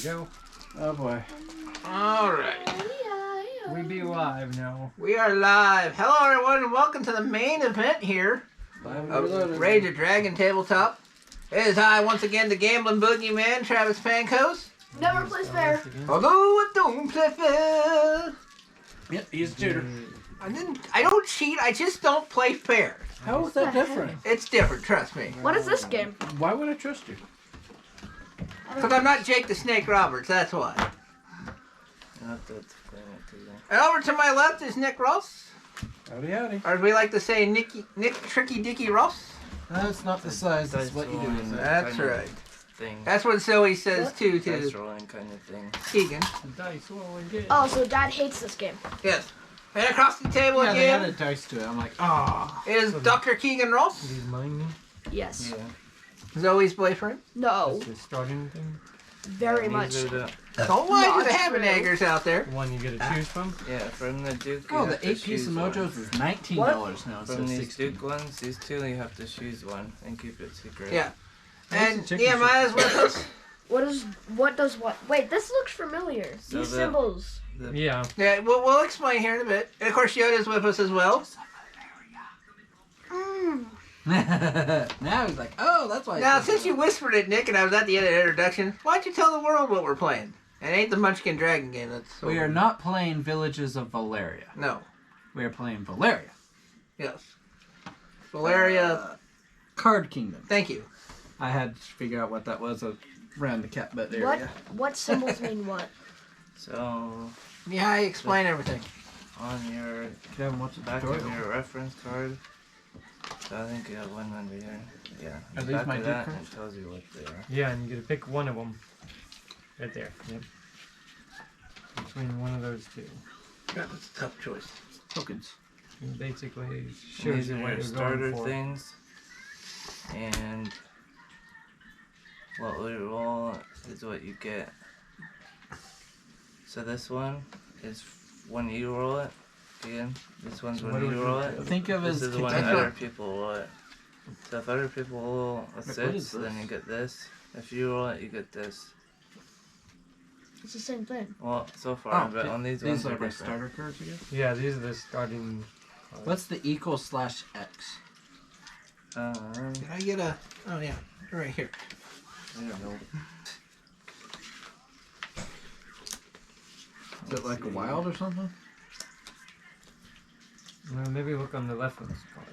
go. Oh boy. All right. We be live now. We are live. Hello, everyone, and welcome to the main event here of Rage of Dragon Tabletop. It is I, once again, the Gambling Boogeyman, Travis Pankos. Never plays fair. Although I don't play fair. Yep, he's a tutor. I don't cheat, I just don't play fair. How is that different? It's different, trust me. What is this game? Why would I trust you? Because I'm not Jake the Snake Roberts, that's why. And over to my left is Nick Ross. Howdy, howdy. Or as we like to say, Nick Tricky Dicky Ross. That's not the size, that's what you do. That's right. Thing. That's what Zoe says What? too Dice to rolling kind of thing. Keegan. Dice rolling game. Oh, so Dad hates this game. Yes. And across the table Yeah, they again added dice to it. I'm like, ah. is Dr. Keegan Ross, These mine. Yes. Yeah. Zoe's boyfriend. No. Is it starting thing? Very And much. these are Don't lie to Not the Habenaggers out there. The one you get to choose from? yeah, from the Duke. Oh, you the have to 8 piece choose of one. Mojos is $19 now. From Instead these of 16. Duke ones, these two, you have to choose one and keep it secret. Yeah. Where's And the chicken Nehemiah's with us. What does what? Wait, this looks familiar. So These the- symbols. Yeah. Yeah, we'll explain here in a bit. And of course, Yoda's with us as well. Now he's like, oh, that's why. Now, since you whispered it, Nick, and I was at the end of the introduction, why don't you tell the world what we're playing? It ain't the Munchkin Dragon game. That's We are not playing Villages of Valeria. No. We are playing Valeria. Yes. Valeria. Card Kingdom. Thank you. I had to figure out what that was around the cat butt area. What symbols mean what? So Yeah, I explain everything. on your Kevin, what's the back tutorial? of your reference card. So I think you have one under here. Yeah. Are these back my of Duke that, cards? it tells you what they are. Yeah, and you get to pick one of them. Right there. Yep. Between one of those two. God, that's a tough choice. Tokens. It basically And shows these you are what your you're starter going for. things. And what we roll is what you get. So this one is when you roll it. Again, this one's So when what do you we roll do? it. Think of This as is when container. other people roll it. So if other people roll a What 6, is then this? you get this. If you roll it, you get this. It's the same thing. Well, so far, but on these ones These are are my different. starter cards, I guess. Yeah, these are the starting. What's the equal/X? Did I get a... Oh, yeah. Right here. I don't know. Is it like a wild or something? Well, maybe look on the left one's card.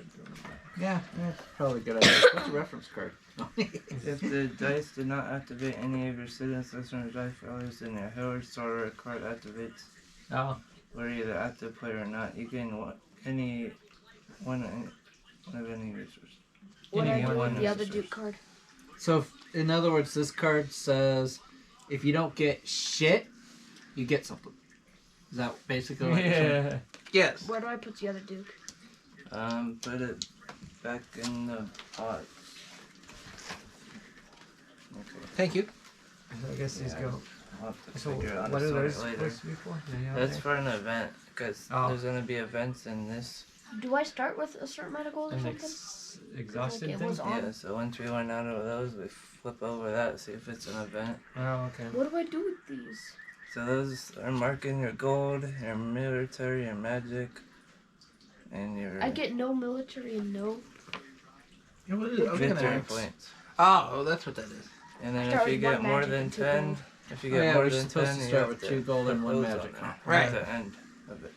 Yeah, that's probably a good idea. What's a reference card? If the dice did not activate any of your citizens, listeners, dice values, then your hero starter card activates. Oh. Whether you're the active player or not, you can any one of any users. What I Anyone do with one the other is- Duke card? So, in other words, this card says if you don't get shit, you get something. Is that basically what you're saying? Yeah. Yes. Where do I put the other Duke? Put it back in the pot. Okay. Thank you. I guess these Yeah, go. I'll have to So, figure out what how are to sort those it later. supposed to be for? Yeah, That's okay. for an event, because Oh. there's gonna be events in this. Do I start with a certain amount of gold or An something? exhausted Like it thing? was on. Yeah, so once we run out of those, we flip over that, see if it's an event. Oh, okay. What do I do with these? So those are marking your gold, your military, your magic, and your I get no military and no. What is it? Okay, victory there. points. Oh, that's what that is. And then Start if you with one get more magic than and two 10, gold. if you Oh, get yeah, more we're than supposed 10, to you start have with to 2 gold and put 1 those on magic. there Right. At the end of it.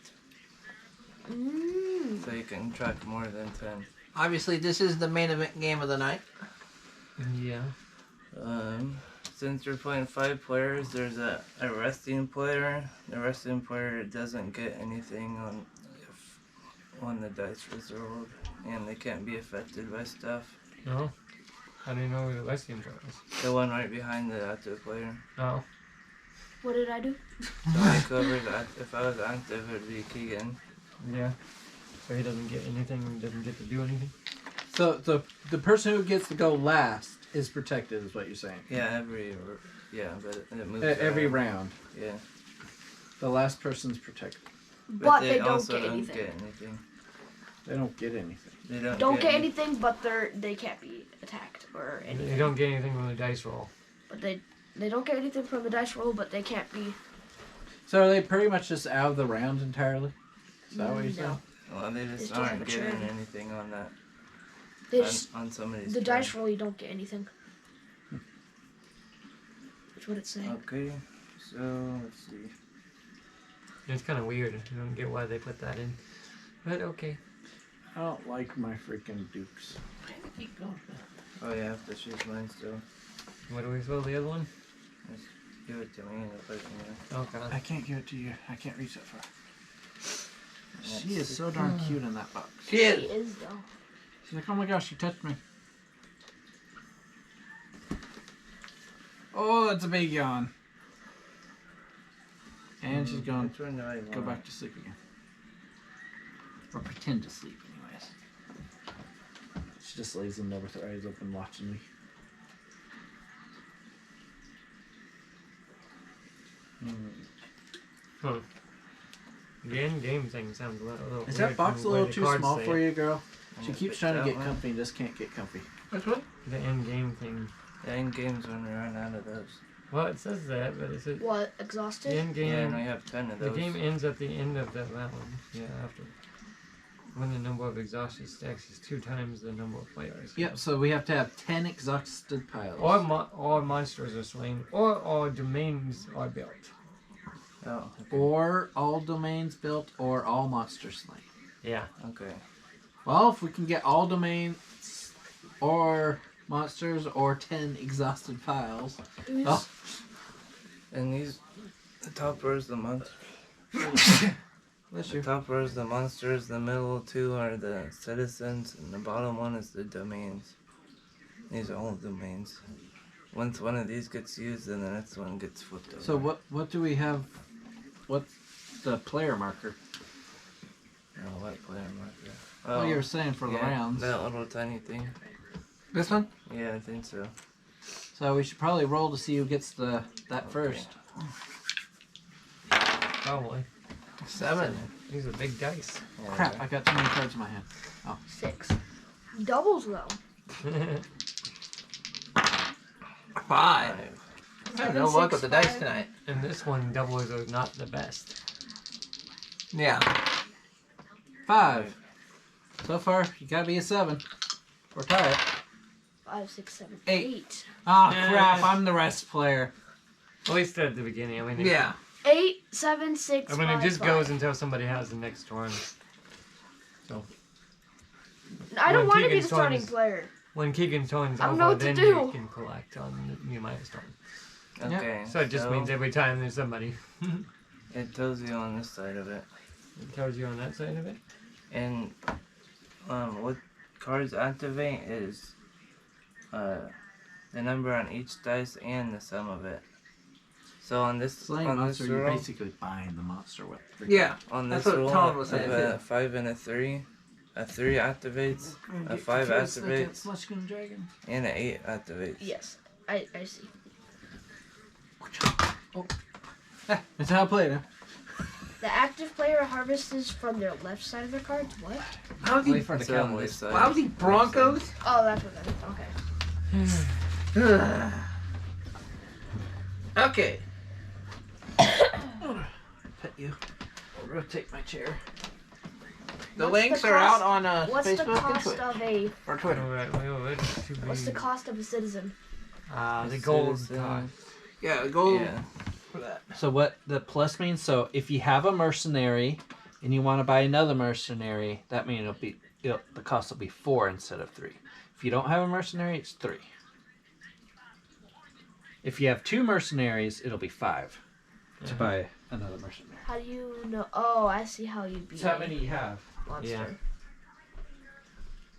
So you can track more than 10. Obviously, this is the main event game of the night. Yeah. Since you're playing 5 players, there's a resting player. The resting player doesn't get anything on the dice was rolled, and they can't be affected by stuff. No? How do you know who the Lessian was? The one right behind the active player. Oh. What did I do? So I covered that. If I was active, it would be Keegan. Yeah. So he doesn't get anything, he doesn't get to do anything? So, the person who gets to go last is protected, is what you're saying. Yeah, but it moves Every around. round. Yeah. The last person's protected. But they don't also get don't anything. get anything. They don't get anything. They don't, Don't get anything, but they can't be attacked or You anything. don't get anything from the dice roll. But they They don't get anything from the dice roll, but they can't be. So are they pretty much just out of the round entirely? Is that what you're No. saying? Well, they just still have aren't getting maturity. anything on that. They just, On somebody's the turn. dice roll, you don't get anything. That's what it's saying. Okay, so let's see. It's kind of weird. I don't get why they put that in. But okay. I don't like my freaking dukes. Keep going. Oh, yeah, I have to choose mine still. What do we spell the other one? Just give it to me if I can. Okay. I can't give it to you. I can't reach that far. That's She is so darn cute in that box. She She is. is though. She's like, oh my gosh, she touched me. Oh, that's a big yawn. And she's going Which one do I to go want? back to sleep again. Or pretend to sleep, anyways. She just lays in there with her eyes open watching me. Huh. The end game thing sounds a little Is weird that box a from the way little the too cards small say for it. you, girl? I'm She gonna keeps pick trying to that get one. comfy and just can't get comfy. Which one? The end game thing. Yeah, in games when we run out of those. Well, it says that, but it says What? the Exhausted? end Yeah, and game. we have 10 of The those. game ends at the end of that one. Yeah, after. When the number of exhausted stacks is 2 times the number of players. Yep, so we have to have 10 exhausted piles. Or monsters are slain, or all domains are built. Oh, okay. Or all domains built, or all monsters slain. Yeah. Okay. Well, if we can get all domains, or monsters, or 10 exhausted piles. Oh, And these, the top row is the monsters. bless The you. top row is the monsters, the middle 2 are the citizens, and the bottom 1 is the domains. These are all domains. Once one of these gets used, then the next one gets flipped over. So what do we have? What's the player marker? Oh, what player marker? Oh, you were saying for the yeah, rounds. that little tiny thing. This one? Yeah, I think so. So we should probably roll to see who gets that first. Probably. 7. These are big dice. Yeah, Crap, I got too many cards in my hand. 6. Doubles though. 5. I have no luck with the dice 5. tonight. And this one, doubles are not the best. Yeah. 5. So far, you gotta be a 7. Or tie it. 5, 6, 7, 8. 8. Ah, Yeah. crap, I'm the rest player. At least at the beginning. I mean, it, Yeah. 8, 7, 6, I mean, it 5, just 5. goes until somebody has the next turn. I don't when want to be Keegan's the starting turns- player. When Keegan's turn's I don't over, know what to then do. you can collect on the minus turn. Okay. So it just means every time there's somebody. it tells you on this side of it. It tells you on that side of it. And what cards activate is the number on each dice and the sum of it. So on this Slaying on monster, this you're roll, basically buying the monster with. Yeah. on That's this what roll, Tom was of saying, a too. 5 and a 3, a 3 activates, a 5 activates, Dragon. and an 8 activates. Yes, I see. That's how I play it. The active player harvests from their left side of their cards. What? How is he? Wait for the It's on Cowboys. this side. Why was he Broncos? Oh, that's what that is. Okay. Okay. Pet you. Rotate my chair. The What's links the are cost- out on What's the Facebook and cost Twitch. of a? Or Twitter. Alright, What's the cost of a citizen? the gold Citizen. card. Yeah, go Yeah. for that. So what the plus means? So if you have a mercenary and you want to buy another mercenary, that means the cost will be 4 instead of 3. If you don't have a mercenary, it's 3. If you have 2 mercenaries, it'll be 5 to buy another mercenary. How do you know? Oh, I see how you'd be. So how many you have? Monster.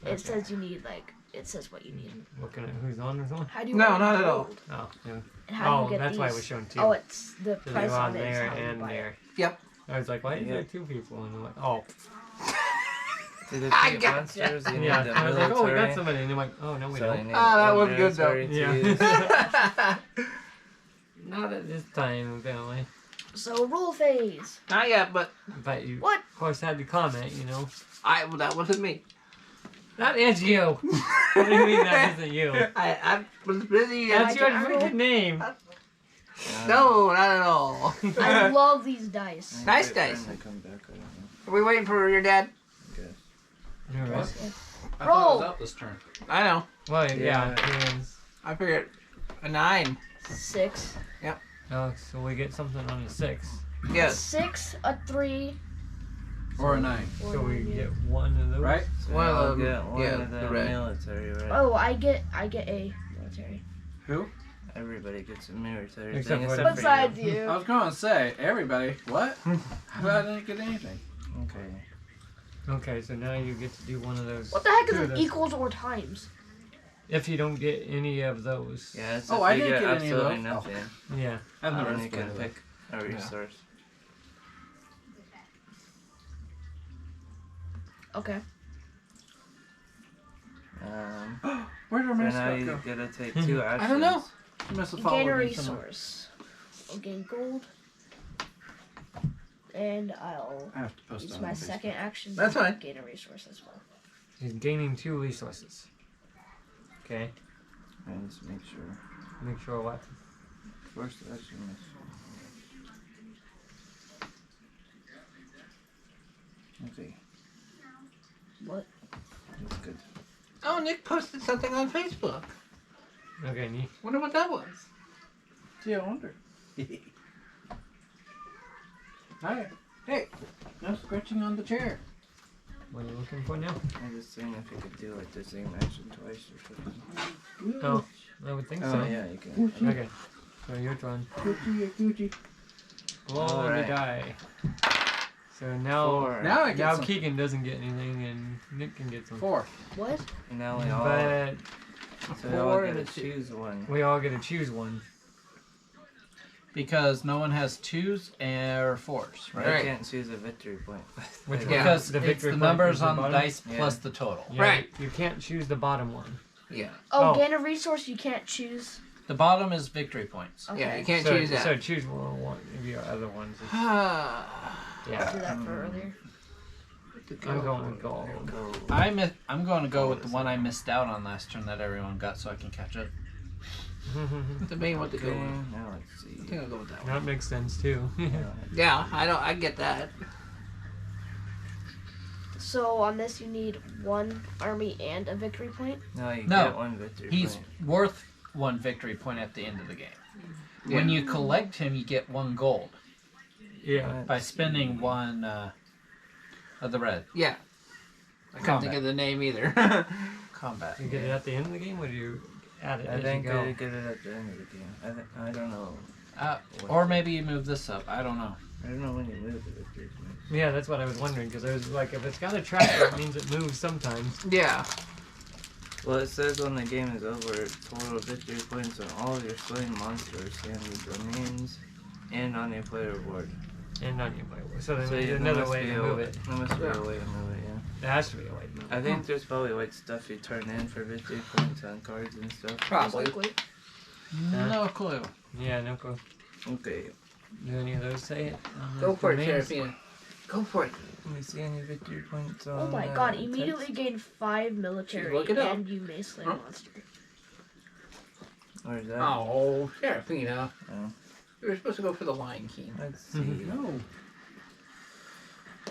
Yeah. It says you need it says what you need. Looking at who's on this one. How do you? No, get not at all. gold? Oh, yeah. And how do Oh, you get that's these? why it was showing 2. Oh, it's the So price they're on on it. is there how you and buy it. there. Yep. I was like, why is there Yep. 2 people? And they're like, oh. To defeat I gotcha. monsters, you Yeah. need the I was like, oh, we military. got somebody. And they're like, oh, no, we So you don't. need Ah, that the was good, though. military to Yeah. use. Not at this time, apparently. So roll phase. Not yet, but But you, What? of course, had to comment, you know. that wasn't me. That is you. What do you mean that isn't you? I was busy. That's your I freaking name. No, not at all. I love these dice. Nice Wait for him dice. to come back, I don't know. Are we waiting for your dad? I guess. All right. I thought it was Roll. out this turn. I know. Well, yeah. Yeah. He is. I figured a 9. 6. Alex, so we get something on a 6. Yes. 6, a 3, Or a 9. or So we 9, yeah. get one of those. Right? So One of I'll them, get one yeah, of the the red. military, right? Oh, I get a military. Who? Everybody gets a military Except thing for- except for Besides you. you. I was going to say, everybody. What? I didn't get anything. Okay. Okay, so now you get to do one of those. What the heck two is of an those. equals or times? If you don't get any of those. Yeah, it's Oh, if I you didn't get get any of absolutely those. nothing. Yeah. I've never Then you can played pick a Yeah. resource. Okay. Where did our So now mascot you go? gotta take 2 actions. I don't know. She must have Gain followed a me somewhere. resource. I'll gain gold. And I'll I have to post use that my on Facebook. second action That's to fine. gain a resource as well. He's gaining 2 resources. Okay. And just make sure. Make sure what? First action is. Okay, What? that's good. Oh, Nick posted something on Facebook. Okay, neat. Wonder what that was. Gee, I wonder. Hi. Hey. No scratching on the chair. What are you looking for now? I'm just saying if you could do like the same action twice or something. Oh, I would think Oh so. yeah, you can. Okay. So your turn. Gucci. Roll the Alright. die. So now, 4. Now I get now some. Keegan doesn't get anything and Nick can get some. 4. What? And now we all. But So we all 4 get and to a 2. choose one. we all get to choose one. Because no one has 2s or 4s, right? I Right. can't choose a victory point. Which Yeah. one? Because The it's victory the point numbers is the on the bottom? dice Yeah. plus the total. Yeah, Right. You can't choose the bottom one. Yeah. Oh, Oh. gain a resource you can't choose. The bottom is victory points. Okay. Yeah, you can't so, choose that. So choose one of your other ones. It's- I yeah. did that for earlier. I'm going with gold. Go. I'm going to go with the one I missed out on last turn that everyone got so I can catch up. Debate what to go Okay, with. now let's I see. think I'll go with that one. That makes sense too. Yeah, I get that. So on this you need 1 army and a victory point. No, you No, get 1 victory He's point. worth 1 victory point at the end of the game. Yeah. When you collect him, you get 1 gold yeah. by spending 1 of the red. Yeah. I couldn't think of the name either. Combat. You get it at the end of the game, or do you add it I as think you go? I get it at the end of the game. I don't know. Or maybe you move this up. I don't know. I don't know when you move the victory point. Yeah, that's what I was wondering, because I was like, if it's got a tracker, it means it moves sometimes. Yeah. Well, it says when the game is over, total victory points on all of your slain monsters and your domains, and on your player board. And on your player. So then So there's there another must way be to a- move it. There must be a way to move it, yeah. There has to be a way to move it. I think there's probably like stuff you turn in for victory points on cards and stuff. Probably. Most likely. No clue. Yeah, no go. Okay. Do any of those say it? Go for it, Names? Serafina. Go for it. Let me see any victory points on Oh my god, immediately gain 5 military Look it up. and you may slay Huh? monster. Where's that? Oh, Serafina. Oh. We were supposed to go for the Lion King. Let's see. No.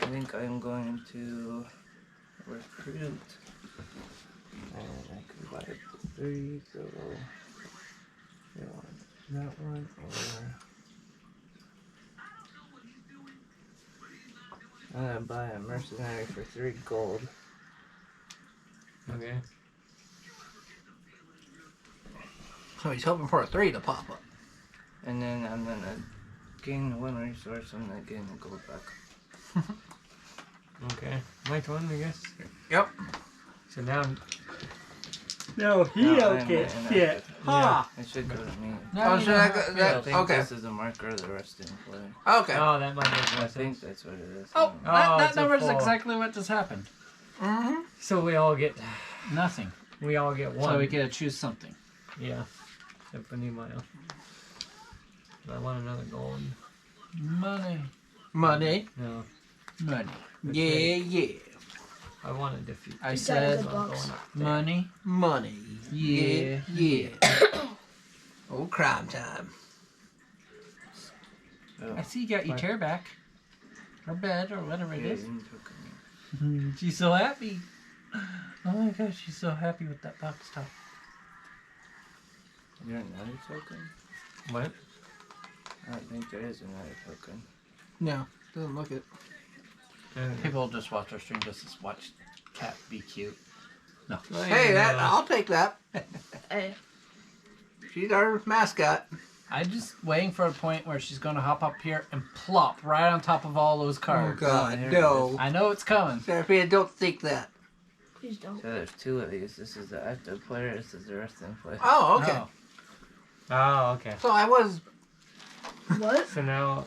I think I'm going to recruit. And I can buy 3, so that one, or I'm gonna buy a mercenary for 3 gold. Okay. So he's hoping for a 3 to pop up. And then I'm gonna gain 1 resource and then gain the gold back. Okay. My turn, I guess. Yep. So now. No, he don't get shit. Ha! It should go to me. Oh, should I go? I That, think okay. this is a marker of the resting player. Okay. Oh, that might make I more think sense. that's what it is. Oh, Oh, that it's a number is 4. exactly what just happened. Mm-hmm. So we all get Nothing. one. So we get to choose something. Yeah. Except for Nehemiah. I want another gold. Money. Money. No. Money. Yeah, yeah. I want to defeat. I You said got a good box. money. Money. Yeah. Yeah. Oh, crime time. Oh. I see you got your chair back. Or bed, or whatever it Yeah, is. you took it. She's so happy. Oh my gosh, she's so happy with that box top. You're another token? What? I don't think there is another token. No, doesn't look it. People just watch our stream just to watch Cat be cute. No. Hey, I'll take that. Hey, She's our mascot. I'm just waiting for a point where she's going to hop up here and plop right on top of all those Oh cards. God, there it no. I know it's coming. Seraphina, don't think that. please don't. So there's two of these. This is the active player, this is the resting player. Oh, okay. Oh. Oh, okay. So I was. What? So now,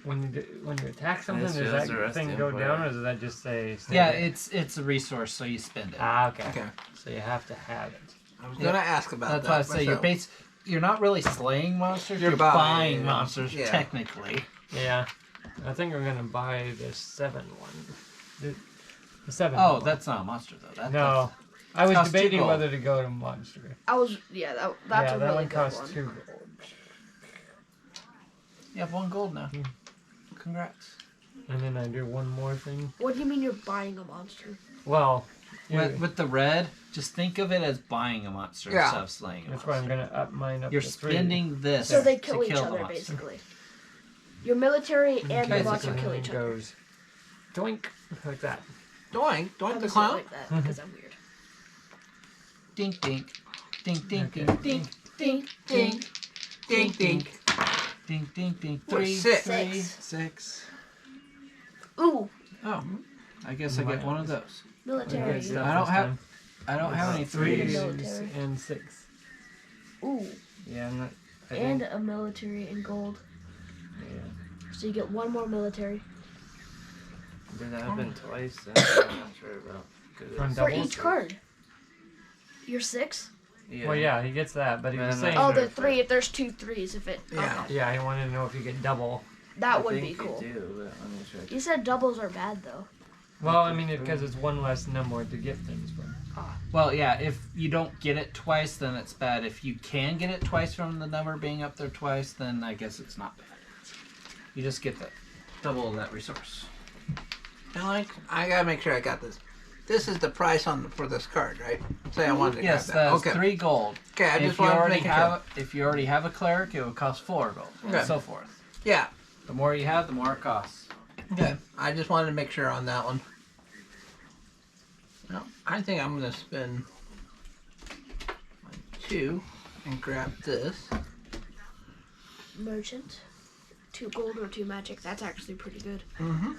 when you attack something, This does shows the that rest thing of go the down, player. or does that just say? Stay Yeah, there? it's a resource, so you spend it. Ah, okay. Okay. So you have to have it. I was gonna ask about That's that. why I say you're myself. you're not really slaying monsters, You're you're buying, buying yeah. monsters, Yeah. technically. Yeah. I think we're gonna buy the 7 one. The 7. Oh, one. that's not a monster, though. That, No. I was costs 2 debating gold. whether to go to monster. That's yeah, a that really one good costs one. 2 gold. You have 1 gold now. Hmm. Congrats. And then I do one more thing. What do you mean you're buying a monster? Well, With the red, just think of it as buying a monster Yeah. instead of slaying a that's monster. why I'm gonna up mine up You're to 3. spending this So they to kill each the other, monster. basically. Your military and the Basically. monster And kill then each it other. goes doink like that. Doink, I'm doink the gonna say it clown. like that because I'm weird. Dink, dink. Dink, dink, Okay. dink, dink. Ding, Dink, dink, dink. Dink, dink, dink. What, 3, 6? 3, 6. 6. Ooh, Oh, I guess I get one of those. military. Good stuff I don't this have- time. I don't have any Three threes. Military. and 6. Ooh, Yeah, I'm not. I and think, a military in gold. yeah. So you get one more military Did that happen twice? I'm not sure about. 'Cause On it's- for doubles? each card. You're 6. Yeah. Well, yeah, he gets that, but he But was I'm saying. not Oh, sure the if 3. If there's 2 3s, if it. Yeah. Okay. Yeah, he wanted to know if you get double. That I would think be cool. You do, but I'm not sure. You said doubles are bad though. Well, I mean, because it's one less number to get things from. Well, yeah, if you don't get it twice, then it's bad. If you can get it twice from the number being up there twice, then I guess it's not bad. You just get the double of that resource. Doink. I gotta make sure I got this. This is the price for this card, right? Say I wanted to Yes, grab that. that's Okay. 3 gold. Okay, I If just you wanted to already make sure. have, if you already have a cleric, it would cost 4 gold, Okay. and so forth. Yeah. The more you have, the more it costs. Okay. I just wanted to make sure on that one. Well, I think I'm gonna spend like 2 and grab this. Merchant. 2 gold or 2 magic. That's actually pretty good. Mm-hmm.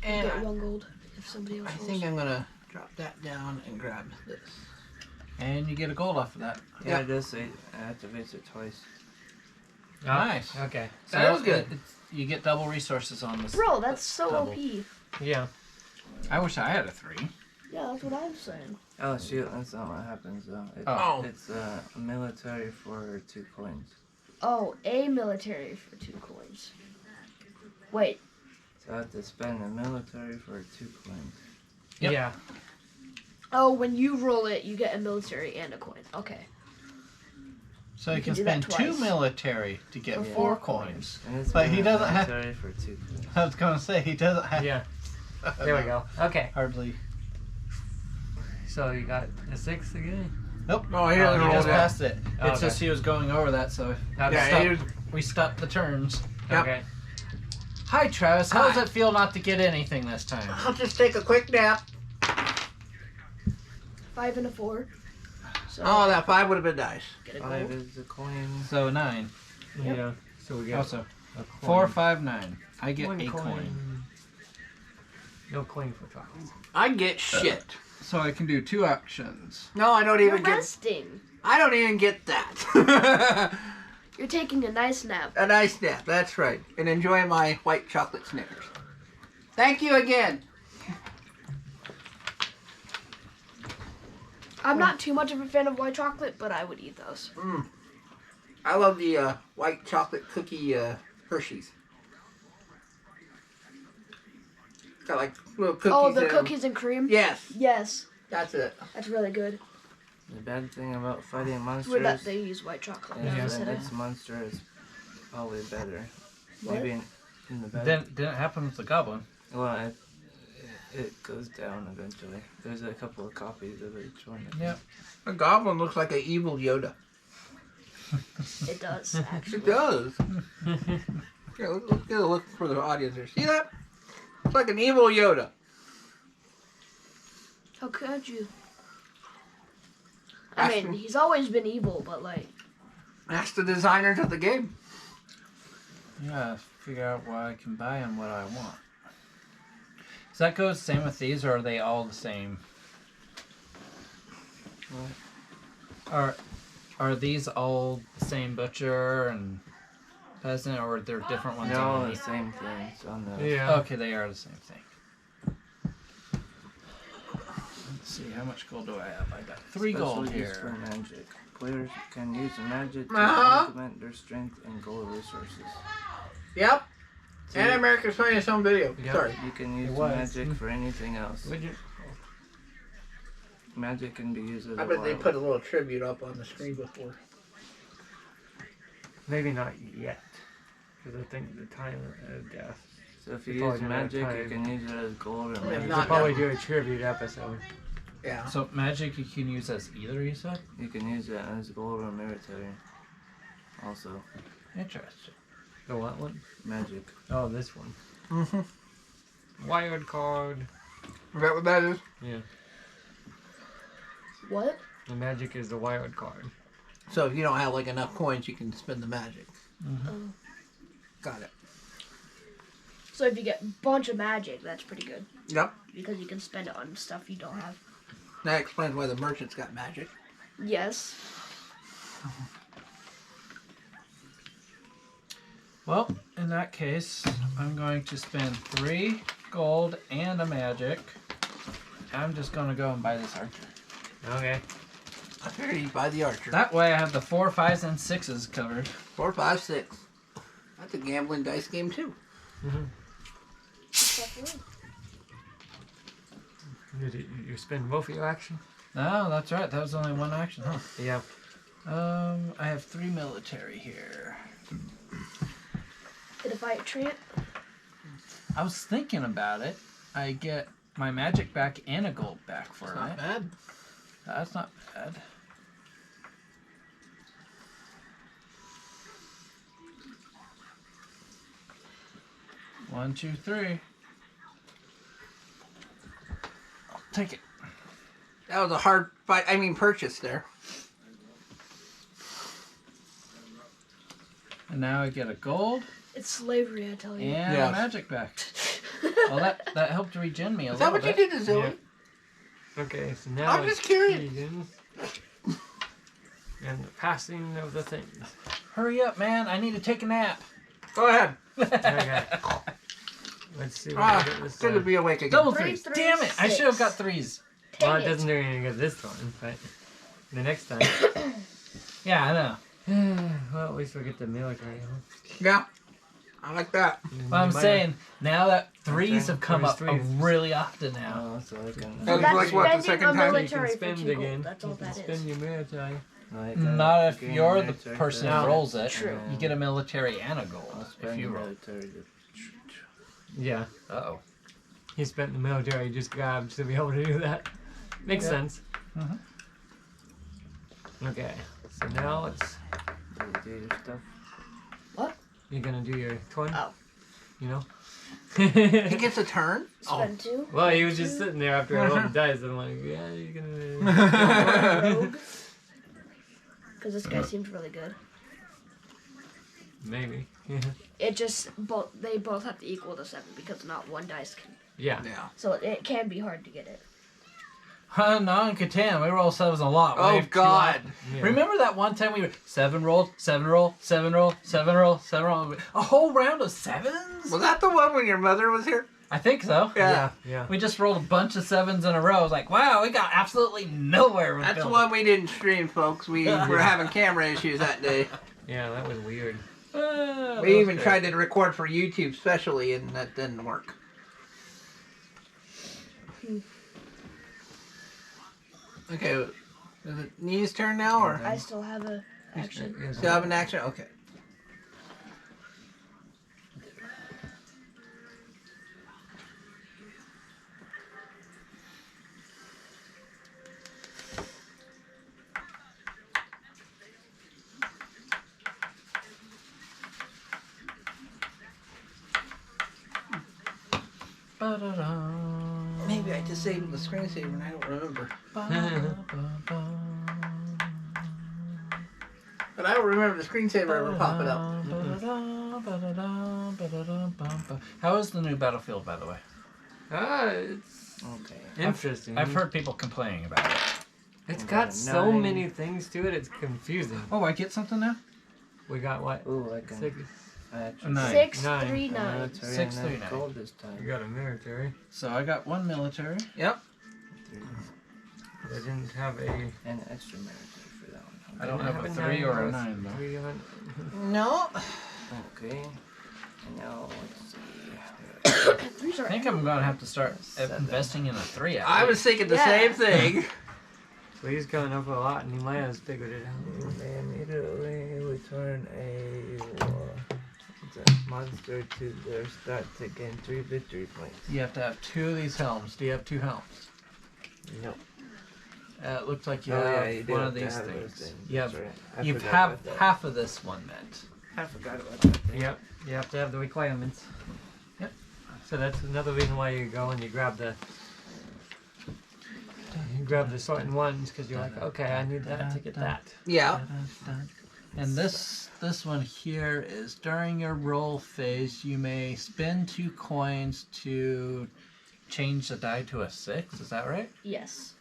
You And get 1 gold if somebody else I rolls. think I'm gonna drop that down and grab this. And you get a gold off of that. Yeah, Yeah. it does say it activates it twice. Nice. Okay. That was good. You get double resources on this. Bro, that's so double. OP. Yeah. I wish I had a 3. Yeah, that's what I'm saying. Oh shoot, that's not what happens though. Oh. It's a military for 2 coins. Oh, a military for 2 coins. Wait, So I have to spend a military for 2 coins. Yep. Yeah. oh, when you roll it, you get a military and a coin. Okay. So you You can can do that spend 2 twice. military to get For 4 4 coins. And it's But he been a doesn't have- military for 2 coins. I was gonna say he doesn't have Yeah. There we go. Okay. hardly. So you got a 6 again? Nope. Oh, He he doesn't roll just that. passed it. Oh, It's okay. just he was going over that, so How'd Yeah, it stop? here's- we stopped the turns. Yep. Okay. Hi, Travis. How does Hi. it feel not to get anything this time? I'll just take a quick nap. 5 and a 4. So Oh, that 5 would have been nice. get a 5 gold. is the coin. So 9. Yep. Yeah. So we get Also, a coin. 4, 5, 9. I get One a coin. No coin for chocolates. I get shit. So I can do 2 actions. No, I don't You're even get. resting. I don't even get that. You're taking a nice nap. A nice nap. That's right. And enjoy my white chocolate Snickers. Thank you again. I'm not too much of a fan of white chocolate, but I would eat those. I love the white chocolate cookie Hershey's. Got like little cookies. Oh, the in 'em. cookies and cream? Yes, Yes, that's it. that's really good. The bad thing about fighting monsters. For that they use white chocolate. Yeah, now the instead of- next monster is probably better. What? Maybe in the bad. Didn't happen with the goblin. Well, it goes down eventually. There's a couple of copies of each one. Yep. The goblin looks like an evil Yoda. It does, actually. It does. Here, let's get a look for the audience here. See that? It's like an evil Yoda. How could you? I mean, he's always been evil, but like... Ask the designers of the game. Yeah, figure out what I can buy and what I want. Does that go the same with these, or are they all the same? Are these all the same butcher and peasant, or are there different ones? They're all on the these? same things on the. Yeah. Okay, they are the same thing. Let's see, how much gold do I have? I got 3 gold Special use for here. magic. Players can use magic to Uh-huh. augment their strength and gold resources. Yep. So And you- America's playing its own video. Yep. Sorry. You can use It was. magic for anything else. Would you? Magic can be used as I a bet they wild. put a little tribute up on the screen before. Maybe not yet. Because I think the time of death. So if you you probably use don't have magic, you time. can use it as gold or Yeah, magic. We'll not probably yet. do a tribute episode. Yeah. So magic you can use as either, you said? You can use it as gold or military. Also, Interesting. The what one? magic. Oh, this one. Mm-hmm. Wild card. Is that what that is? Yeah. What? The magic is the wild card. So if you don't have like enough coins, you can spend the magic. Oh. Got it. So if you get a bunch of magic, that's pretty good. Yep. Because you can spend it on stuff you don't have. That explains why the merchant's got magic. Yes. Well, in that case, I'm going to spend 3 gold and a magic. I'm just going to go and buy this archer. Okay. I figured you buy the archer. That way I have the 4, 5s, and 6s covered. 4, 5, 6. That's a gambling dice game too. Did you spend both of your action? No, that's right. That was only one action, huh? Yeah. I have 3 military here. Get a fight treat. I was thinking about it. I get my magic back and a gold back for It's not it. bad. That's not bad. One, 2, 3. I'll take it. That was a hard fight. I mean, purchase there. And now I get a gold It's slavery, I tell and you. Yes. a magic back. Well, that helped regen me a Is little that what bit. you did to Zoe? Yeah. Okay, so now I'm it's just curious. Keegan. And the passing of the things. Hurry up, man! I need to take a nap. Go ahead. Okay. Let's see what I get this Good to time. be awake again. Double 3, 3s. 3, Damn it! I 6. should have got 3s. Well, Dang it doesn't do any good this time, but the next time. Yeah, I know. Well, at least we'll get the military. Huh? Yeah. I like that. And But I'm you might saying now that Okay, 3s have come there's up threes. really often now. Oh, so I can. That was That's like, what, the spending second a time? You military can for spend 2 gold. again. That's all You can that spend is. your military. Not if gain you're the military person for who No. rolls it. True. You get a military and a I'll gold if spend you the roll. military to. Yeah. Uh-oh. He spent the military just grabbed to be able to do that. Makes Yeah. sense. Mhm. Okay. So now it's Do your stuff. you're gonna do your twin. Oh. You know. He gets a turn? Spend 2. Well, he was just sitting there after I rolled the dice. I'm like, yeah, you're gonna. Rogue. Because this guy seems really good. Maybe. It just they both have to equal to 7 because not one dice can. Yeah. Yeah. So it can be hard to get it. Not in Catan. We roll 7s a lot. Oh, Way too God. often. Yeah. Remember that one time we were 7 rolled, 7 roll, 7 roll, 7 roll, 7 roll? A whole round of 7s? Was that the one when your mother was here? I think so. Yeah. Yeah. We just rolled a bunch of 7s in a row. I was like, wow, we got absolutely nowhere with That's the building. one we didn't stream, folks. We were having camera issues that day. Yeah. That was weird. We even tried to record for YouTube specially, and that didn't work. Okay, Is it Nee's turn now, or I still have a action. still have an action? Okay. Maybe I disabled the screensaver and I don't remember. But I don't remember the screensaver ever popping up. How is the new Battlefield, by the way? It's Okay. interesting. I've heard people complaining about it. It's got so 9. many things to it. It's confusing. Oh, I get something now? We got what? Ooh, I can. 6. Actually, 9. 639. military 639. and gold this You time. got a military. So I got 1 military. Yep. They didn't have a. And extra military for that one. I don't They have have a a 3 9 or a or 9 though. 3 on. No. Okay. And now let's see. Threes I are think I'm going to have to start 7. investing in a 3. I was thinking the Yeah. same thing. So he's coming up a lot, and he might have figured it out. And immediately return a monster to their start to gain 3 victory points. You have to have 2 of these helms. Do you have 2 helms? No. It looks like you Oh, have yeah, you do one have of to these have those things. things. You have, That's right. I you forgot have about that. half of this one meant. I forgot about that thing. Yep, you have to have the requirements. Yep. So that's another reason why you go and you grab the certain ones, because you're like, okay, I need that to get that. Yeah. And this one here is during your roll phase, you may spend 2 coins to change the die to a 6. Is that right? Yes.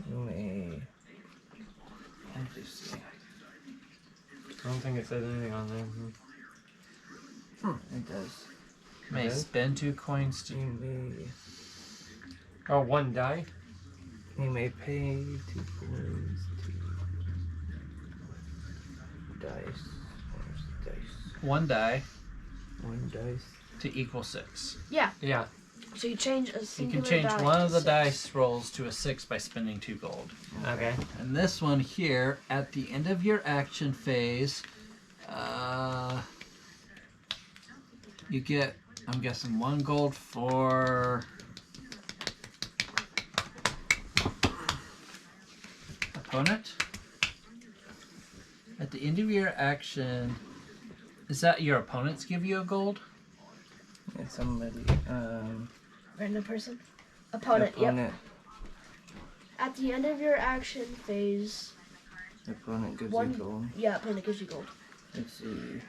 You may. Let me see. I don't think it says anything on there. It does. May Okay. spend 2 coins to. You may. Oh, 1 die? You may pay 2 coins to dice. Where's the dice? 1 die 1 dice. to equal 6. Yeah. So you change a You singular can change die one to of the 6. dice rolls to a 6 by spending 2 gold. Okay. And this one here, at the end of your action phase, you get, I'm guessing, 1 gold for opponent. At the end of your action, is that your opponents give you a gold? Yeah, somebody. Random person. Opponent, yep. Opponent. At the end of your action phase, The opponent gives One- you gold. yeah, opponent gives you gold. Let's see.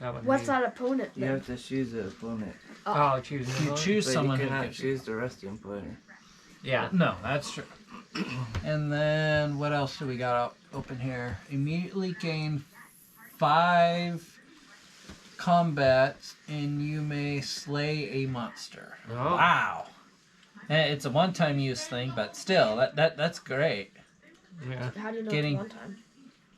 That would What's be- that opponent You then? have to choose the opponent. Oh, choose You another one? choose But someone you who cannot gives you. choose the resting player. Yeah. No, that's true. And then what else do we got open here? Immediately gain 5 combats, and you may slay a monster. Oh. Wow. And it's a one-time use thing, but still, that's great. Yeah. How do you know Getting- it's one time?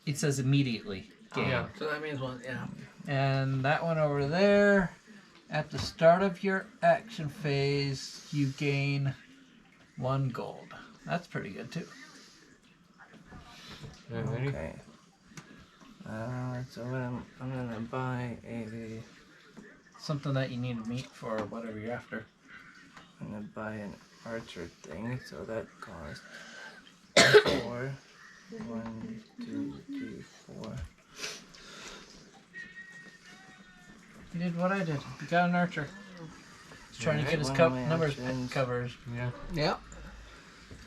It says immediately gain. Yeah. So that means one. Yeah. And that one over there, at the start of your action phase, you gain 1 gold. That's pretty good too. Alrighty. Okay. So I'm gonna buy a. Something that you need meat for whatever you're after. I'm gonna buy an archer thing. So that costs 4. 1, 2, 3, 4. You did what I did. You got an archer. He's trying to get his One of my numbers actions. covers. Yeah. Yep.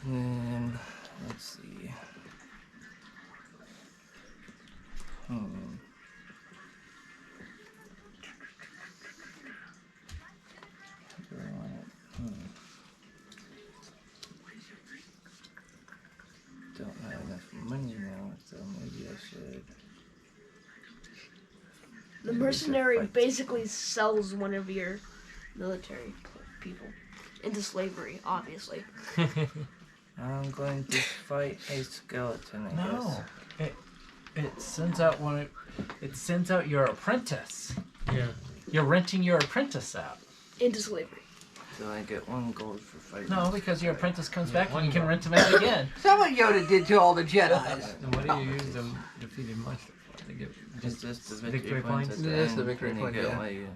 And then let's see. Do I want it? Don't have enough money now, so maybe I should. The mercenary basically sells one of your military people into slavery, obviously. I'm going to fight a skeleton, I No. guess. It sends out it sends out your apprentice. Yeah. You're renting your apprentice out. Into slavery. So I get 1 gold for fighting. No, because your apprentice comes Yeah, back and one you can gold. rent him out again. That's what Yoda did to all the Jedis. And what do you use the defeated monster for? They give It's just the victory points. At the Just end, the victory and point, you get yeah. what you,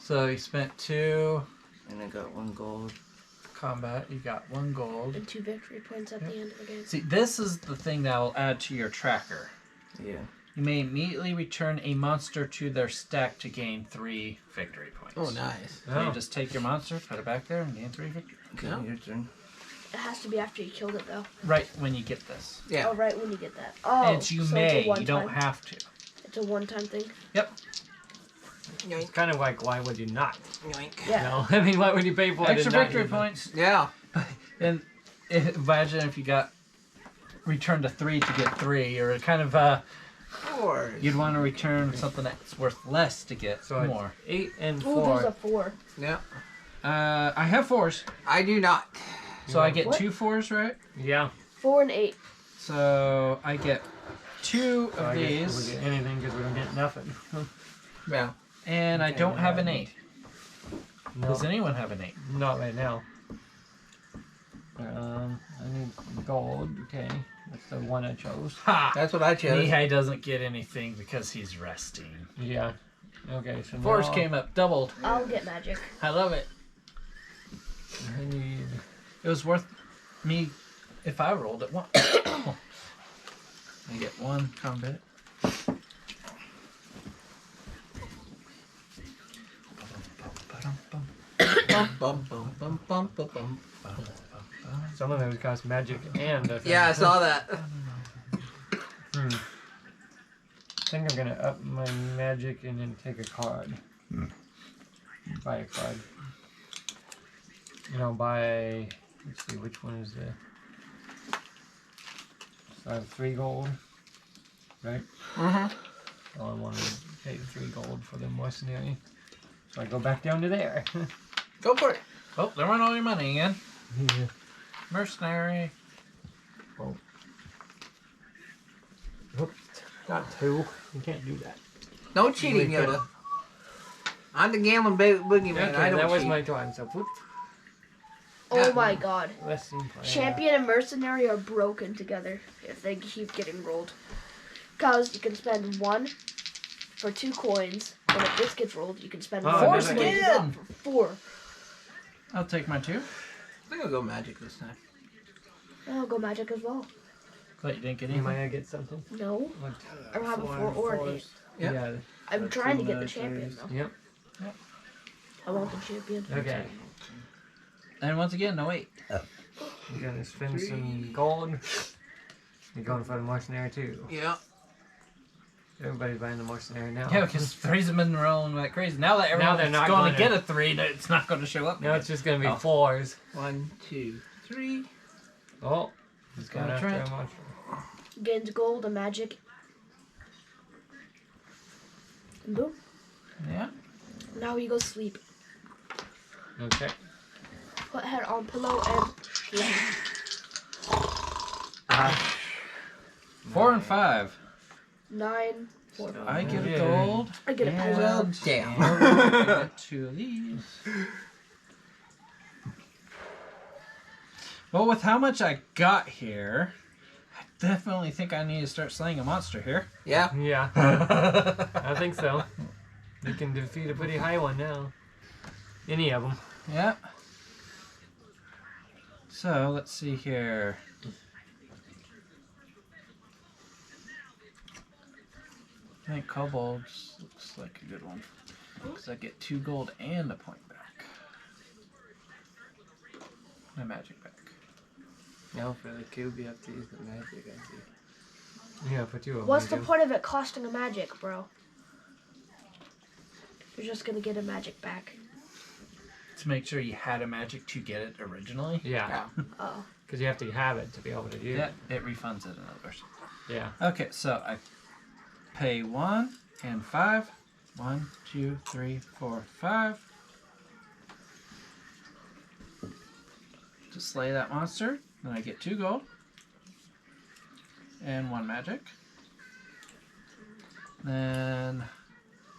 So you spent 2 and I got 1 gold. combat. You got 1 gold. And 2 victory points at the end of the game. See, this is the thing that will add to your tracker. Yeah. You may immediately return a monster to their stack to gain 3 victory points. Oh, nice. So you just take your monster, put it back there, and gain 3 victory. Okay, Yeah. your turn. It has to be after you killed it, though. Right when you get this. Yeah. Oh, right when you get that. Oh, And you so may, it's a one you don't time. have to. It's a one-time thing. Yep. It's Yoink, kind of like, why would you not? yoink. Yeah. No, I mean, why would you pay for it? Extra and not victory use it? points. Yeah. And imagine if you got returned to 3 to get 3, or kind of Four. you'd want to return something that's worth less to get So it's more. 8 and Ooh, there's 4. a 4. Yeah. I have 4s, I do not. so I get What? 2 4s, right? Yeah. 4 and 8. So I get 2 So of I guess these, we get anything because we don't get nothing. Yeah. and I Okay, don't have an yeah. 8. No, Does anyone have an 8? not right now. I need gold. Okay, that's the one I chose. Ha! That's what I chose. Mihai doesn't get anything because he's resting. Yeah. Okay, so 4s now came up, doubled. I'll get magic. I love it. I need. It was worth me if I rolled it once. I get 1 combat. Bum, bum, bum, bum, bum, bum, bum. Some of those cost magic and. I think. Yeah, I saw that. Hmm. I think I'm gonna up my magic and then take a card. Buy a card. Buy. Let's see, which one is the. So I have 3 gold, right? Mm-hmm. So I want to pay 3 gold for the mercenary. So I go back down to there. Go for it. Oh, there went all your money again. Yeah. Mercenary. Oops, got 2. You can't do that. No cheating, Wait, Yoda. I'm the gambling boogeyman. Okay, I don't that was cheat. my time. So whoop, Oh my god. let's see. Champion and mercenary are broken together if they keep getting rolled. Because you can spend 1 for 2 coins, and if this gets rolled, you can spend Oh, 4 another coins again. for 4. I'll take my 2. I think I'll go magic this time. I'll go magic as well. Glad you didn't get You anything. might get something. No, Like, I don't have a 4 or an 8. Yep. Yeah. I'm That's trying to two get the militaries. champion though. Yep. I want the champion. Okay. And once again, no 8. You gotta spend some gold. You're going for the mercenary too. Yeah. Everybody's buying the mercenary now. Yeah, because 3's have been rolling like crazy. Now that everyone's they're not going to gonna- get a 3, it's not going to show up. now again. it's just gonna be Oh. 4s. 1, 2, 3. Oh, it's Got going a after trap. a monster. Gains gold and magic. And boom. Yeah. Now you go sleep. Okay. Put head on pillow and lay. 4 and 5. 9, 4, 5. I get a Yeah. gold. I get a and peasant. Well, damn. I get 2 of these. Well, with how much I got here, I definitely think I need to start slaying a monster here. Yeah. Yeah. I think so. You can defeat a pretty high one now. Any of them. Yeah. So, let's see here. I think kobolds looks like a good one. Because I get 2 gold and a point back. My magic back. Now for the cube, you have to use the magic, I see. Yeah, for 2 of them. What's you the do. point of it costing a magic, bro? You're just gonna get a magic back. To make sure you had a magic to get it originally. Yeah. Oh. Because you have to have it to be able to do Yeah, it. it refunds it in other words. Yeah. Okay, so I pay 1 and 5. 1, 2, 3, 4, 5. To slay that monster. Then I get 2 gold. And 1 magic. Then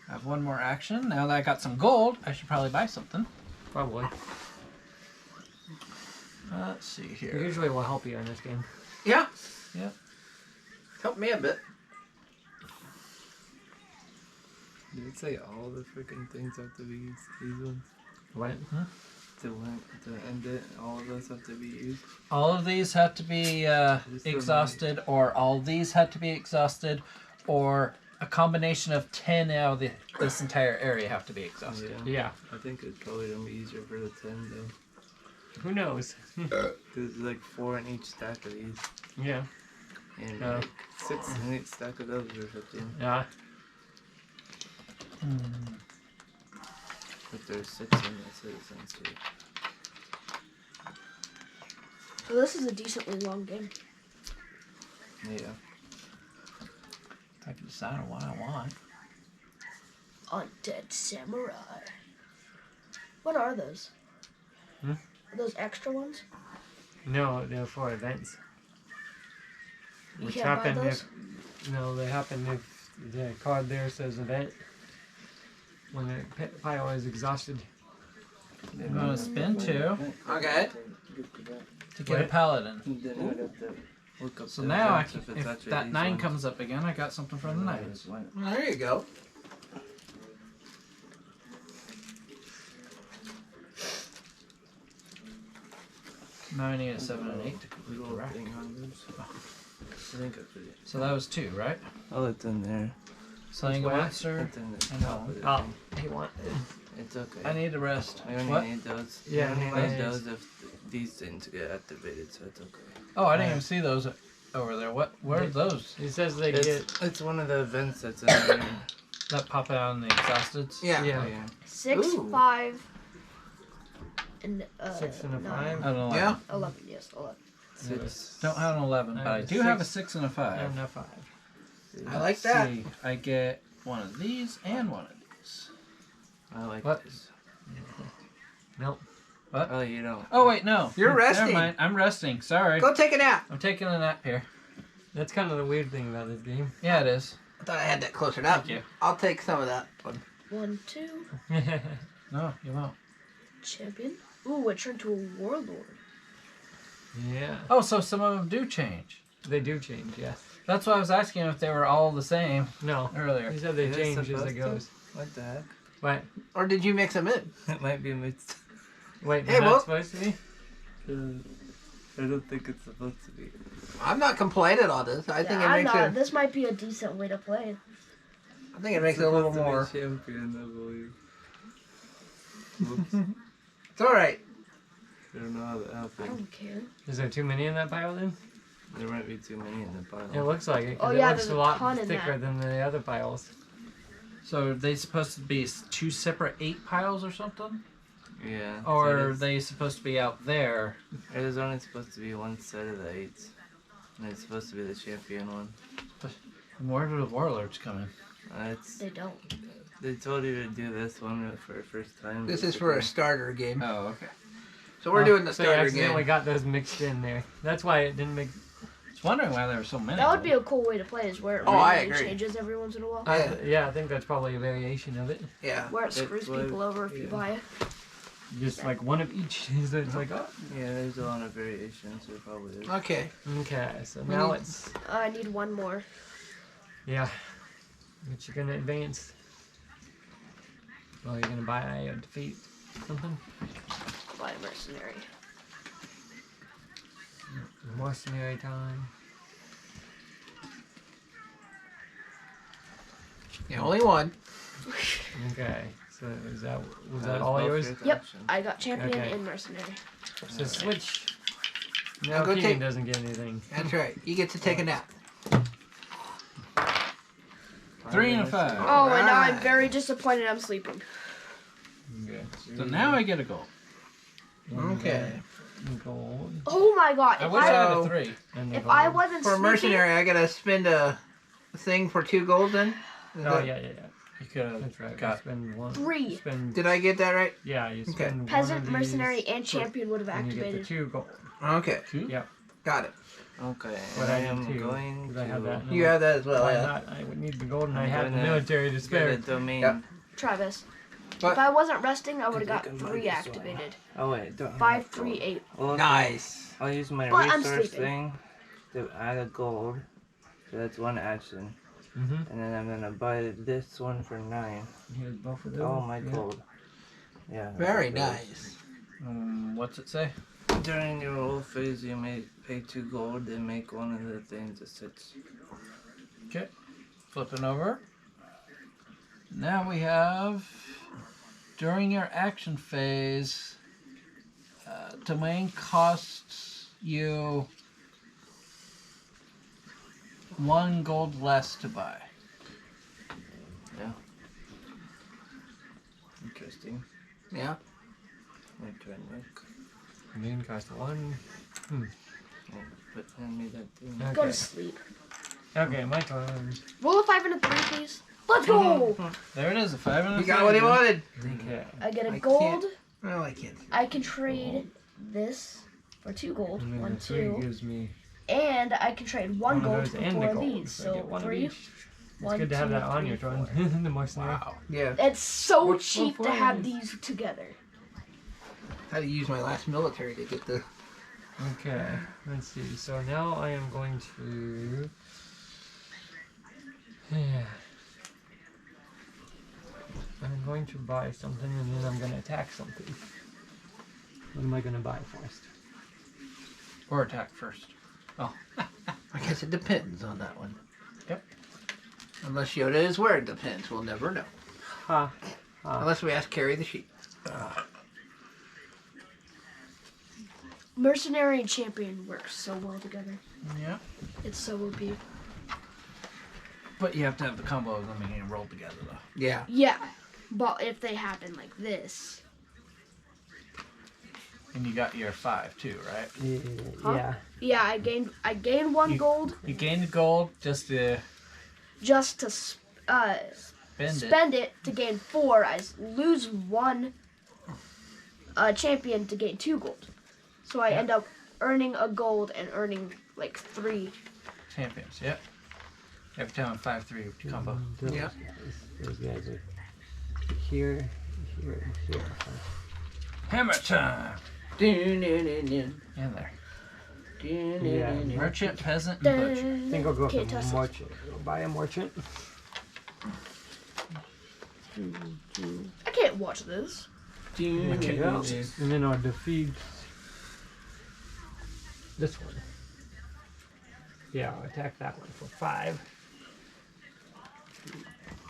I have 1 more action. Now that I got some gold, I should probably buy something. Probably. Let's see It here. usually will help you in this game. Yeah. Yep. Help me a bit. Did it say all the freaking things have to be used? These ones? What? To end it, all of those have to be used? All of these have to be exhausted, or all these have to be exhausted, or a combination of 10 out of this entire area have to be exhausted. Yeah. I think it's probably going to be easier for the 10 though. Who knows? There's like 4 in each stack of these. Yeah. And Oh. like 6 in each stack of those or something. Yeah. But there's 6 in the citizens too. So this is a decently long game. Yeah. I can decide on what I want. Undead Samurai. What are those? Are those extra ones? No, they're for events. You Which can't buy happen those? if no, they happen if the card there says event. When the pile is exhausted. I'm going to spin 2 Okay. to get a What? paladin. Then I'd have to look up So the now, events if it's if actually that these 9 ones. comes up again, I got something from the knights. Well, there you go. Now I need a 7 and 8 to complete the Little rack. thing on those. I think I put it. So that was 2, right? Oh, it's in there. Slaying a What? monster. It's in the I know. top of the Oh, thing. he want. It's okay. I need to rest. I only What? need those. Yeah, I only I need need those if these things get activated, so it's okay. Oh, I didn't even see those over there. Where are those? He says they get. It's one of the events that's in there. That pop out on the exhausted? Yeah. Yeah. Oh, yeah. 6, Ooh. 5, and 6 and a 9. 5. I don't know. Yeah. 11, yes, 11. Six. Don't have an 11, but I I have do a have a 6. 6 and a 5. And a 5. I like that. See, I get one of these and one of these. I like What? this. Nope. Oh, you don't. Oh, wait, no. You're Never resting. mind. I'm resting. Sorry. Go take a nap. I'm taking a nap here. That's kind of the weird thing about this game. Yeah, it is. I thought I had that closer up. Thank you. I'll take some of that one. 1, 2, No, you won't. champion. Ooh, it turned to a warlord. Yeah. Oh, so some of them do change. They do change, yes. That's why I was asking if they were all the same No. earlier. He said they Is it change as supposed it to? goes. What the heck? What? Or did you mix them in? It might be mixed. Wait, Hey, they're not well- supposed to be? I don't think it's supposed to be. I'm not complaining on this. I think Yeah, I'm it makes not. it. This might be a decent way to play. I think it makes it a little more. Champion, I believe. Whoops. It's all right. I don't know how that I happened. don't care. Is there too many in that pile then? There might be too many in the pile. It looks like it. 'Cause Oh, it yeah, looks there's a a lot ton in thicker that. than the other piles. So are they supposed to be 2 separate 8 piles or something? Yeah. Or so are there's- they supposed to be out there? There's only supposed to be one set of the 8s. And it's supposed to be the champion one. And where do the warlords come in? It's They don't. They told you to do this one for the first time. This is for a starter game. Oh, okay. So we're doing the So you starter accidentally game. got those mixed in there. That's why it didn't make. I was wondering why there were so many. That would be a cool way to play, is where it Oh, I randomly agree. changes every once in a while. Yeah, I think that's probably a variation of it. Yeah. Where it It's screws like- people over if you yeah. buy it. Just like one of each. So it's like, oh. Yeah, there's a lot of variations. There probably is. Okay. Okay, so now need- it's. I need one more. Yeah. But you're gonna advance. Well, you're gonna buy a defeat something. Buy a mercenary. Mercenary time. Yeah, only one. Okay, so is that was That that was all both yours? your Yep, collection. I got champion Okay. and mercenary. So switch. Now No, go Keegan take- doesn't get anything. That's right. You get to take a nap. 3 and a 5. Oh, and now I'm Right. very disappointed I'm sleeping. Okay. So now I get a gold. Okay. Gold. Oh my god! I If wish I I, had a So- 3. And the if gold. I wasn't For a sleeping, mercenary, I gotta spend a thing for 2 gold then? Is Oh that- yeah. You could have That's right. You got. spend one. 3. Spend. Did I get that right? Yeah, you Okay. spend one Peasant, of these, mercenary, and champion would have and you get the activated. 2 gold. Okay. 2? Yeah. Got it. Okay, But and I I need am 2. going 'cause I have to that. You have that as well, Why yeah. not? I would need the gold, and I I'm have the gonna military to get spare. a domain. Yep. Travis. If I wasn't resting, I would have I got think I might 3 be activated. Oh wait, don't. 5, 3, 8. Well, okay. Nice. I'll use my But I'm resource sleeping. thing to add a gold. So that's one action. Mm-hmm. And then I'm gonna buy this one for 9. Here's both of them. Oh my Yeah. gold. Yeah. Very both of those. nice. What's it say? During your roll phase, you may pay 2 gold and make one of the things a 6. Okay. Flipping over. Now we have during your action phase, domain costs you 1 gold less to buy. Interesting. Yeah. My turn, Nick. Main cost 1. But hand me that thing. Go Okay. to sleep. Okay, my turn. Roll a 5 and a 3, please. Let's go! There it is, a 5 and a You 3. got what he wanted. Okay. I get a I gold. can't- Well, I can't. I can trade this for 2 gold. And then 1, the 3 2. gives me And I can trade 1 one of gold those for and 4 the of gold. these. So I get So one of 3. each. It's 1, good to have 2, that on 3, your turn. 4. The mercenary. Wow. Yeah. It's so What's cheap so to have funny? these together. I had to use my last military to get the. Okay, let's see. So now I am going to. I'm going to buy something and then I'm going to attack something. What am I going to buy first? Or attack first. I guess it depends on that one. Yep. Unless Yoda is where it depends, we'll never know. Ha. Unless we ask Carrie the sheep. Mercenary and champion work so well together. Yeah. It's so OP. But you have to have the combo of them being rolled together, though. Yeah. Yeah, but if they happen like this, And you got your 5 too, right? Huh? Yeah. yeah, I gain 1 gold You gain the gold just to just to spend it. spend it to gain 4. I lose 1 champion to gain 2 gold. So I end up earning a gold and earning like 3. Champions, yep. Every time I'm 5-3 combo. Yeah. Those guys are here, here, and here. Hammer time! Dun, In there. Yeah. Merchant, peasant, and butcher. I think I'll go Can't with toss a it. merchant. I'll buy a merchant. I can't watch this. There we go. And then I'll defeat this one. Yeah, I'll attack that one for 5.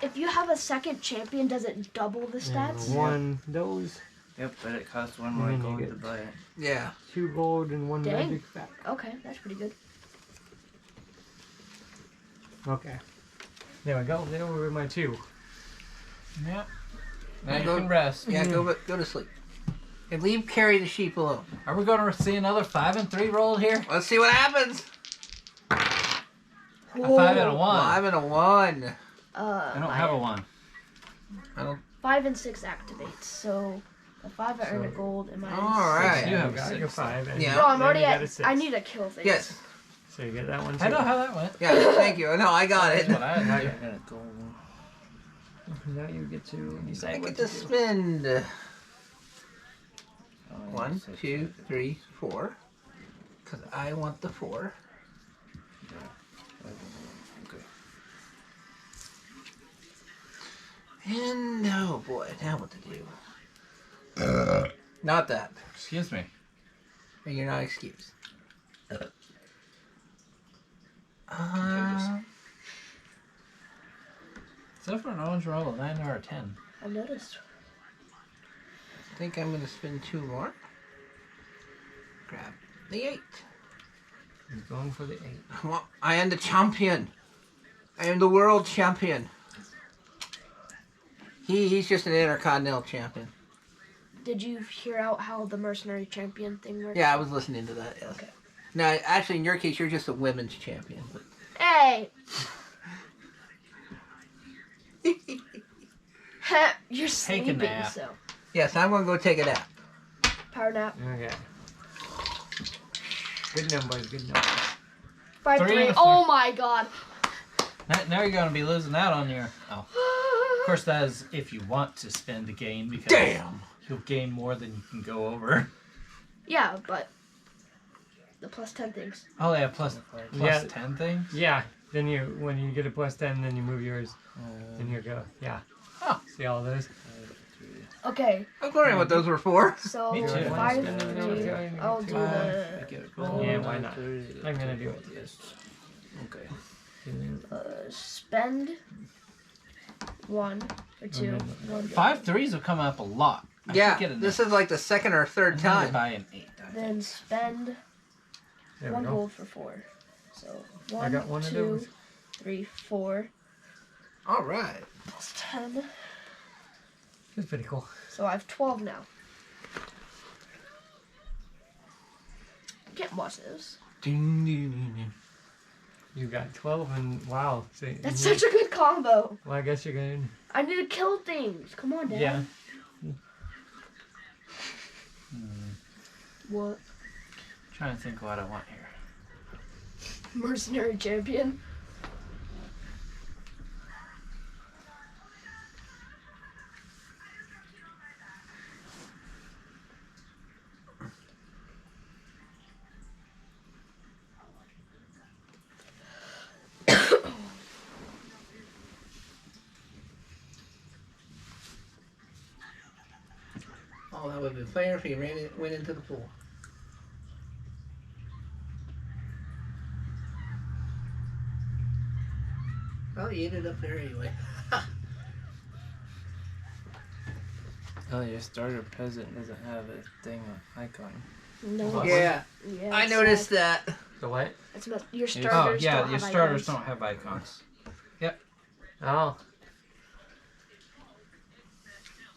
If you have a second champion, does it double the stats? And 1 those, Yep, but it costs 1 more And then you gold get- to buy it. Yeah. 2 gold, and 1 Dang. magic back. Okay, that's pretty good. Okay. There we go. There were my 2. Yep. Now you Go- can rest. Yeah, go to sleep. And leave Carrie the sheep alone. Are we going to see another 5 and 3 rolled here? Let's see what happens. A 5 and a 1. 5 and a 1. I don't have a 1. 5 and 6 activates, so the 5 I earn a So- gold and mine. All right. You have got a your 6. 5. And Yeah. No, I'm then already you got at. a 6. I need to kill things. Yes. So you get that one too. I know how that went. Yeah, thank you. No, I got That's it. what I Now had you're to do. gonna go. Now you get to I decide what get to to do. spend Oh, 1, six, 2, 3, 4. Because I want the 4. Okay. And oh boy, now what to do? Not that. Excuse me. You're not excused. So for an orange roll, a 9 or a 10. I noticed. I think I'm going to spend 2 more. Grab the 8. He's going for the 8. Well, I am the champion. I am the world champion. He's just an intercontinental champion. Did you hear out how the mercenary champion thing works? Yeah, I was listening to that. Yes. Okay. No, actually, in your case, you're just a women's champion. But Hey! You're Take a sleeping, nap. so. yes, I'm going to go take a nap. Power nap. Okay. Good numbers, good numbers. 5, 3 3. and a Oh my god. Now you're going to be losing out on your... Oh. course, that is if you want to spend a gain because Damn. you'll gain more than you can go over. Yeah, but the plus 10 things. Oh, yeah, plus Yeah. 10 things? Yeah. Then when you get a plus 10, then you move yours. And you go. Yeah. Oh. See all those? Okay, I was wondering what those were for. so Me too. 5, No, 3. I'll do I the get a gold. Yeah, why not? I'm gonna do it. Yes. Okay. spend 1 or 2. then- 1 5 threes will come up a lot. I Yeah, should get a this is like the second or third I'm gonna time. buy an 8 die. Then spend There we 1 go. gold for 4. So I 1, got one of 2, those. 3, 4, All right. plus 10. It's pretty cool. So I have 12 now. Can't watch this. You got 12 and wow. See, That's such a good combo. Well, I guess you're going. I need to kill things. Come on, Dad. Yeah. What? Trying to think what I want here. Mercenary champion. Oh, that would have been fair if he went into the pool. Well, he ended up there anyway. Oh, your starter peasant doesn't have a thing icon. No. What? Yeah, Yeah, I it's noticed sad. that. The what? It's not, your Oh, starters yeah, don't your have starters icons. don't have icons. Oh.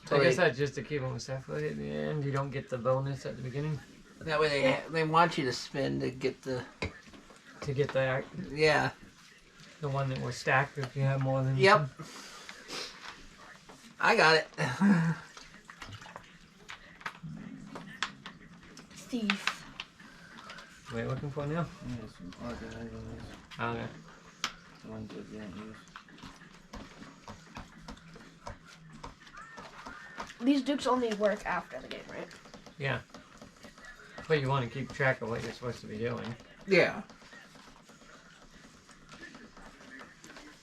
So I guess they- that's just to keep them separate at the end. You don't get the bonus at the beginning That way they want you to spend to get the to get the one that was stacked if you have more than. Yep. I got it. Thief. What are you looking for now? Yes, organizing Oh, yeah. the ones that didn't use. These dukes only work after the game, right? Yeah. But you want to keep track of what you're supposed to be doing. Yeah.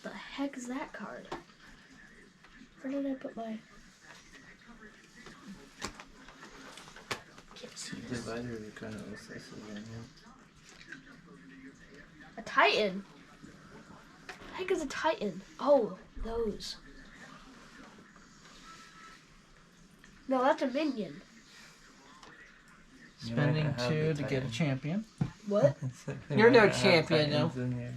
The heck is that card? Where did I put my... Can't see this. Divider would be kind of excessive in here. A Titan. The heck is a Titan? Oh, those. No, that's a minion. You might Spending not have 2 the to get a Titan. champion. What? They You're might no not have champion, Titans in here.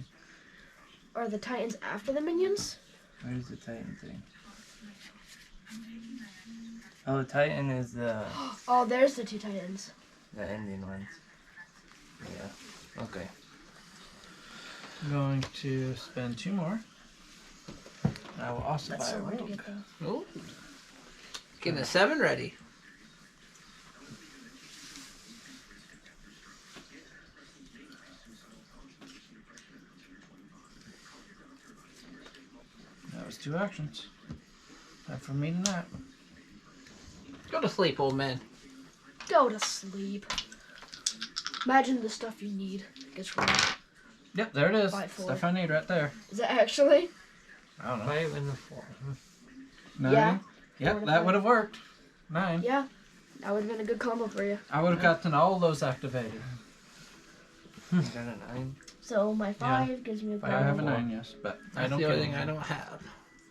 Are the Titans after the minions? Where's the Titan thing? Oh, Titan is the Oh, there's the 2 Titans. ending ones. Yeah. Okay. I'm going to spend 2 more. I will also That's buy a so hard to rogue. get though. Ooh. Getting a 7 ready. That was 2 actions. Time for me to nap. Go to sleep, old man. Go to sleep. Imagine the stuff you need gets rolled. Yep, there it is. Buy 4. Stuff I need right there. Is it actually? I don't know. 5 and a 4. 9. Yeah. Yep, 4 to that 5. would have worked. 9. Yeah. That would have been a good combo for you. I would have gotten all those activated. You got a 9? So my 5 gives me a I have a gold. 9, yes, but I That's don't the get only thing I anything. don't have.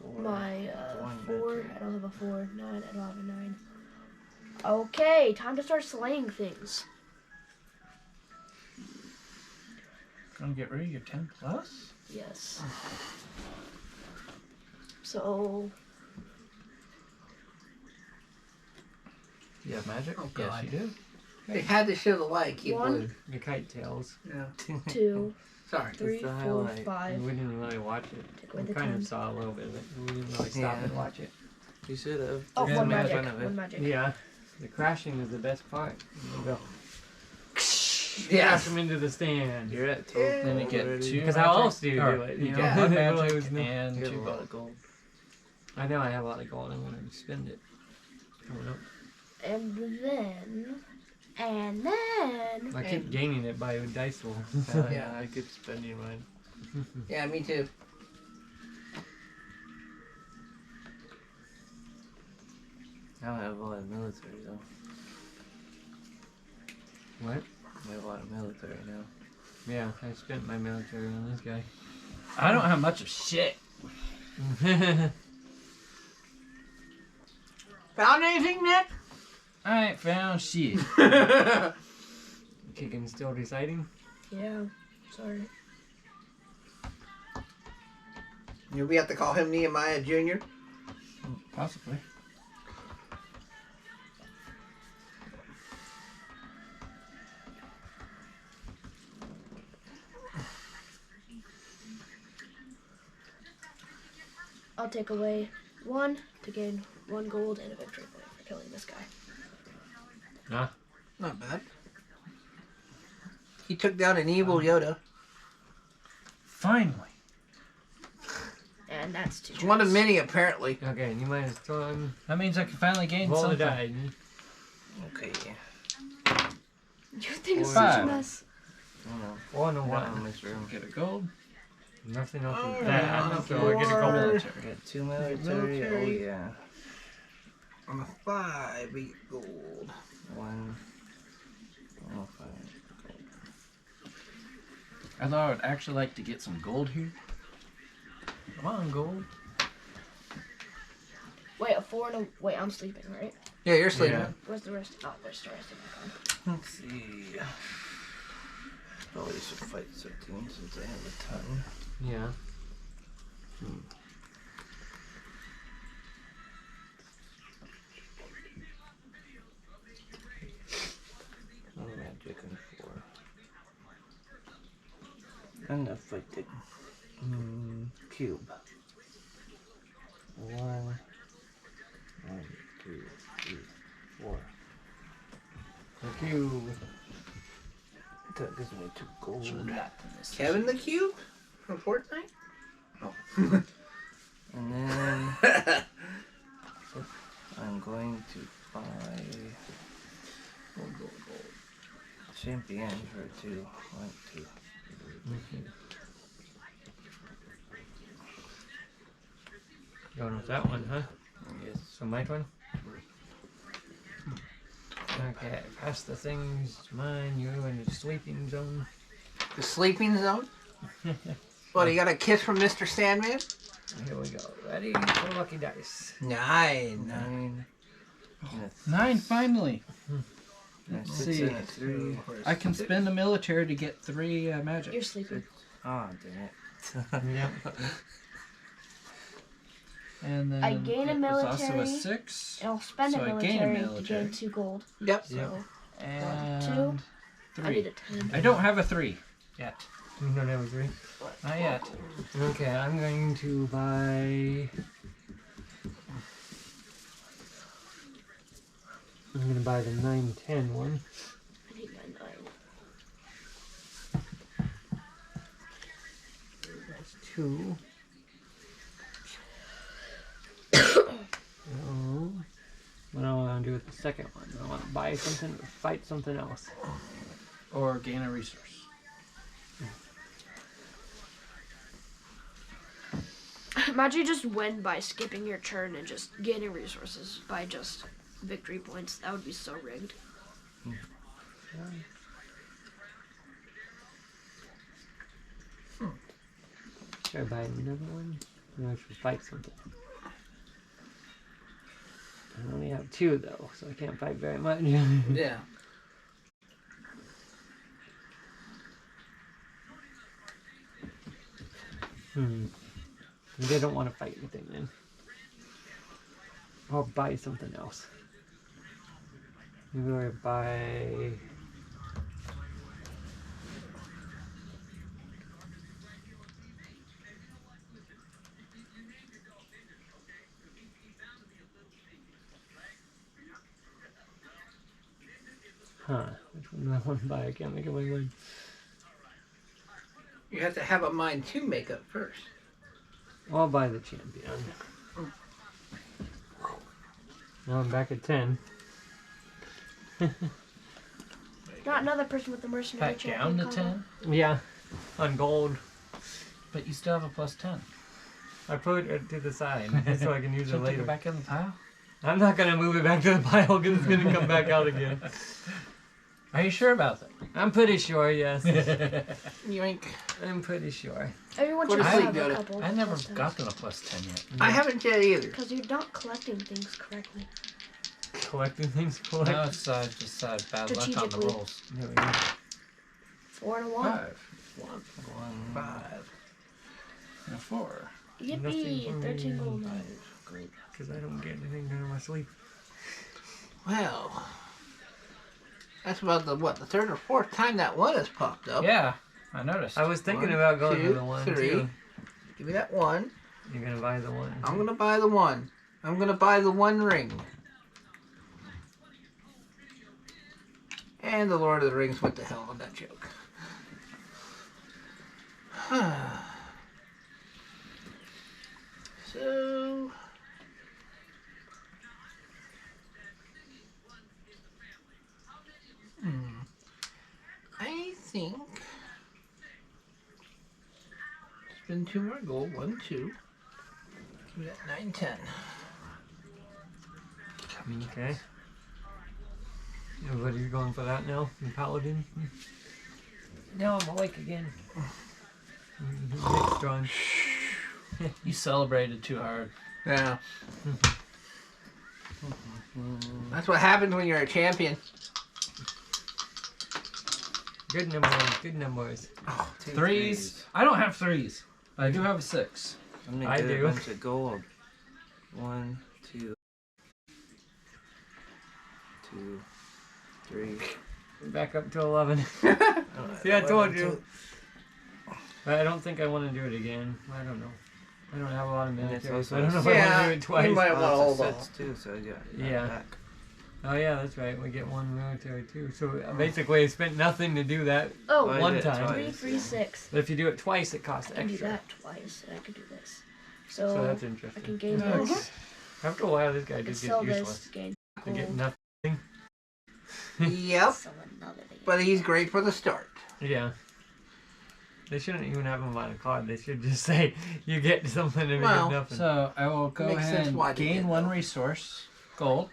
4. My One 4, magic. I don't have a 4. 9, I don't have a 9. Okay, time to start slaying things. Gonna get rid of your 10 plus? Yes. So, Do you have magic? Oh, yes, God. you do. They had to show the light. Keep 1, blue. The kite tails. Yeah. 2, Sorry. 3, It's the 4, highlight. 5. We didn't really watch it. Take away We the kind 10. of saw a little bit of it. We didn't really stop Yeah. and watch it. You should have. Oh, Yeah, one make magic. fun of it. One magic. Yeah. The crashing is the best part. You go. Crash Yes. them into the stand. You're at 12. Then you gold get already. 2 Because magic. how else do you or do it? You You get know? 1 There really magic was no- and You have 2 a lot gold. of gold. I know I have a lot of gold. I'm gonna spend it. Coming up. And then. I keep gaining it by dice roll. Yeah, I keep spending mine. Yeah, me too. I don't have a lot of military though. What? I have a lot of military now. Yeah, I spent my military on this guy. I don't have much of shit. Found anything, Nick? I ain't found shit. Kicking still deciding? Yeah, sorry. We have to call him Nehemiah Jr. Possibly. I'll take away 1 to gain 1 gold and a victory point for killing this guy. Nah. Not bad. He took down an evil Yoda. Finally. And that's 2 It's one of turns. many, apparently. Okay, you might as well That means I can finally gain roll the something. die. Okay. You think it's 5. such a mess? I don't know. 1 and Not in 1. this room. Get a gold. Nothing else Oh, is bad, so I get a four. gold. Military. I got 2 military. Military. Oh yeah. On a 5, we get gold. 1. Oh, 5. I thought I would actually like to get some gold here. Come on, gold. Wait, a 4 and a. Wait, I'm sleeping, right? Yeah, you're sleeping. Yeah. Where's the rest? Oh, there's the rest of my Let's see. Probably should fight 13 since I have a ton. Yeah. Oh, magic and 4. Enough fighting. Cube. 1, 1, 2, 3, 4. Thank you. That gives me 2 gold. Kevin the Cube from Fortnite? And then I'm going to buy champion for 2. 1, 2. Going with that one, huh? Yes. So my turn? Okay, pass the things to mine, you in the sleeping zone. The sleeping zone? What, you got a kiss from Mr. Sandman? Here we go. Ready for lucky dice. 9. 9. 9 finally. And a Let's 6 see. and a 3. I can spend a military to get 3 magic. You're sleeping. Ah, dang it. Yep. And then I gain a it was also a military. 6. And I'll spend So a I gain a military to military. gain 2 gold. Yep. So And 2. I need 3. a 10. I don't have a 3 yet. You don't have a 3? Not yet. Okay, I'm going to buy... I'm going to buy the 9-10 one. I need my 9. That's 2. What do I want to do with the second one? Do I want to buy something or fight something else? Or gain a resource. Imagine you just win by skipping your turn and just gaining resources by just victory points. That would be so rigged. Should I buy another one? No, I should fight something. I only have 2 though, so I can't fight very much. Yeah. Maybe I don't want to fight anything then. I'll buy something else. Maybe I buy... Huh, which one do I want to buy? I can't make up my mind. You have to have a mind to make up first. I'll buy the champion. Now I'm back at 10. Not another person with the mercenary Back down to champion 10, Yeah, on gold. but you still have a plus 10. I put it to the side so I can use it So take later. it back in the pile. I'm not gonna move it back to the pile because it's gonna come back out again. Are you sure about that? I'm pretty sure, yes. Yoink. I'm pretty sure. Everyone Go should to sleep, have a Yoda. couple. I never gotten a plus 10 yet. I haven't yet either. Because you're not collecting things correctly. Collecting things, No, collect. it's just bad luck on the Strategically. rolls. There we go. 4 and a 1. 1. 5. And a 4. Nothing Yippee! for 13 me. gold. Great. Because I don't get anything during my sleep. Well, that's about the third or fourth time that one has popped up. Yeah, I noticed. I was thinking 1, about going 2, to the 1, 3. too. Give me that 1. You're gonna buy the 1. I'm gonna buy the 1. I'm gonna buy the 1 ring. And the Lord of the Rings went to hell on that joke. So I think spend 2 more gold. 1, 2. Give me that 9, 10. Okay. Everybody's going for that now? In Paladin? No, I'm awake again. Nick's strong. You celebrated too hard. Yeah. That's what happens when you're a champion. Good numbers, good numbers. Oh, 2 Threes. I don't have 3s. But I do have a 6. I'm gonna I get do. a bunch of gold. 1, 2, 2, 3. Back up to 11. Oh, See, I told 11, you. But I don't think I want to do it again. I don't know. I don't have a lot of And it's military, so also I don't know if a I Yeah, want to do it twice. you might Oh, want to it's a hold on. 6 too, so I got Yeah. that back. Oh yeah, that's right. We get 1 military too. So basically, I spent nothing to do that. Oh, Well, I one did it time. twice, 3, 3, yeah. 6. But if you do it twice, it costs I can do extra. that twice, and I can do this. So So, that's I interesting. can gain Nice. this. After a while, this guy I can just sell gets this useless. to gain To get gold. nothing. Yep. Sell another thing. But he's great for the start. Yeah. They shouldn't even have him on a card. They should just say you get something and Well, get nothing. So I will go Makes ahead sense why and they gain did 1 that. resource, gold.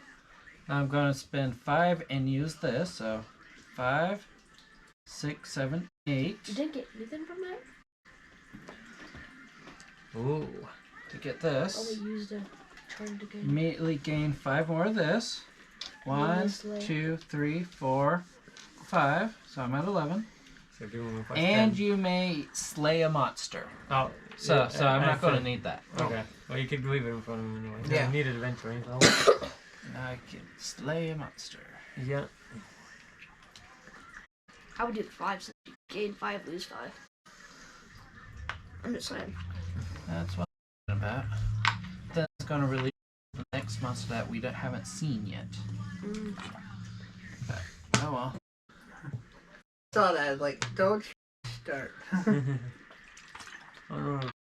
Now I'm going to spend 5 and use this. So 5, 6, 7, 8 You didn't get anything from that? Ooh. to get Only this. used a turn to gain. Immediately gain 5 more of this. And 1, this layer. 2, 3, 4, 5. So I'm at 11. So do him with And 10. you may slay a monster. Oh. So yeah, so I'm I not going to think- need that. Okay. Well, you could leave it in front of him anyway. Yeah. You need it eventually. So. I can slay a monster. Yeah. I would do the 5 since you gain 5, lose 5. I'm just saying. That's what I'm talking about. Then it's going to release the next monster that we haven't seen yet. Mm. Oh well. Saw that, like, don't start.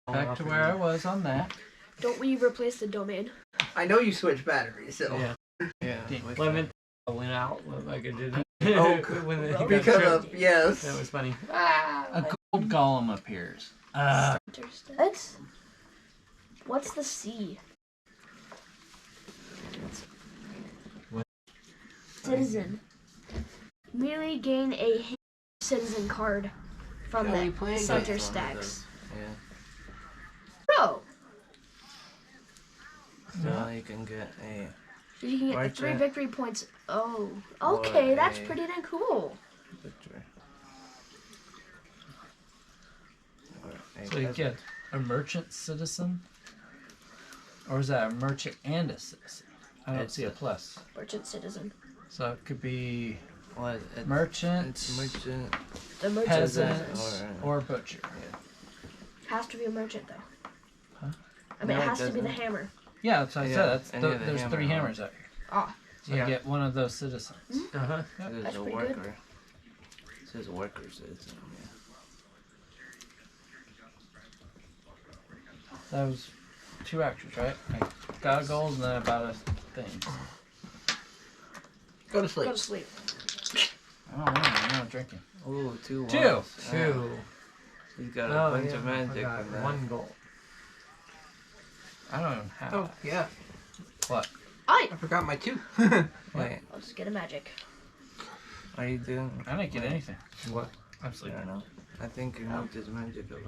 Back to where I was on that. Don't we replace the domain? I know you switch batteries, so. Yeah. Yeah. Dang. Lemon went out like it did. Oh, when he got Because tripped. of, yes. That was funny. A gold golem appears. What? What's the C? What? Citizen. Merely gain a citizen card from Shall we the play center against one of stacks. Yeah. Bro, So you can get a. you can get Merchant. 3 victory points. Oh, Or okay, that's a- pretty dang cool. Victory. Or a So you peasant. get a merchant citizen? Or is that a merchant and a citizen? I don't It's see a a- plus. Merchant citizen. So it could be Well, it's merchant, It's merchant. The merchant peasant, citizen. or butcher. Has to be a merchant though. Huh? I mean, No, it it has to be the doesn't. hammer. Yeah, that's what I Yeah, said. That's any of the there's hammer 3 on. hammers out here. Ah, So Yeah. you get one of those citizens. Uh-huh. Yep. It That's is a pretty good. worker. It says worker citizen. Yeah. That was 2 actions, right? I got a gold and then I bought a thing. Go to sleep. Go to sleep. I don't know. I'm not drinking. Ooh, 2 Two. ones. Two. He's got a Oh, bunch yeah, of I magic forgot. in that. 1 gold. I don't even have Oh, that. yeah. What? I forgot my 2. Wait, I'll just get a magic. are you doing? I didn't get anything. What? I'm I sleeping. don't know. I think he moved his magic a lot.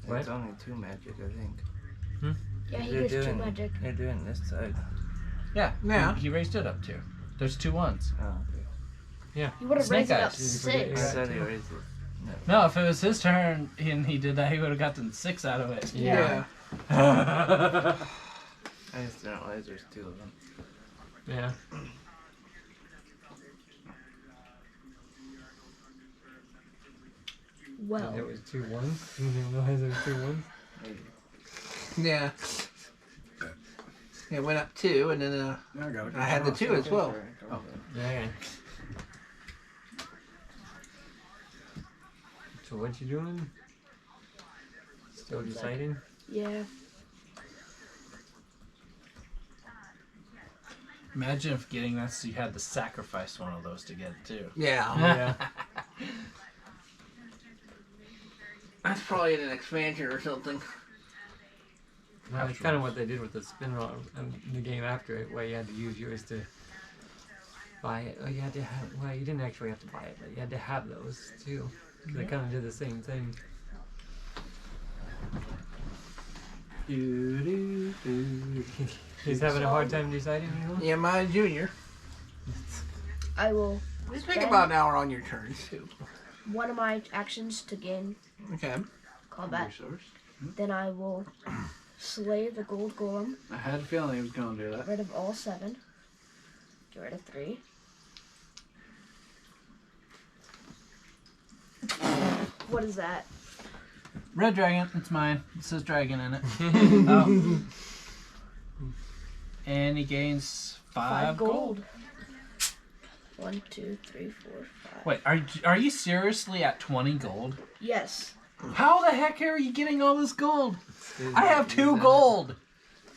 What? It's only 2 magic, I think. Yeah, he You're gets 2 doing- magic. You're doing this side. Yeah. Yeah. He raised it up 2. There's 2 ones. Oh, okay. He would have Snake raised it up eyes. Did you forget 6. I Yeah, said he 2. raised it. No, if it was his turn and he did that, he would have gotten 6 out of it. Yeah. I just didn't realize there's 2 of them. Yeah. Well, There was 2 ones. You didn't realize there was 2 ones. Yeah. It went up 2, and then I had the 2 as well. Yeah. So what you doing? Still deciding? yeah. Imagine if getting that so you had to sacrifice one of those to get it too. Yeah. Yeah. That's probably in an expansion or something. Well, that's kind of what they did with the spin roll in the game after it, where you had to use yours to buy it. Oh, you had to have. Well, you didn't actually have to buy it, but you had to have those too. They kind of did the same thing. He's having a hard time deciding, you know? Yeah, my junior. I will Just take about an hour on your turns, too. one of my actions to gain Okay. combat. Resource. Then I will slay the gold golem. I had a feeling he was going to do Get that. rid of all 7. Get rid of 3. What is that? Red dragon, it's mine. It says dragon in it. Oh. And he gains 5 gold. 1, 2, 3, 4, 5. Wait, are you seriously at 20 gold? Yes. How the heck are you getting all this gold? I have 2 gold.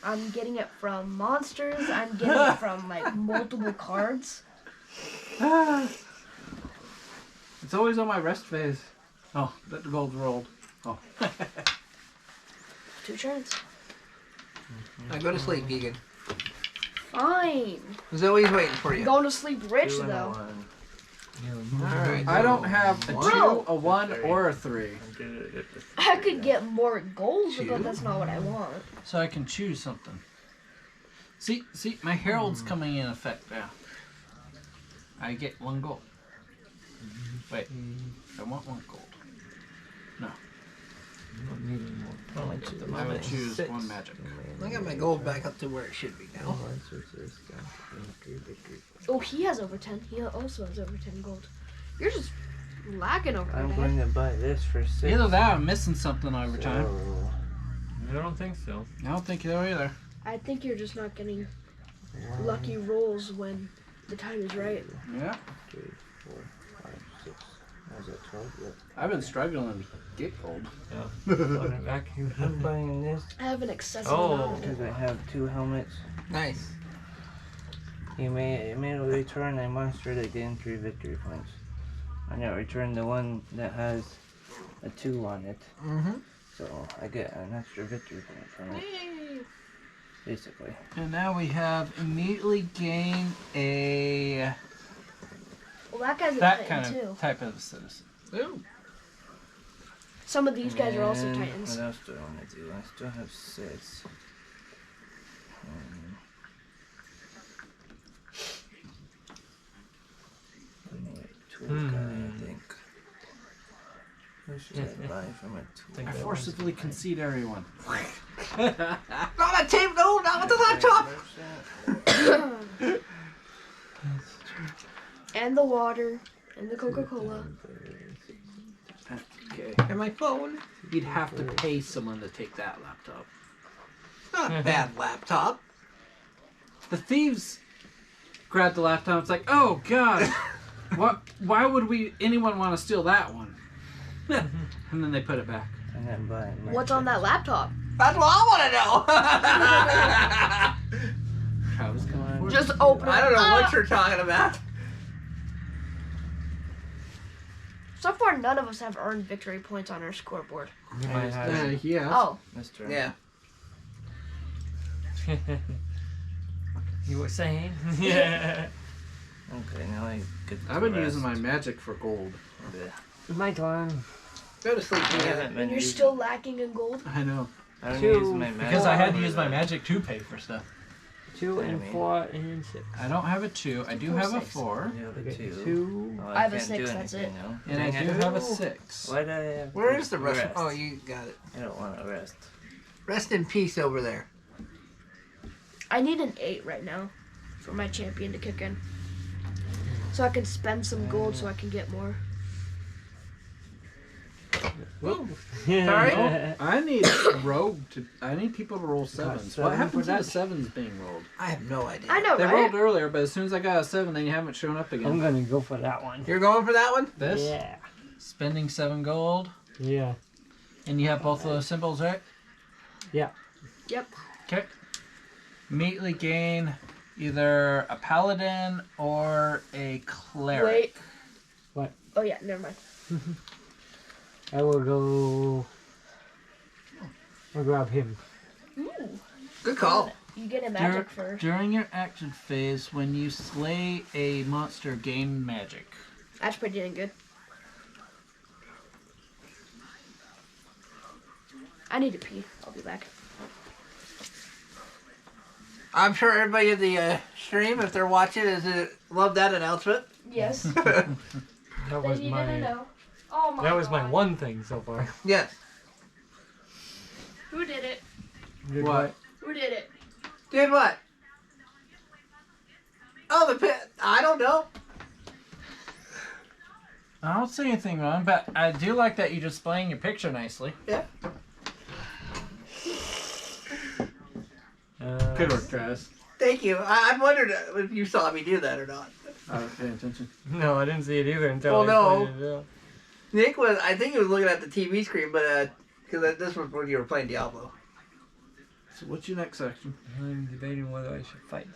I'm getting it from monsters. I'm getting it from like multiple cards. It's always on my rest phase. Oh, that the gold's rolled. Oh. 2 turns. Now go to sleep, Keegan. Fine. Zoe's waiting for I'm you. going to sleep rich 2 and a though. 1. Alright. I don't have a 2, Bro. a 1, or a 3. I could get more gold, but that's not what I want. So I can choose something. See, my herald's coming in effect now. I get 1 gold. Wait, I want 1 gold. Only 2. I would choose 6. 1 magic. I got my gold back up to where it should be now. Oh, he has over 10. He also has over 10 gold. You're just lagging over I'm there. going to buy this for 6. Either that or I'm missing something over time. I don't think so. I don't think so either. I think you're just not getting lucky rolls when the time is right. Yeah. 3, 4, 5, 6. Was that 12? Yep. I've been struggling to get gold. Put it back. I'm buying this I have an excessive Oh. amount of because it. I have 2 helmets. Nice. You may return a monster that gains 3 victory points. I now return the one that has a 2 on it, Mm-hmm. so I get an extra victory point from it. Basically. And now we have immediately gain a Well, that guy's a that titan kind too. of type of citizen. Ooh. Some of these guys are also And titans. What else do I want to do? I still have 6. I need a tool guy, I think. Who should I buy from a tool I guy? forcibly concede everyone. Not a tape, no, not with the laptop. And the water. And the Coca-Cola. Okay. And my phone. You'd have to pay someone to take that laptop. Not a bad laptop. The thieves grabbed the laptop. It's like, oh god, what? Why would anyone want to steal that one? And then they put it back. And then buy What's on that laptop? That's what I want to know. Travis, come on. Just open it. I don't know what you're talking about. So far, none of us have earned victory points on our scoreboard. You might have. Yeah. Oh, Mr. Yeah. You were saying? Yeah. Okay, now I get to I've been rest. using my magic for gold. Bleh. My turn. Go to sleep. I Yeah. haven't been and you're using- still lacking in gold. I know. I don't Two, use my magic. Because I had to for use my that. magic to pay for stuff. 2 and Enemy. 4 and 6. I don't have a 2. I do have a 4. You have a Okay, 2. 2. Oh, I have a can't 6, do that's anything it. now. And I Dang do it. have a 6. Why did I have Where to is the rest? rest? Oh, you got it. I don't want to rest. Rest in peace over there. I need an 8 right now for my champion to kick in. So I can spend some gold so I can get more. Sorry? I need I need people to roll 7s. seven What happened for to the that? 7s being rolled? I have no idea. I know, They right? rolled earlier, but as soon as I got a 7, they haven't shown up I'm again. gonna go for that one. You're going for that one? This? Yeah. Spending 7 gold. Yeah. And you have both of those symbols, right? Yep. Okay. Immediately gain either a paladin or a cleric. Wait. What? Oh yeah, never mind. I will go. I'll grab him. Ooh. Good call. You get a magic first. During your action phase, when you slay a monster, gain magic. That's pretty dang good. I need to pee. I'll be back. I'm sure everybody in the stream, if they're watching, love that announcement. Yes. That Then was you my. didn't know. Oh my That was my God. one thing so far. Yes. Who did it? Did What? Who did it? Did what? Oh, the pit. I don't know. I don't see anything wrong, but I do like that you're displaying your picture nicely. Yeah. Good work, Travis. Thank you. I wondered if you saw me do that or not. I was paying attention. No, I didn't see it either until Oh, I no. pointed it out. Nick was, I think he was looking at the TV screen, but because this was when you were playing Diablo. So what's your next section? I'm debating whether I should fight.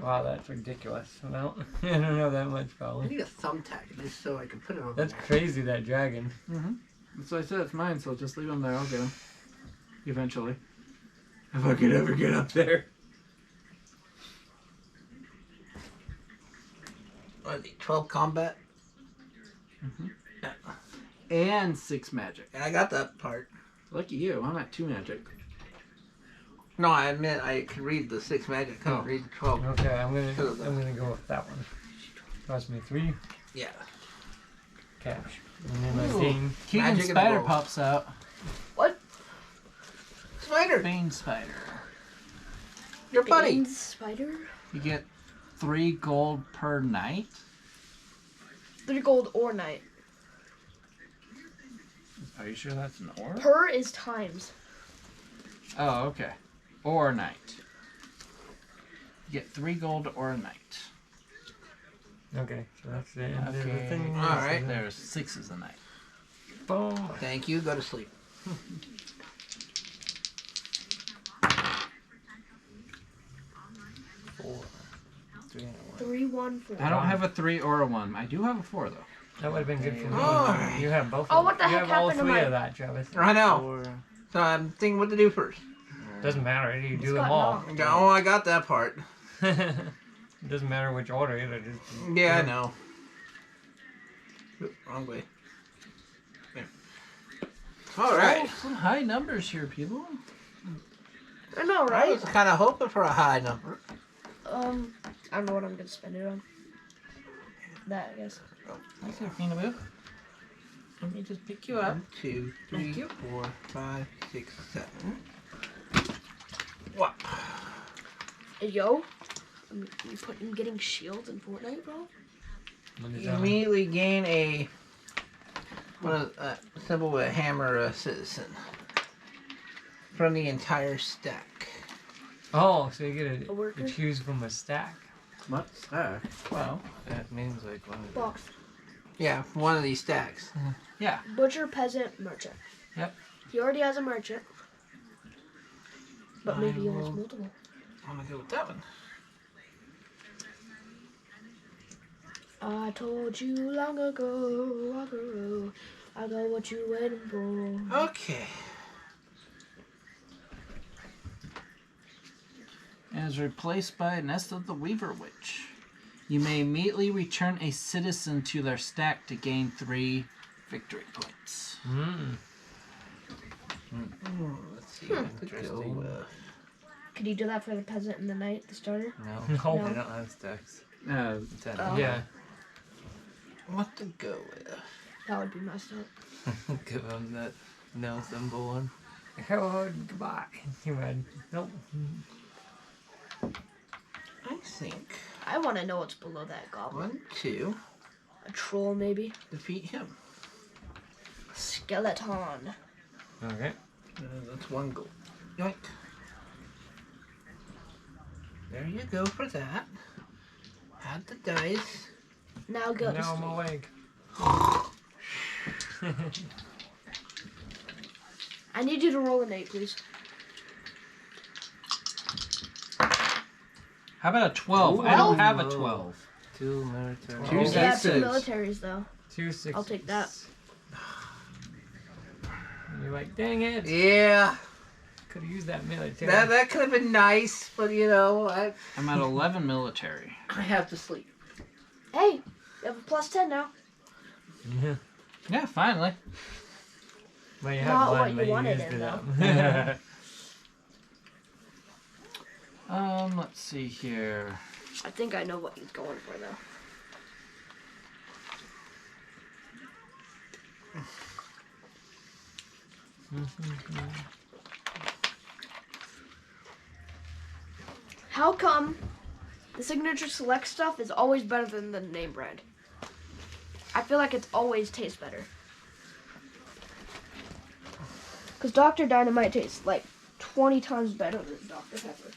Wow, that's ridiculous. Well, I don't know that much I probably. need a thumbtack just so I can put it on. That's crazy, that dragon. That's what I said. It's mine, so just leave him there. I'll get him. Eventually. If I could ever get up there. What is it, 12 combat? And 6 magic. Yeah, I got that part. Lucky you. I'm at 2 magic. No, I meant I could read the 6 magic. I couldn't Oh. read the 12. Okay, I'm gonna go with that one. Cost me 3 Yeah. cash. And then I Ooh. gain. Keegan Magic and Spider gold. pops out. Spider, Bane Spider. your buddy. Bane Spider? You get 3 gold per night. 3 gold or night. Are you sure that's an or? Per is times. Oh, okay. Or night. You get 3 gold or a night. Okay, so that's the end of the Okay. thing. All right. There's 6 a night. Boom. Thank you. Go to sleep. 4. 3 and a 1. 3, 1, 4. I don't have a 3 or a 1. I do have a 4 though. That would have been good for me. Oh. You have both. Oh, of what the you heck have all happened to 3 my- of that, Travis. I know. 4. So I'm thinking what to do first. Doesn't matter. You It's do them got all. knocked. Oh, I got that part. It doesn't matter which order either. Just, Yeah, I know. Oop, wrong way. There. All right. Oh, some high numbers here, people. I know, I was right? kind of hoping for a high number. I don't know what I'm gonna spend it on. That, I guess. I see Peanaboo. Let me just pick you up. 1, 2, 3, Thank you. 4, 5, 6, 7. What? Hey, yo, you getting shields in Fortnite, bro? when it's You on. immediately gain a symbol with a hammer citizen from the entire stack. Oh, so you get A to worker? choose from a stack. What stack? Well, That means like one of the... Box. Yeah, one of these stacks. yeah. Butcher, peasant, merchant. Yep. He already has a merchant. But I maybe he wants will- multiple. I'm gonna go with that one. I told you long ago, I know what you waiting for. Okay. And is replaced by Nest of the Weaver Witch. You may immediately return a citizen to their stack to gain 3 victory points. Let's see what to go Interesting. with. Could you do that for the peasant and the knight, the starter? No, No. I don't have stacks. 10. Oh. Yeah. What to go with? That would be messed up. Give him that no symbol one. Hello, goodbye. You read? Nope. I think I want to know what's below that goblin. 1, 2, A troll, maybe. defeat him. Skeleton. Okay. That's 1 gold. Yoink. There you go for that. Add the dice. Now go to Now I'm sleep. awake. I need you to roll an 8, please. How about a 12? I don't have a Whoa. 12. 2 military. Two Yeah, sixes. 2 militaries, though. 2 6. I'll take that. You're like, dang it. Yeah, Could have used that military. that could have been nice, but you know, I'm at 11 military. I have to sleep. Hey, you have a plus 10 now. Yeah. Yeah, finally. Well, you Not had what one, you but you wanted used in, it though. up. Let's see here. I think I know what he's going for, though. How come the signature select stuff is always better than the name brand? I feel like it's always tastes better. Because Dr. Dynamite tastes like 20 times better than Dr. Pepper.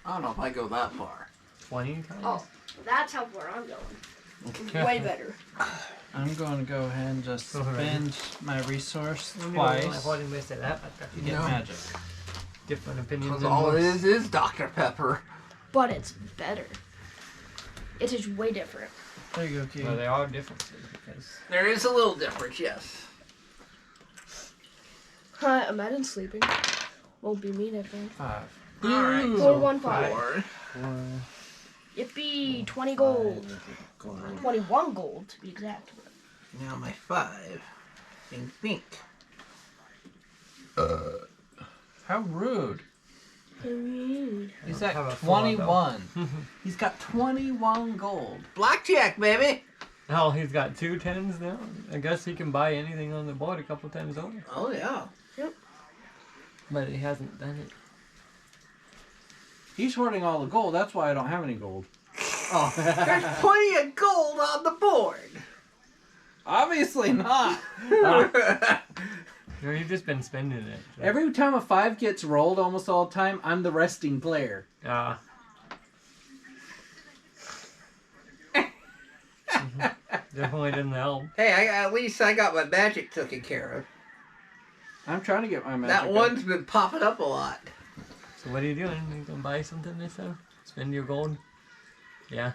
I don't know if I go that far. 20 times? Oh, that's how far I'm going. Way better. I'm going to go ahead and just Alright. spend my resource I twice thought missed it that, to get magic. different opinions. Because and all it looks. is Dr. Pepper. But it's better. It is way different. There you go, Key. Well, they are different because There is a little difference, yes. Huh, imagine sleeping. Won't be me next time. 5. Alright. 415. 4. 4. Yippee, 20 gold. 21 gold to be exact. Now my 5. Think. How rude. He's Have a at full on, 21. He's got 21 gold. Blackjack, baby! Oh, he's got 2 10s now. I guess he can buy anything on the board a couple times over. Oh, yeah. But he hasn't done it. He's hoarding all the gold. That's why I don't have any gold. Oh, There's plenty of gold on the board. Obviously not. No, you've just been spending it. So. Every time a 5 gets rolled, almost all the time, I'm the resting player. Definitely didn't help. Hey, at least I got my magic taken care of. I'm trying to get my magic That up. one's been popping up a lot. So what are you doing? You gonna buy something this time? Spend your gold? Yeah.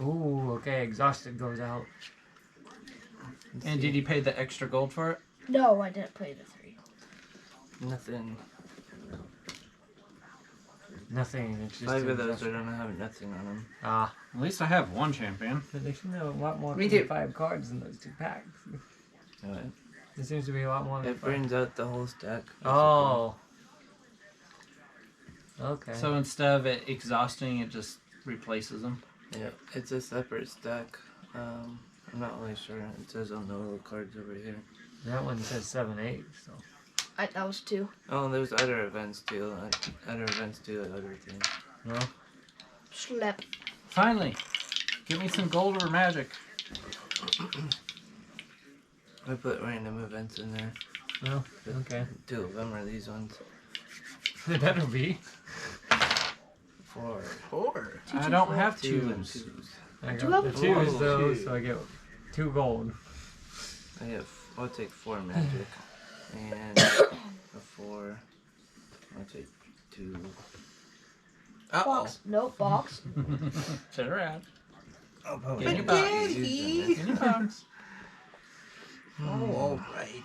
Ooh, okay, exhausted goes out. Let's and see. did you pay the extra gold for it? No, I didn't play the 3. Nothing. Nothing. It's just 5 of those exhausted. I don't have nothing on them. Ah, At least I have one champion. but they should have a lot more Me than too. 5 cards in those 2 packs. Alright. There seems to be a lot more than It 5. brings out the whole stack. Oh. Okay. So instead of it exhausting, it just replaces them. Yeah, it's a separate stack. I'm not really sure. It says on the little cards over here. that one says 7 8. So. That was 2. Oh, there's other events too. Other events do other things. No. Slap. Finally, give me some gold or magic. I put random events in there. No. Okay. 2 of them are these ones. They better be. 4. 4. I don't have 2 and twos. 2s. I You got have the 2s a though, two. so I get 2 gold. I'll take 4 magic. And a 4. I'll take 2. Uh-oh. Box. No, box. Sit around. Oh, probably Get in your not box. using In your box. Oh, all right.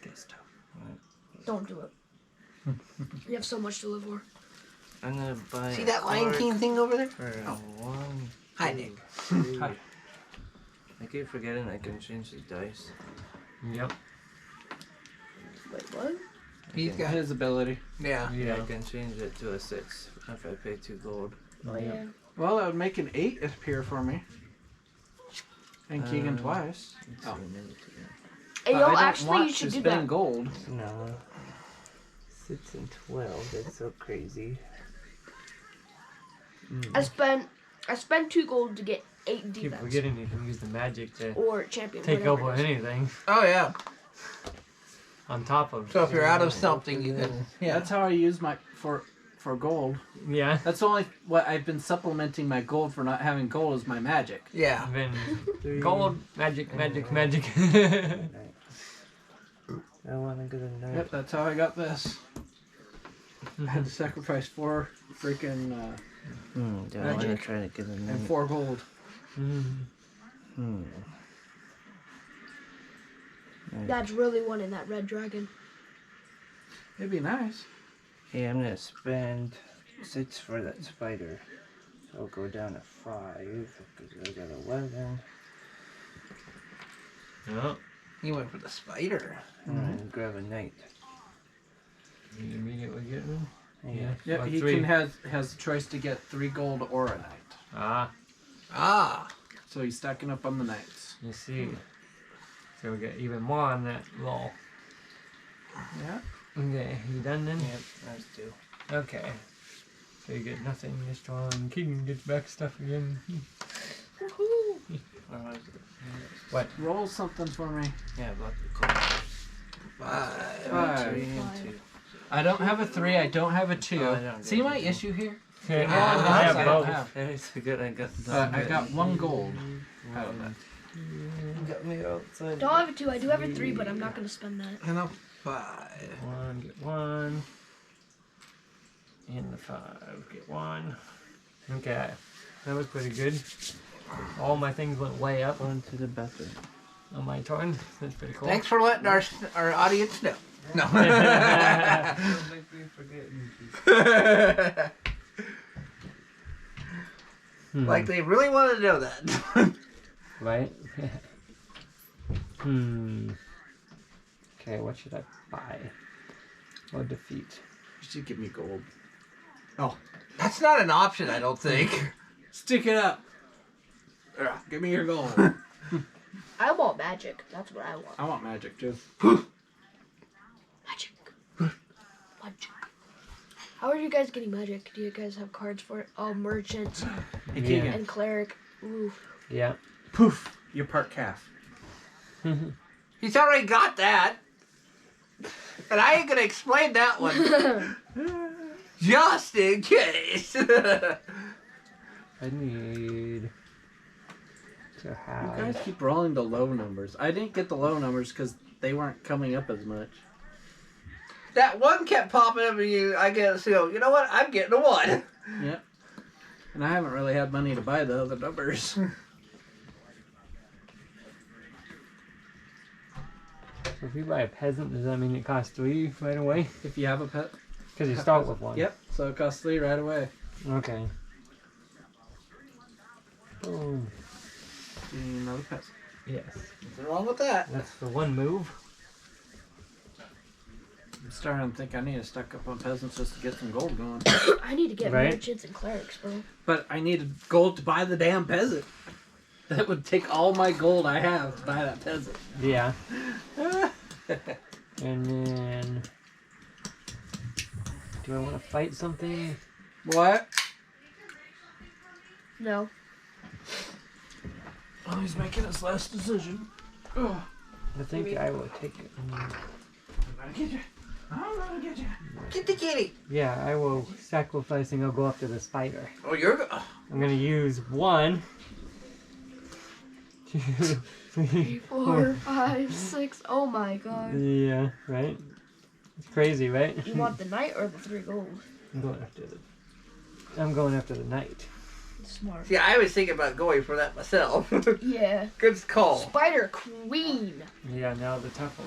Gets tough. Don't do it. You have so much to live for. I'm gonna buy. See a that Lion card King thing over there? For Oh. 1. Hi, 2, Nick. 3. Hi. I keep forgetting I can change the dice. Yep. Wait, what? He's got His ability. yeah. Yeah, I can change it to a 6 if I pay 2 gold. Oh yeah. Well, that would make an 8 appear for me. And Keegan twice. Let's Oh. see, maybe 2. Hey, But yo, I don't actually, want you should to do spend that. gold. No. 6 and 12. That's so crazy. I spent 2 gold to get 8 Keep defense. forgetting you can use the magic to Or champion. take whatever over it is. anything Oh yeah. on top of. So if you're out of something, you can. Yeah. That's how I use my for gold. Yeah. That's only what I've been supplementing my gold for not having gold is my magic. Yeah. Then 3. gold, magic, magic, magic. I want to get a knife. Yep, that's how I got this. I had to sacrifice 4 freaking Yeah, I want to try to get a and knife. 4 gold. Dad's really wanting that red dragon. It'd be nice. Hey, I'm gonna spend 6 for that spider. So I'll go down to 5 because I got 11. Oh, You went for the spider. And then grab a knight. you immediately get one. Yeah. Yep, Or he 3. can has the choice to get 3 gold or a knight. Ah, Ah. So he's stacking up on the knights. you see. So we get even more on that roll. Yeah. Okay, you done then? Yep, that's 2. Okay. So you get nothing this time. Keegan gets back stuff again. Woohoo! Or was it? What? Roll something for me. Yeah, I bought the coin. 5. 5. 3 and 2. I don't have a 3. I don't have a 2. Oh, I don't See get my it. issue here? Okay, Yeah, I I have don't both. have. That's good. I got. I got 1 gold out of that. Got me outside. Don't have a 2. I do have a 3, but I'm not going to spend that. And a 5. 1, get 1. And the 5, get 1. Okay. That was pretty good. All my things went way up Going to the bathroom. on my turn. That's pretty cool. Thanks for letting our audience know. No. Don't make me forget you. Like they really wanted to know that. Right? Okay, what should I buy? Or defeat? You should give me gold. That's not an option, I don't think. Stick it up. Give me your gold. I want magic. That's what I want. I want magic too. Magic. Magic. How are you guys getting magic? Do you guys have cards for it? Oh, merchant Hey, Yeah. Keegan. and cleric. Ooh. Yeah. Poof. You're part calf. He's already got that. And I ain't gonna explain that one. Just in case. I need to You have. guys keep rolling the low numbers. I didn't get the low numbers because they weren't coming up as much. That one kept popping up and I get so you know what? I'm getting a 1. Yep. And I haven't really had money to buy the other numbers. So if you buy a peasant, does that mean it costs 3 right away? If you have a pet. Because you start with 1. Yep. So it costs 3 right away. Okay. Boom. You need another pet. Yes. Nothing wrong with that. That's the 1 move. I'm starting to think I need to stock up on peasants just to get some gold going. I need to get Right. merchants and clerics, bro. But I needed gold to buy the damn peasant. That would take all my gold I have to buy that peasant. Yeah. And then. Do I want to fight something? What? No. Oh, he's making his last decision. Oh, I think I will take it. I'm gonna get you. I'm gonna get you. Get the kitty. Yeah, I will sacrificing. I'll go up to the spider. Oh, you're go- I'm gonna use 1. 2, 3, 4, 5, 6. Oh my god. Yeah, right? It's crazy, right? You want the knight or the 3 gold? I'm going after the knight. Smart. See, I was thinking about going for that myself. Yeah. Good call. Spider Queen. Yeah, now the tougher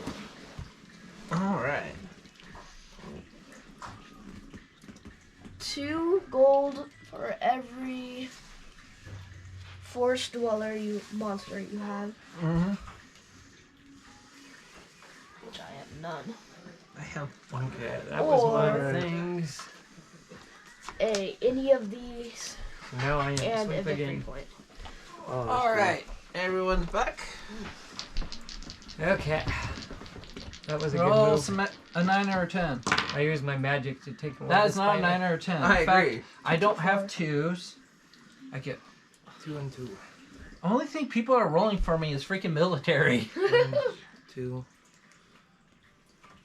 one. All right. 2 gold for every forest dweller monster you have, Mm-hmm. which I have none. I have Okay, that was one of Or- the things. Any of these Now I am and a sweep victory again. point. Oh, that's All good. right. Everyone's back. Okay. That was a good Roll move. a 9 or a 10. I used my magic to take away That the is not a spider. 9 or a 10. I In fact, agree. I don't have 2s. I get. 2 and 2. Only thing people are rolling for me is freaking military. 2,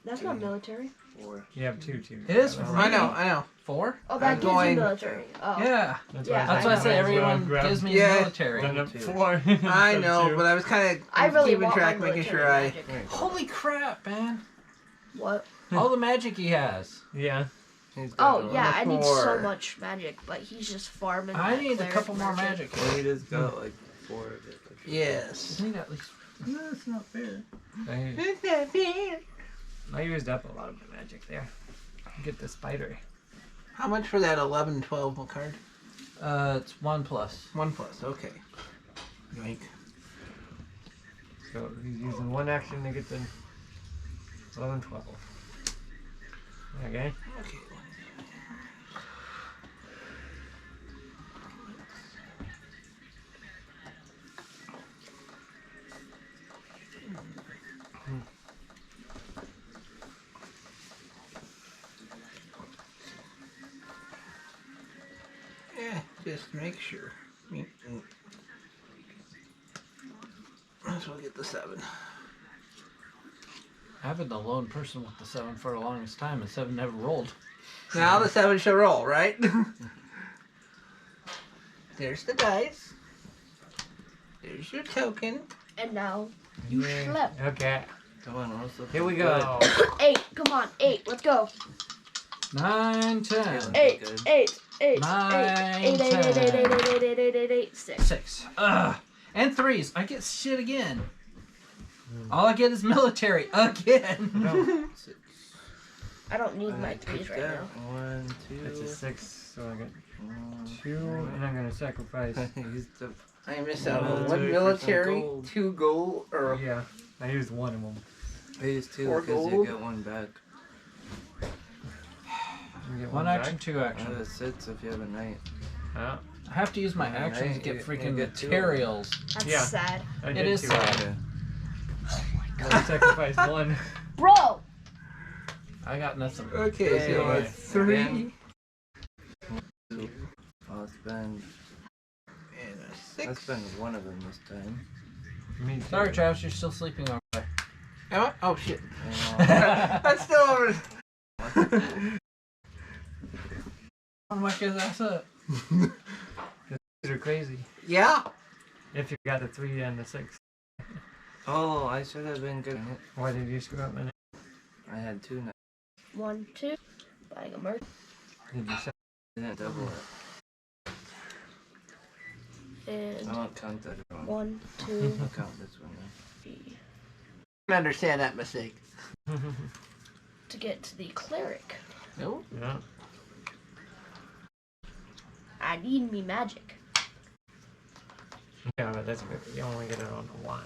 That's not military. 4. You have 2 too. It is Yeah, for I know. 4? Oh, that I'm gives going- you military. Oh. Yeah. That's Yeah, That's why I know. say might as well everyone grab gives me Yeah. military. Then up Two. 4. I instead of know, 2. but I was kind I of really keeping want track, my making military sure I. magic. There you go. Holy crap, man. What? All the magic he has. Yeah. He's got Oh, the yeah, I need so 4. much magic, but he's just farming. I that need a cleric couple more magic. Well, he just got like 4 of it. Yes. Isn't he at least. No, that's not fair. I used up a lot of my magic there. Get the spider. How much for that 11, 12 card? It's 1 plus. 1 plus. Okay. Yoink. So he's using one action to get the 11, 12. Okay. Okay. Yeah, just make sure. Let's go get the 7. I've been the lone person with the 7 for the longest time, and 7 never rolled. Now the 7 shall roll, right? There's the dice. There's your token. And now you Yeah. slept. Okay. Come on, what's the Here we go. 8. Come on, 8. Let's go. 9, 10. Yeah. 8. Good. 8. 8. 9, 8. 8. 8. 8. 8. 8. 8. 8. 8. 8. 8. 8. 6. 6. Ugh. And 3s. I get shit again. All I get is military again. No, I don't need my Alright, 3s take right that. now. 1, 2. it's a 6, so I got One, 2, and I'm gonna sacrifice. He's the I missed out on Military 1 for some military, gold. 2 gold, or Yeah, I used one of them. He's 2 4 because you gold. get 1 back. You get 1 back. action, 2 action. That sits if you have a knight. Oh, I have to use my Yeah, actions to you- get you freaking get 2 of them. materials. That's Yeah. sad. I It did is 2. sad. Okay. I sacrificed 1. Bro! I got nothing. okay, so Alright. it's 3 Again. I'll spend. and a I'll 6. spend 1 of them this time. Me too. Sorry, Travis, you're still sleeping over there. Am I? Oh shit! And That's still over. Oh, whack his ass up. These are crazy. Yeah. If you got the 3 and the 6. oh, I should have been good. Why did you screw up my name? I had 2 knights. 1, 2. Buying a merc. Did you say? I didn't double it. I And won't count that wrong. 1, 2, I'll count this one then. 3. I understand that mistake. To get to the cleric, No. Yeah. I need me magic. Yeah, but that's good. You only get it on 1.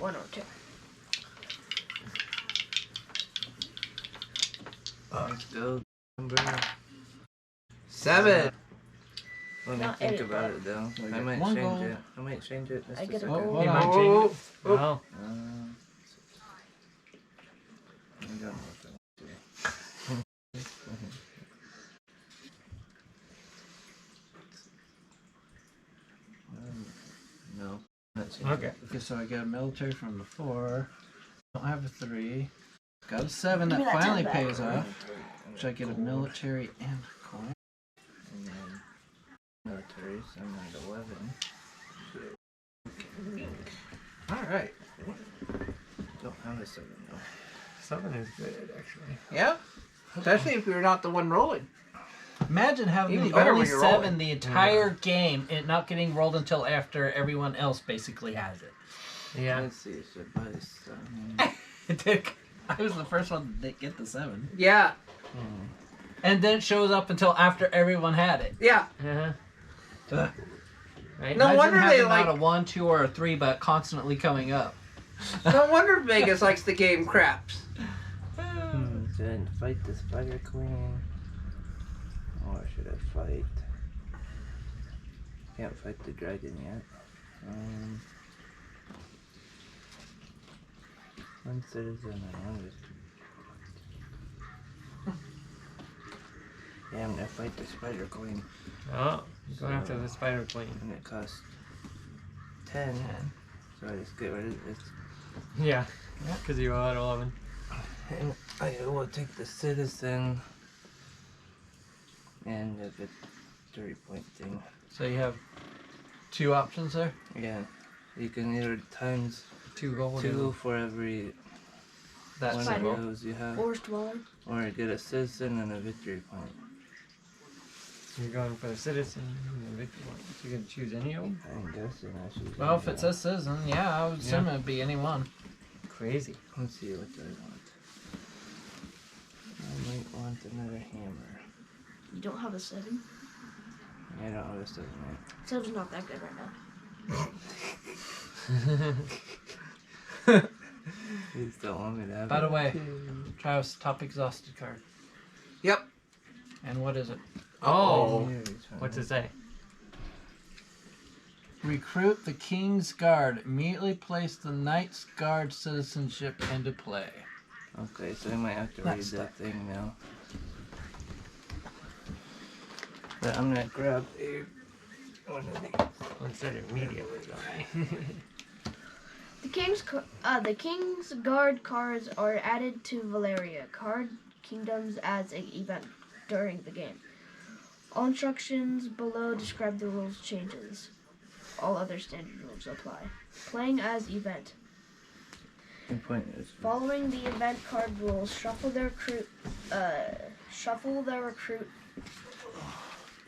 1 or 2. Let's go. Number. 7. Let me Not think edit about that. it though. I might One change gold. it. I might change it. Just I a get a second. Oh, gold. hold You on. might change it. Oh. Oh. I don't know if I want to. No. Not changing Okay. it. Okay, so I got a military from the 4. Don't have a 3. Got a 7 Give me that that finally 10 back. pays off. Which I get a military and a coin. And then military, so I'm at 11. All right. Don't have a 7 though. 7 is good, actually. Yeah. Especially if you're not the one rolling. Imagine having Even the better only when you're 7 rolling. the entire game, it not getting rolled until after everyone else basically has it. Yeah. Let's see, should buy some. It took. I was the first one to get the 7. Yeah. And then it shows up until after everyone had it. Yeah. Uh-huh. Right? No Imagine wonder they having like. not a 1, 2, or a 3, but constantly coming up. No wonder Vegas likes the game craps. Should I fight the Spider Queen? Or should I fight? Can't fight the dragon yet. One citizen and one is. Yeah, I'm gonna fight the Spider Queen. Oh, you're going after the Spider Queen. And it costs 10. So I just get rid of this. Yeah. Because you all had 11. And I will take the citizen and the victory point thing. So you have 2 options there? Yeah. You can either times 2 gold. 2 for every That's one Spider. of those you have. Forest dwelling. Or get a citizen and a victory point. You're going for the citizen and the victory point. So you can choose any of them? I'm guessing I should. Well, if it says citizen, yeah, I would assume Yeah. it'd be any one. Crazy. Let's see what I want. I might want another hammer. You don't have a 7. I don't know this doesn't matter. 7's not that good right now. You still want me to have By it? the way, Travis, top exhausted card. Yep. And what is it? Oh. Here, it's What's fine. it say? Recruit the King's Guard. Immediately place the Knight's Guard citizenship into play. Okay, so I might have to That read stuff. that thing now. But I'm gonna grab one of these. Instead of immediately. The King's Guard cards are added to Valeria card kingdoms as an event during the game. All instructions below describe the rules changes. All other standard rules apply. Playing as event. The point is, Following the event card rules, shuffle the recruit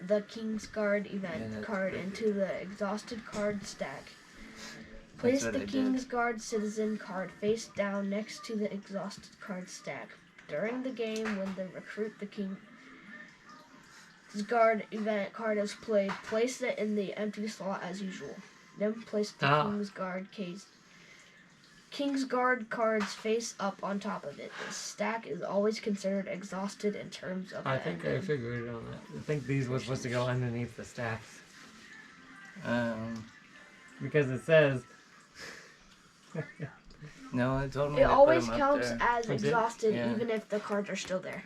the King's Guard event Yeah, that's card pretty into the exhausted card stack. Place what the I did. King's Guard citizen card face down next to the exhausted card stack. During the game, when the recruit the King's Guard event card is played, place it in the empty slot as usual. Then place the King's Guard cards face up on top of it. The stack is always considered exhausted in terms of I the think I ending. figured it on that. I think these were supposed to go underneath the stacks. Because it says. no, it told me It to put always 'em up counts there. as Does it? exhausted Yeah. even if the cards are still there.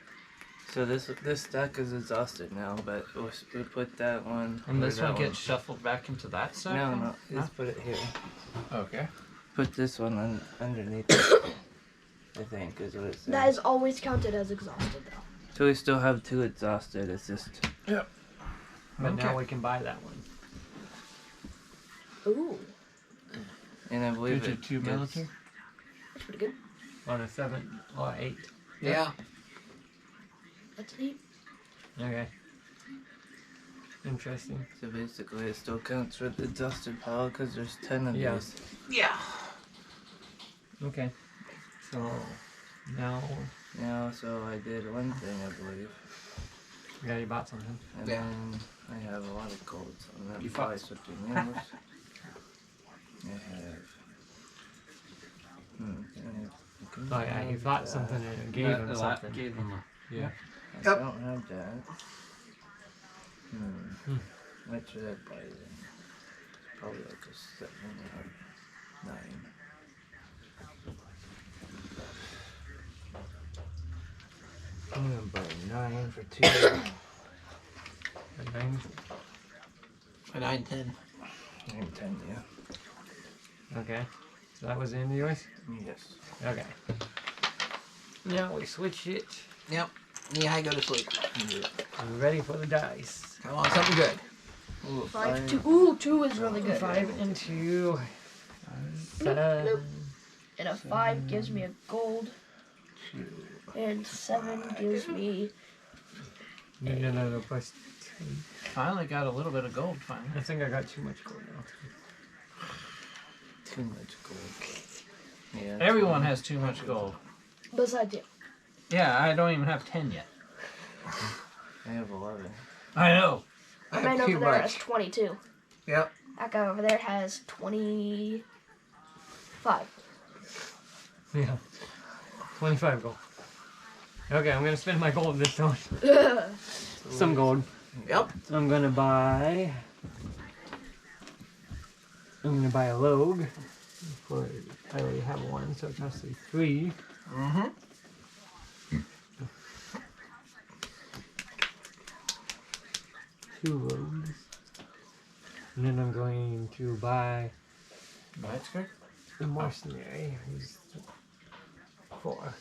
So this stack is exhausted now, but we put that one. And or this that one gets shuffled back into that stack? No, just put it here. Okay. Put this one underneath it, I think is what it says. That is always counted as exhausted though. So we still have 2 exhausted, it's just... But Okay. now we can buy that one. Ooh, And I believe Gives you it 2 gets- military. that's pretty good. On a 7 or 8. Yeah. That's neat. Okay. Interesting. So basically it still counts for the exhausted pile because there's 10 of Yeah. these. Yeah. Okay. So now, Now, so I did one thing, I believe. yeah, you bought something. And Yeah. then I have a lot of gold, so I'm going You to buy fucked. something else. I have... Oh yeah, he bought something and gave him something. Gave him a, I Yep. don't have that. What should I buy then? Probably like a 7 or 9. I'm gonna buy 9 for 2. And then- A 9-10. 9, 10, yeah. Okay. So that was the end of yours? Yes. Okay. Now we switch it. Yep. Yeah, I go to sleep. We're ready for the dice. I want something good. Ooh, 5, 2. Ooh, 2 is really good. 5 and 2. 7. And a 5 gives me a gold. And 7 gives me. Need another plus 2. Finally got a little bit of gold, finally. I think I got too much gold now. Too much gold. Yeah. Everyone has too much gold. Besides you. Yeah, I don't even have 10 yet. I have 11. I know. I Man have too over there has much. 22. Yep. That guy over there has 25. Yeah. 25 gold. Okay, I'm gonna spend my gold this time. Some gold. Yep. I'm gonna buy a log. For I already have one, so it costs me 3. Mm-hmm. 2 logs. And then I'm going to buy That's good. the mercenary, who's 4.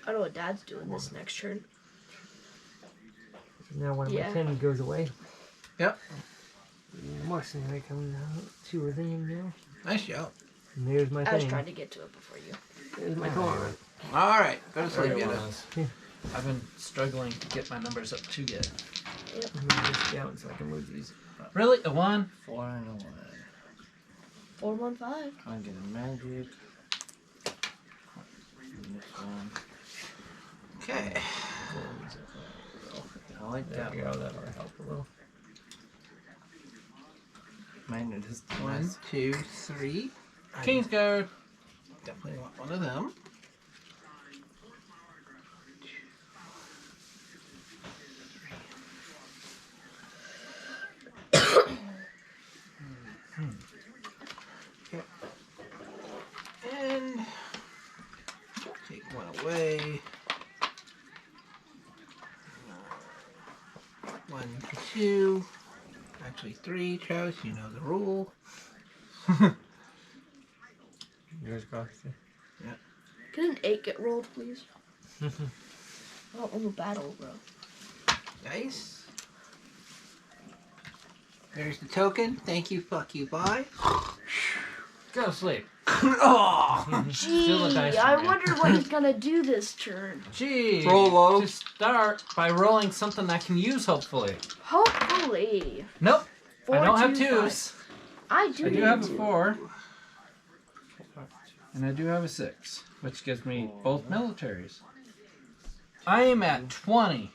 I know what Dad's doing this next turn. So now one of Yeah. my 10 goes away. Yep. And the mercenary comes out. 2 of them now. Nice job. And there's my I was thing. trying to get to it before you. There's my card. All right. Go to sleep, Everyone Yoda. is. I've been struggling to get my numbers up too yet. I'm gonna move this down so I can move these. Really? A 1? 4 and a 1. 415. I get a magic. And this one. Okay. I like There that we one. go, that'll help a little. Mine are just the 1, best. 2, 3. Kingsguard. Definitely want one of them. Okay. And take one away. 1, 2. Actually 3, Travis, you know the rule. Yours costs it. Can an 8 get rolled, please? I don't want a battle, bro. Nice. There's the token. Thank you, fuck you, bye. Go to sleep. Oh! Gee, Still a dice I man. wonder what he's gonna do this turn. Gee. Roll low. To start by rolling something I can use, hopefully. Hopefully. Nope. Four, I don't have 2, 2s. 5. I do. I do need have a to. 4. And I do have a 6, which gives me both militaries. I am at 20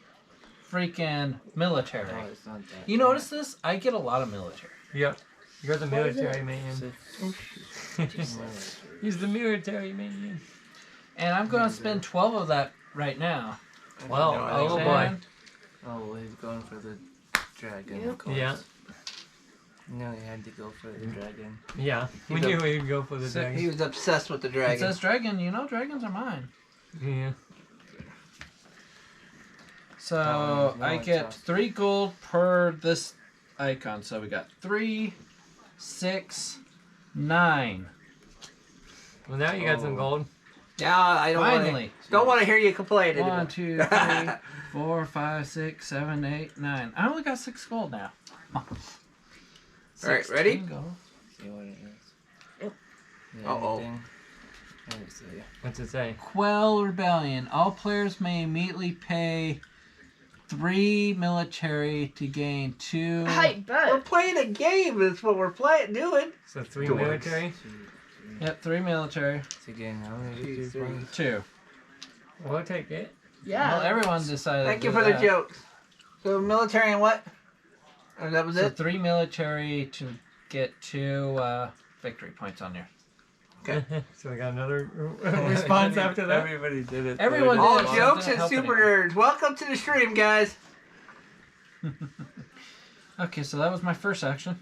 freaking military. Oh, it's not that. You notice this? I get a lot of military. Yep. You're the What is it? military man. 6. He's the military man. And I'm going to spend 12 of that right now. Well, No, I oh think boy. And Oh, he's going for the dragon. Yep. Of course. Yeah. No, he had to go for the dragon. Yeah. We He's knew he'd go for the So he dragon. was obsessed with the it dragon. says dragon. You know dragons are mine. Yeah. So No, I it's get awesome. 3 gold per this icon. So we got 3, 6, 9. Well, now you got some Oh. gold. Yeah, I don't want Finally. to. Don't want to hear you complain. 1, anymore. 2, 3, 4, 5, 6, 7, 8, 9. I only got 6 gold now. Alright, ready? 16 gold. See what it is. Yep. Yeah, Uh-oh. anything? Let me see. What's it say? Quell Rebellion. All players may immediately pay 3 military to gain 2. I We're bet. playing a game. That's what we're doing. So 3 Dorks. military. 2, 3. Yep, 3 military. So again, how many 2, did 3. you 2. We'll take it. Yeah. Well, everyone decided. Thank to you do for the that. jokes. So military and what? Oh, that was So it? 3 military to get 2 victory points on there. So we got another response after that. Everybody did it. Everyone so All did. it jokes Didn't and help super anyone. nerds. Welcome to the stream, guys. Okay, so that was my first action.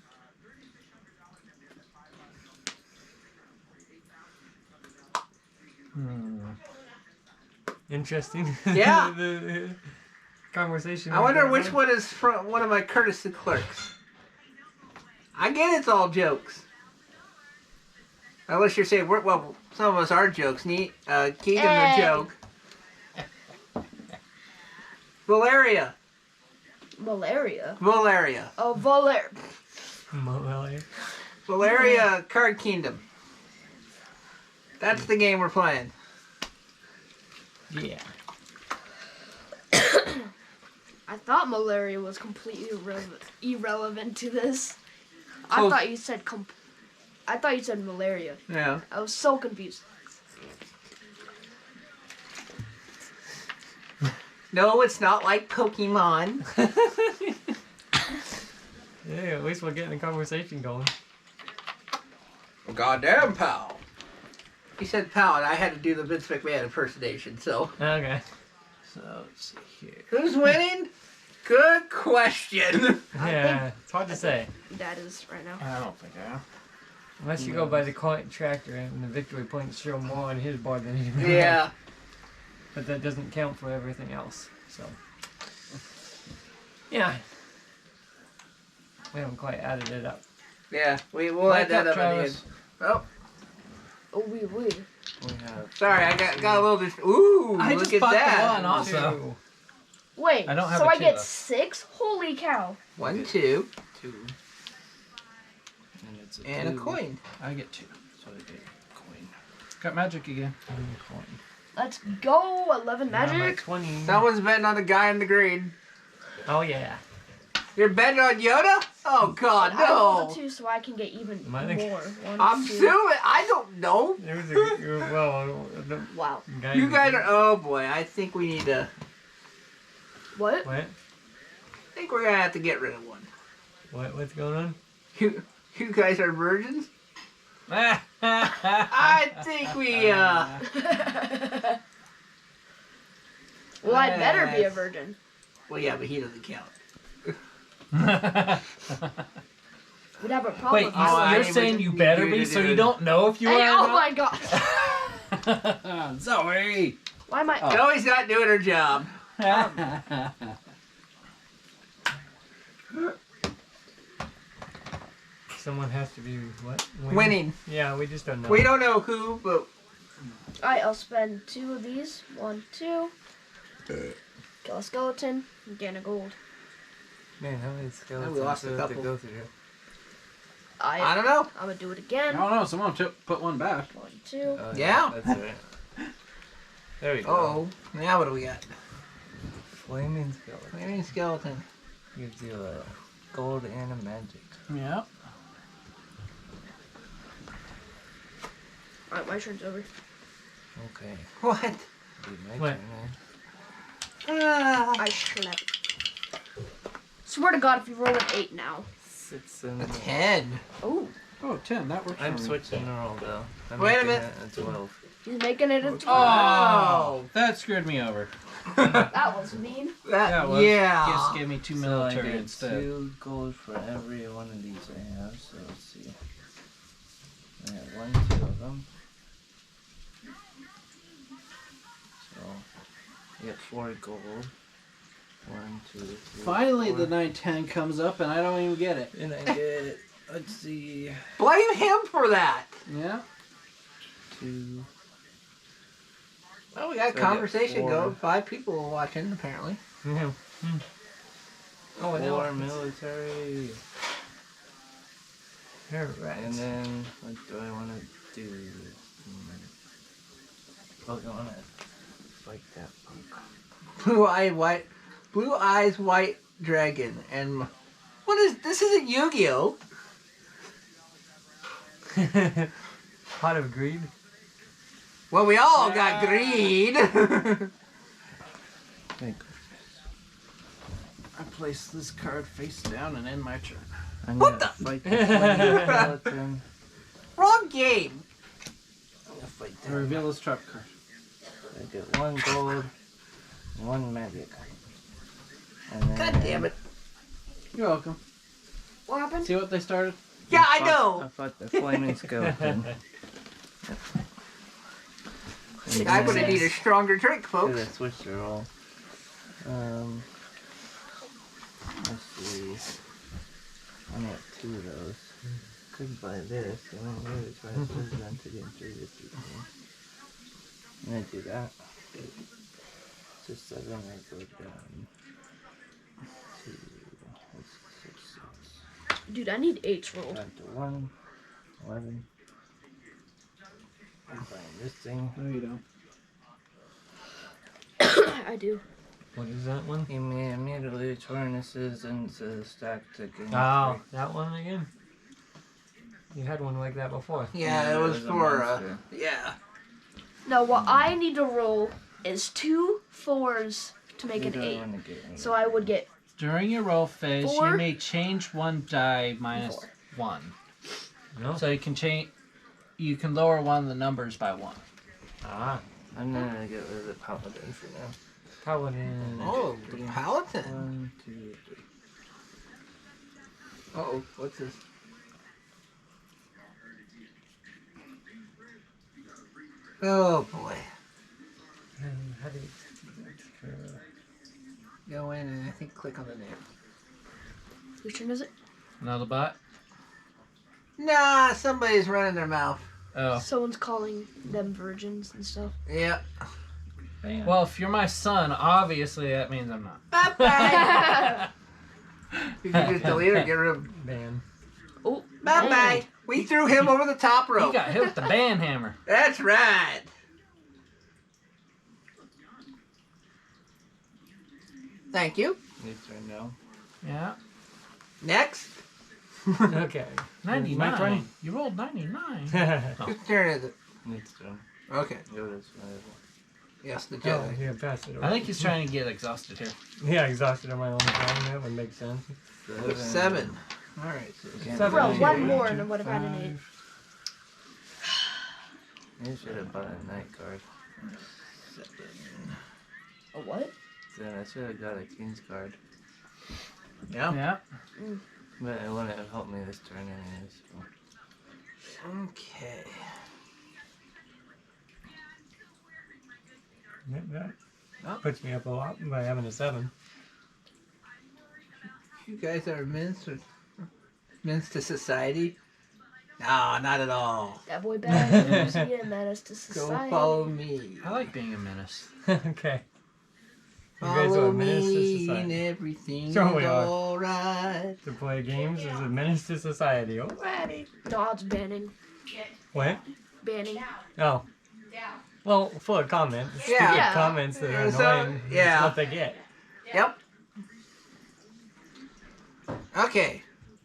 Interesting. Yeah. the conversation. I wonder which one is from one of my courtesy clerks. I get it's all jokes. Unless you're saying, well, some of us are jokes. Keegan's a Hey. joke. Valeria. Malaria. Valeria. Oh, Valer. Valeria Card Kingdom. That's the game we're playing. Yeah. I thought malaria was completely irrelevant to this. I Oh. thought you said I thought you said malaria. Yeah. I was so confused. No, it's not like Pokemon. Yeah, at least we're getting a conversation going. Goddamn, pal. He said pal, and I had to do the Vince McMahon impersonation, so. Okay. So let's see here. Who's winning? Good question. Yeah, it's hard to say. That is right now. I don't think I am. Unless you go by the point tracker and the victory points show more on his board than you do. Yeah. But that doesn't count for everything else, so. Yeah. We haven't quite added it up. Yeah, we'll add that up at the end. Oh, Oh, we. We have. sorry, I got a little Ooh, I look just at bought the that. one also. Two. Wait, I don't have so a I two, get though. 6? Holy cow. 1, 2, 2. And it's and a 2. coin. I get 2. So I get a coin. Got magic again. Let's go, 11 Now I'm at magic. 20. Someone's betting on the guy in the green. Oh, yeah. You're betting on Yoda? Oh God, I rolled no! a 2 so I can get even Am I the- more. 1, I'm 2. assuming. I don't know. There's the Wow. guy. You guys are. Oh boy, I think we need to. What? What? I think we're gonna have to get rid of one. What's going on? You guys are virgins? I I think we. Well, I'd better be a virgin. Well, yeah, but he doesn't count. We'd have a problem. Wait, if Oh, I you're didn't saying even you need better you be, to so do you it. don't know if you Hey, are oh or my gosh. not? Sorry. Why am I? Oh. Joey's not doing her job. Someone has to be what? Winning. Yeah, we just don't know. We don't know who, but Alright, I'll spend 2 of these. 1, 2. Kill a skeleton. Gain a gold. Man, how many skeletons lost a do we have to couple. go through? I don't know. I'm gonna do it I again. don't know. Someone put one back. 1, 2. Oh, Yeah. That's right. There we go. Oh, now what do we got? Flaming skeleton. Flaming skeleton. Gives you a gold and a magic. Yeah. Alright, my turn's over. Okay. What? Be my What? turn then. I slept. Swear to God, if you roll an 8 now. 6 and A 10. Oh, Oh, 10. That works I'm for me. switching the roll though. I'm Wait a making minute. it a 12. he's making it a 12. Oh, that screwed me over. That was mean. That was. Yeah. Just gave me 2 So I military get instead. 2 gold for every one of these I have. So let's see. I have 1, 2 of them. So I get 4 gold. 1, 2, 3. Finally, 4. the 910 comes up, and I don't even get it. And I get, let's see, Blame him for that. Yeah. 2. Well, we got So I conversation get 4. going. 5 people were watching, apparently. Yeah. Oh, and 4 now military. Alright. And then, what do I want to do? Oh, I want to fight that punk. Blue eyes white dragon. And what is this? Isn't Yu-Gi-Oh! Pot of greed. Well, we all got greed. Thank I place this card face down and end my turn. I'm What gonna fight the flaming skeleton. Wrong game. I'm gonna fight I that. reveal this trap card. I get 1 gold, 1 magic. And then God damn it. You're welcome. What happened? See what they started? Yeah, I I know. fought the flaming skeleton. I'm gonna need a stronger drink, Did folks. I switch the roll? Let's see. I only have 2 of those. Could buy this, and then really try to put it onto the interior people. And I do that. Just 7, I go down to 6. Dude, I need 8 roll. Down to 1, 11. I'm buying this thing. No, you don't. I do. What is that one? You may immediately turn this into the stack to gain Oh, that one again? You had one like that before. Yeah, it was a for, monster. yeah. No, what I need to roll is 2 4s to make You an don't 8. wanna get rid of So I would get During your roll phase, 4. you may change one die minus 4. 1. No? So you can change. You can lower one of the numbers by 1. Ah. I'm gonna get rid of the paladin for now. Paladin. Oh, the Paladin. 1, 2, 3. Uh-oh, what's this? Oh, boy. How do you... Go in and I think click on the name. Whose turn is it? Another bot? Nah, somebody's running their mouth. Oh. Someone's calling them virgins and stuff. Yep. Bam. Well, if you're my son, obviously that means I'm not. Bye-bye. You can just delete or get rid of. Ban. Oh, Bye-bye. We threw him over the top You rope. got hit with the band hammer. That's right. Thank you. Your turn now. Yeah. Next. Okay. My 99. turn? You rolled 99. Whose turn is it? Next turn. Okay. Yoda's whatever. Yes, the Oh, Jedi. yeah, pass it over. I think he's trying to get exhausted here. Yeah, exhausted on my own time. That would make sense. 7. All right. So Can't bro, believe one you- more and I would have had an 8. You should have bought a night card. 7. A what? Then I should have got a king's card. Yeah. Yeah. But it wouldn't have helped me this turn anyways. So. Okay. That Oh. puts me up a lot by having a 7. You guys are menace to society? No, not at all. That boy bad. He a menace to Go society. follow me. I like being a menace. Okay. You guys are Follow a menace to me and society. everything Sure we is are. alright. To play games is a menace to society. Alrighty. No, it's banning. What? Banning. Oh. Well, full of comments. Yeah. Stupid comments that are So, annoying. yeah. That's what they get. Yep. Okay.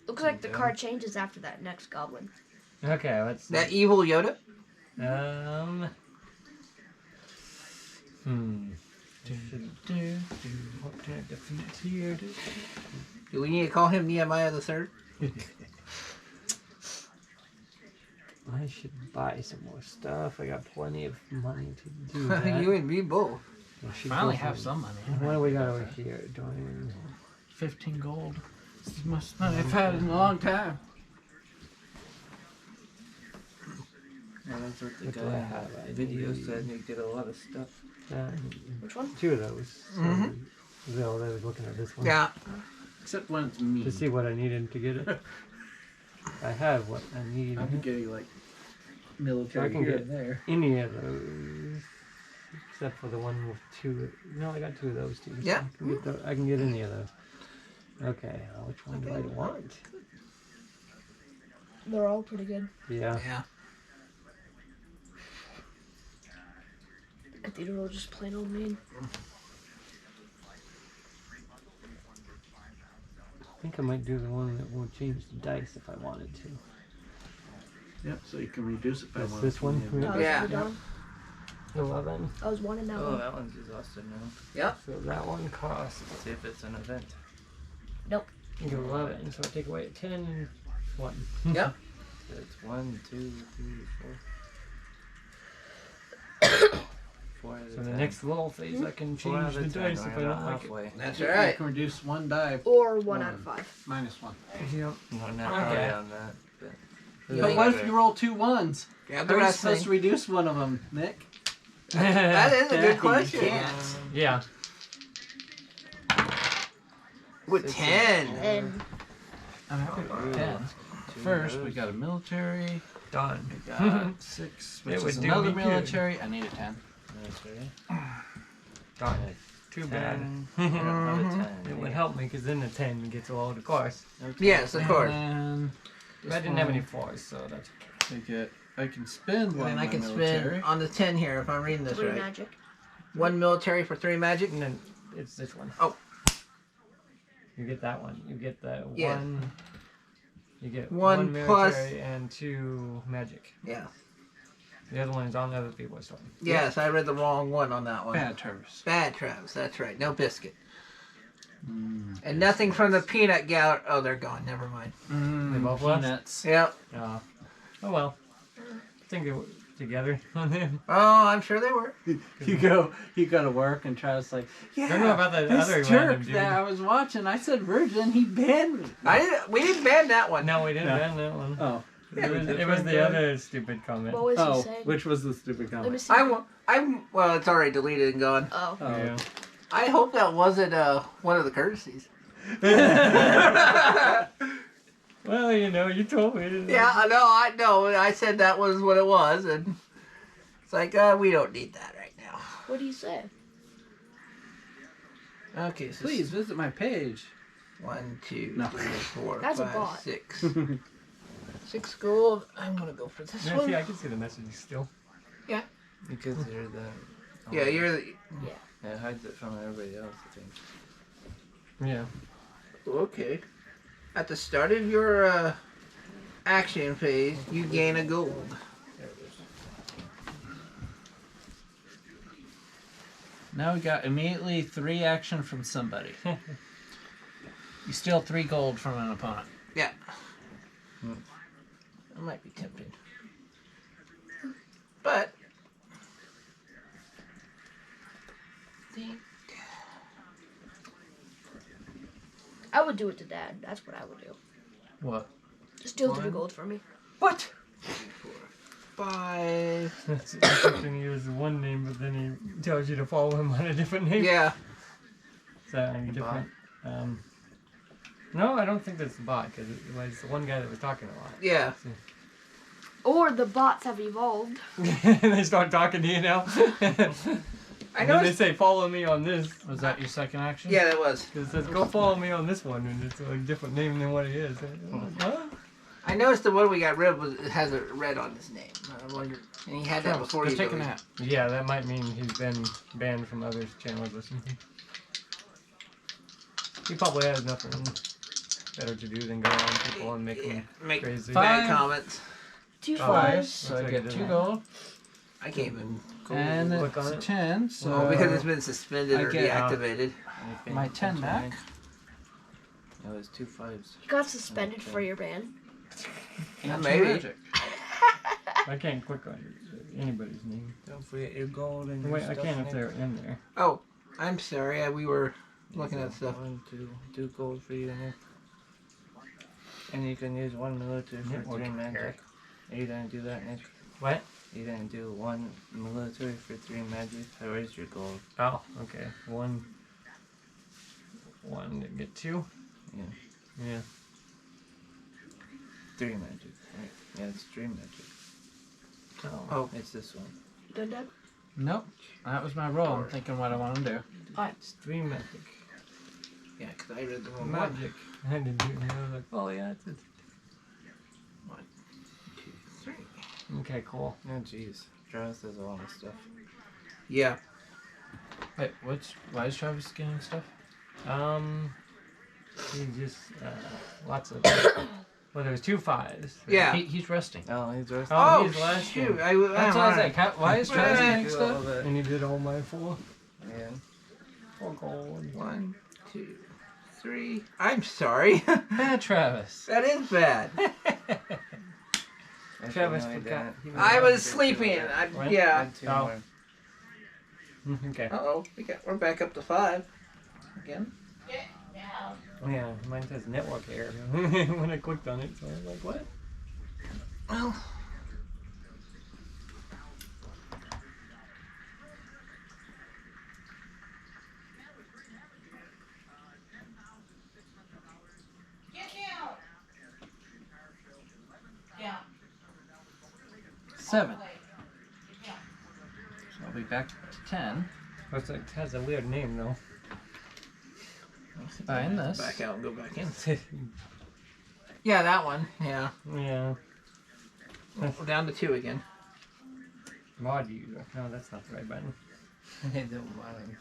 Looks like the card changes after that next goblin. Okay, let's see. That evil Yoda? What can I defeat here? Do we need to call him Nehemiah the Third? I should buy some more stuff. I got plenty of money to do that. You and me both. I should Finally go have for- some money. What do we got over here? Do 15 gold. This is much money I've had in a long time. Yeah, that's what the What do guy I have? I video need- said. You get a lot of stuff. Which one? 2 of those. So Mhm. Bill, I was looking at this one. Yeah. Except when it's me. To see what I needed to get it. I have what I need. I'm getting like So military I can here get and there. any of those. Except for the one with 2. No, I got 2 of those too. So Yeah. I can get any of those. Okay, which one do I want? They're all pretty good. Yeah. Yeah. Cathedral just plain old mean. I think I might do the one that will change the dice if I wanted to. Yep, so you can reduce it by That's one. this one? Yeah. Oh, Yeah. is it done? 11. I was one and now. Oh, that one's exhausted now. Yep. So that one costs See if it's an event. 11. So I take away 10 and 1. Yep. So it's 1, 2, 3, 4. 4 out of So the 10. next little phase I can 4 out change of the 10, dice if I we're don't about like it. halfway. That's You right. can reduce one die Or 1 out of 5. minus one. Yep. No, not Okay. really on that. But But what if you roll 2 ones? Grab How the are you rest supposed to thing. reduce one of them, Nick? That is a good You question. can't. Yeah. With 10. And I'm happy with Ooh. 10. 2 First, of we those. got a military. Done. We got 6, which It would is do another me good. military. I need a 10. Military. Done. Too bad. 10. Out of 10. It would help me because then the 10 gets a load of course. Okay. Yes, of course. And But I didn't have any 4s, so that's I can spend one And of I my can military. spend on the 10 here if I'm reading this blue right. magic. 1 military for 3 magic. And then it's this one. Oh. You get that one. You get the Yeah. one. You get One one plus- military and 2 magic. Yeah. The other one is on the other people's one. Yes, I read the wrong one on that one. Bad Travis. Bad Travis, that's right. No biscuit. Mm. And nothing from the peanut gallery. Oh, they're gone. Never mind. They both left? Peanuts. Yep. Oh well. I think they were together on them. Oh, I'm sure they were. You go to work and Travis like, yeah. I don't know about that this other jerk random dude. that I was watching. I said virgin. He banned me. We didn't ban that one. No, we didn't No. ban that one. Oh. It was the other stupid comment. What was he Oh, saying? which was the stupid Let me comment? see. Well, it's already deleted and gone. Oh. Oh. Yeah. I hope that wasn't one of the courtesies. Well, you told me. Yeah, I know. I said that was what it was, and it's like we don't need that right now. What do you say? Okay, so Please visit my page. 1, 2, No. 3, 4, That's a 5, bot. 6. 6 gold. I'm gonna go for this Yeah, one. see, I can see the messages still. Because you're the. Yeah, you're the. It hides it from everybody else, I think. Yeah. Okay. At the start of your action phase, you gain a gold. Now we got immediately 3 action from somebody. You steal 3 gold from an opponent. Yeah. That might be tempting. But. I would do it to Dad. That's what I would do. What? Steal 3 One. gold from me. What? 5. That's interesting. He uses one name, but then he tells you to follow him on a different name. Yeah. Is that any different? No, I don't think that's the bot, because it was the one guy that was talking a lot. Yeah. Or the bots have evolved. And they start talking to you now. I And know. then they say, follow me on this. Was that your second action? Yeah, that was. It says, go follow me on this one, and it's a different name than what it is. Huh? I noticed the one we got rid of has a red on his name. I wonder, and he had that before Go he take a deleted. nap. Yeah, that might mean he's been banned from other channels or something. He probably has nothing better to do than go on people and make them Make crazy. bad 5. comments. 2 Oh, 5s. So I Looks like get it 2 doesn't. gold. I can't even go. And Click on it's it. 10, so Well, because it's been suspended I or get, deactivated. Anything my 10 back. It was 2 5s. You got suspended for your ban. Yeah, and maybe. magic. I can't click on anybody's name. Don't forget your gold and your Wait, I stuff, can if Nick. they're in there. Oh, I'm sorry. We were looking at stuff. 1, 2 gold for you, Nick. And you can use 1 military for Network 3 error. magic. Are you gonna do that, Nick? What? You gonna do 1 military for 3 magic? Where's your gold? Oh, okay. One to get 2? Yeah. Yeah. 3 magic. Right. Yeah, it's 3 magic. Oh, It's this one. Done, Dad? Nope. That was my roll. I'm thinking what I want to do. It's 3 magic. yeah, because I read the wrong one. Magic. I didn't do it. I was like, oh yeah, it's 1, 2, 3. okay, cool. Oh, jeez. Travis does a lot of stuff. Yeah. Wait, why is Travis getting stuff? He just lots of. Well, there was 2 5s. Yeah. He's resting. Oh, he's resting. Oh, he's last shoot. one. I That's why I was like, why is Travis Right. getting Do stuff? all that. And he did all my 4. Yeah. 4 gold. 1, 2, 3. I'm sorry. Bad Travis. That is bad. Travis Actually, no, forgot. didn't. I was sleeping. What? Yeah. Had 2 Oh. more. Okay. Uh-oh. We're back up to 5. Again. Yeah, mine says network error when I clicked on it, so I was like, what? Well. Seven. So I'll be back to 10. It has a weird name though. Buying this. Back out and go back in. Yeah, that one. Yeah. Yeah. We're down to 2 again. Mod user. No, that's not the right button. I don't mind.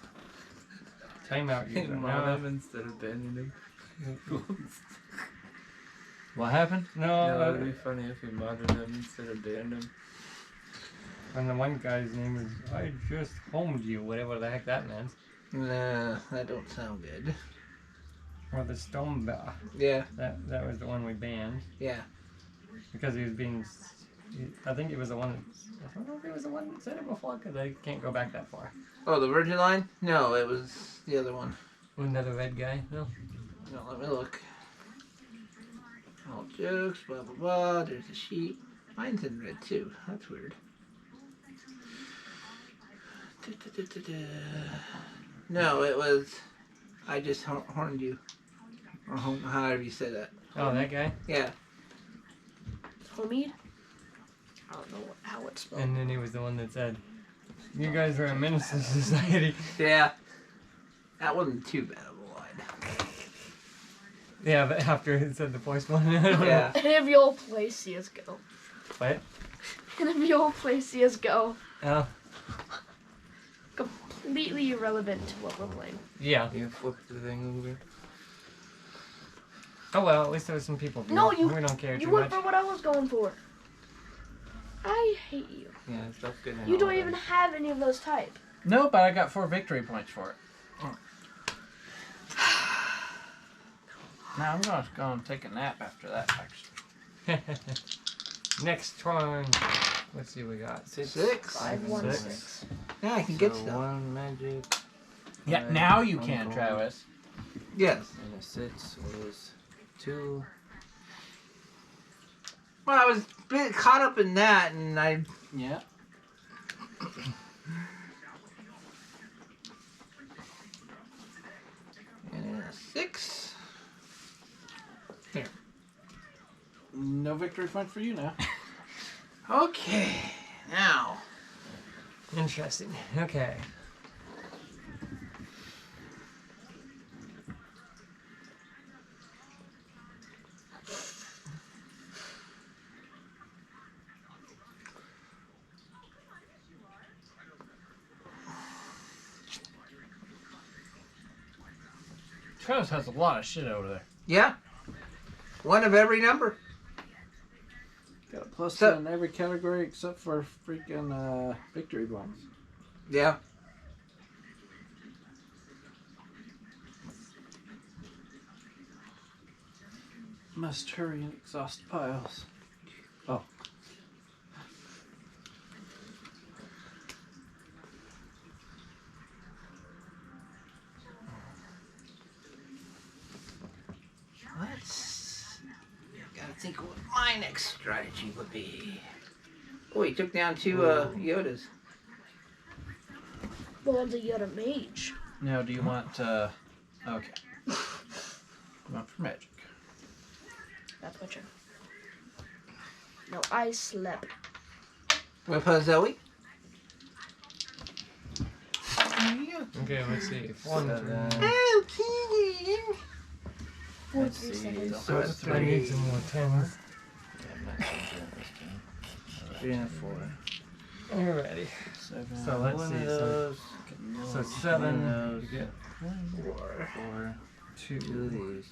Timeout You user. mod No, him instead of banning him. What happened? no, No, it would be funny if we modded him instead of banned him. and the one guy's name is I just homed you, whatever the heck that meant. Nah, that don't sound good. Or the Stone Bear. Yeah, That was the one we banned yeah. because he was being. I think it was the one. I don't know if it was the one that said it before because I can't go back that far. Oh, the Virgin line? No, it was the other one. Another red guy. No. No, let me look. All jokes, blah blah blah. There's a sheep. Mine's in red too. That's weird. No, it was. I just horned you, or however you say that. Oh, that guy. Yeah. Homemade? I don't know how it's spelled. And then he was the one that said, "You guys are a menace to society." Yeah. That wasn't too bad of a line. Yeah, but after he said the voice one. I don't know. Yeah. And if you'll play CSGO. What? And if you'll play CSGO. Oh. Completely irrelevant to what we're playing. Yeah. You flipped the thing over. Oh well, at least there was some people. No, you- We don't care You too went much. for what I was going for. I hate you. Yeah, stop getting You all don't of even them. have any of those type. No, but I got 4 victory points for it. Now I'm gonna go and take a nap after that, actually. Next one. Let's see what we got. Six. 516. Yeah, I can get So stuff. 1 magic. Yeah, five, now you one can, gold, Travis. Yes. And a 6 was 2. Well, I was a bit caught up in that, and I. Yeah. And a 6. No victory point for you now. Okay. Now. Interesting. Okay. Travis has a lot of shit over there. Yeah. One of every number. Got a plus So- in every category except for freaking victory ones. Yeah. Must hurry and exhaust piles. Oh. Let's. Gotta think of what my next strategy would be. Oh, he took down 2 Yodas. The one's a Yoda mage. Now, do you want, okay. You want for magic. That's my turn. No, I slept. With Zoe. Okay, let's see. 1, 2. Oh, Keegan. 4, Let's 3, see, 7. So it's I need some more 10s. Yeah, I'm not gonna do it this time. 3 and a 4. You're ready. 7. So let's One see. of So, those. so 7. those. You get 4. 2. 2 of these.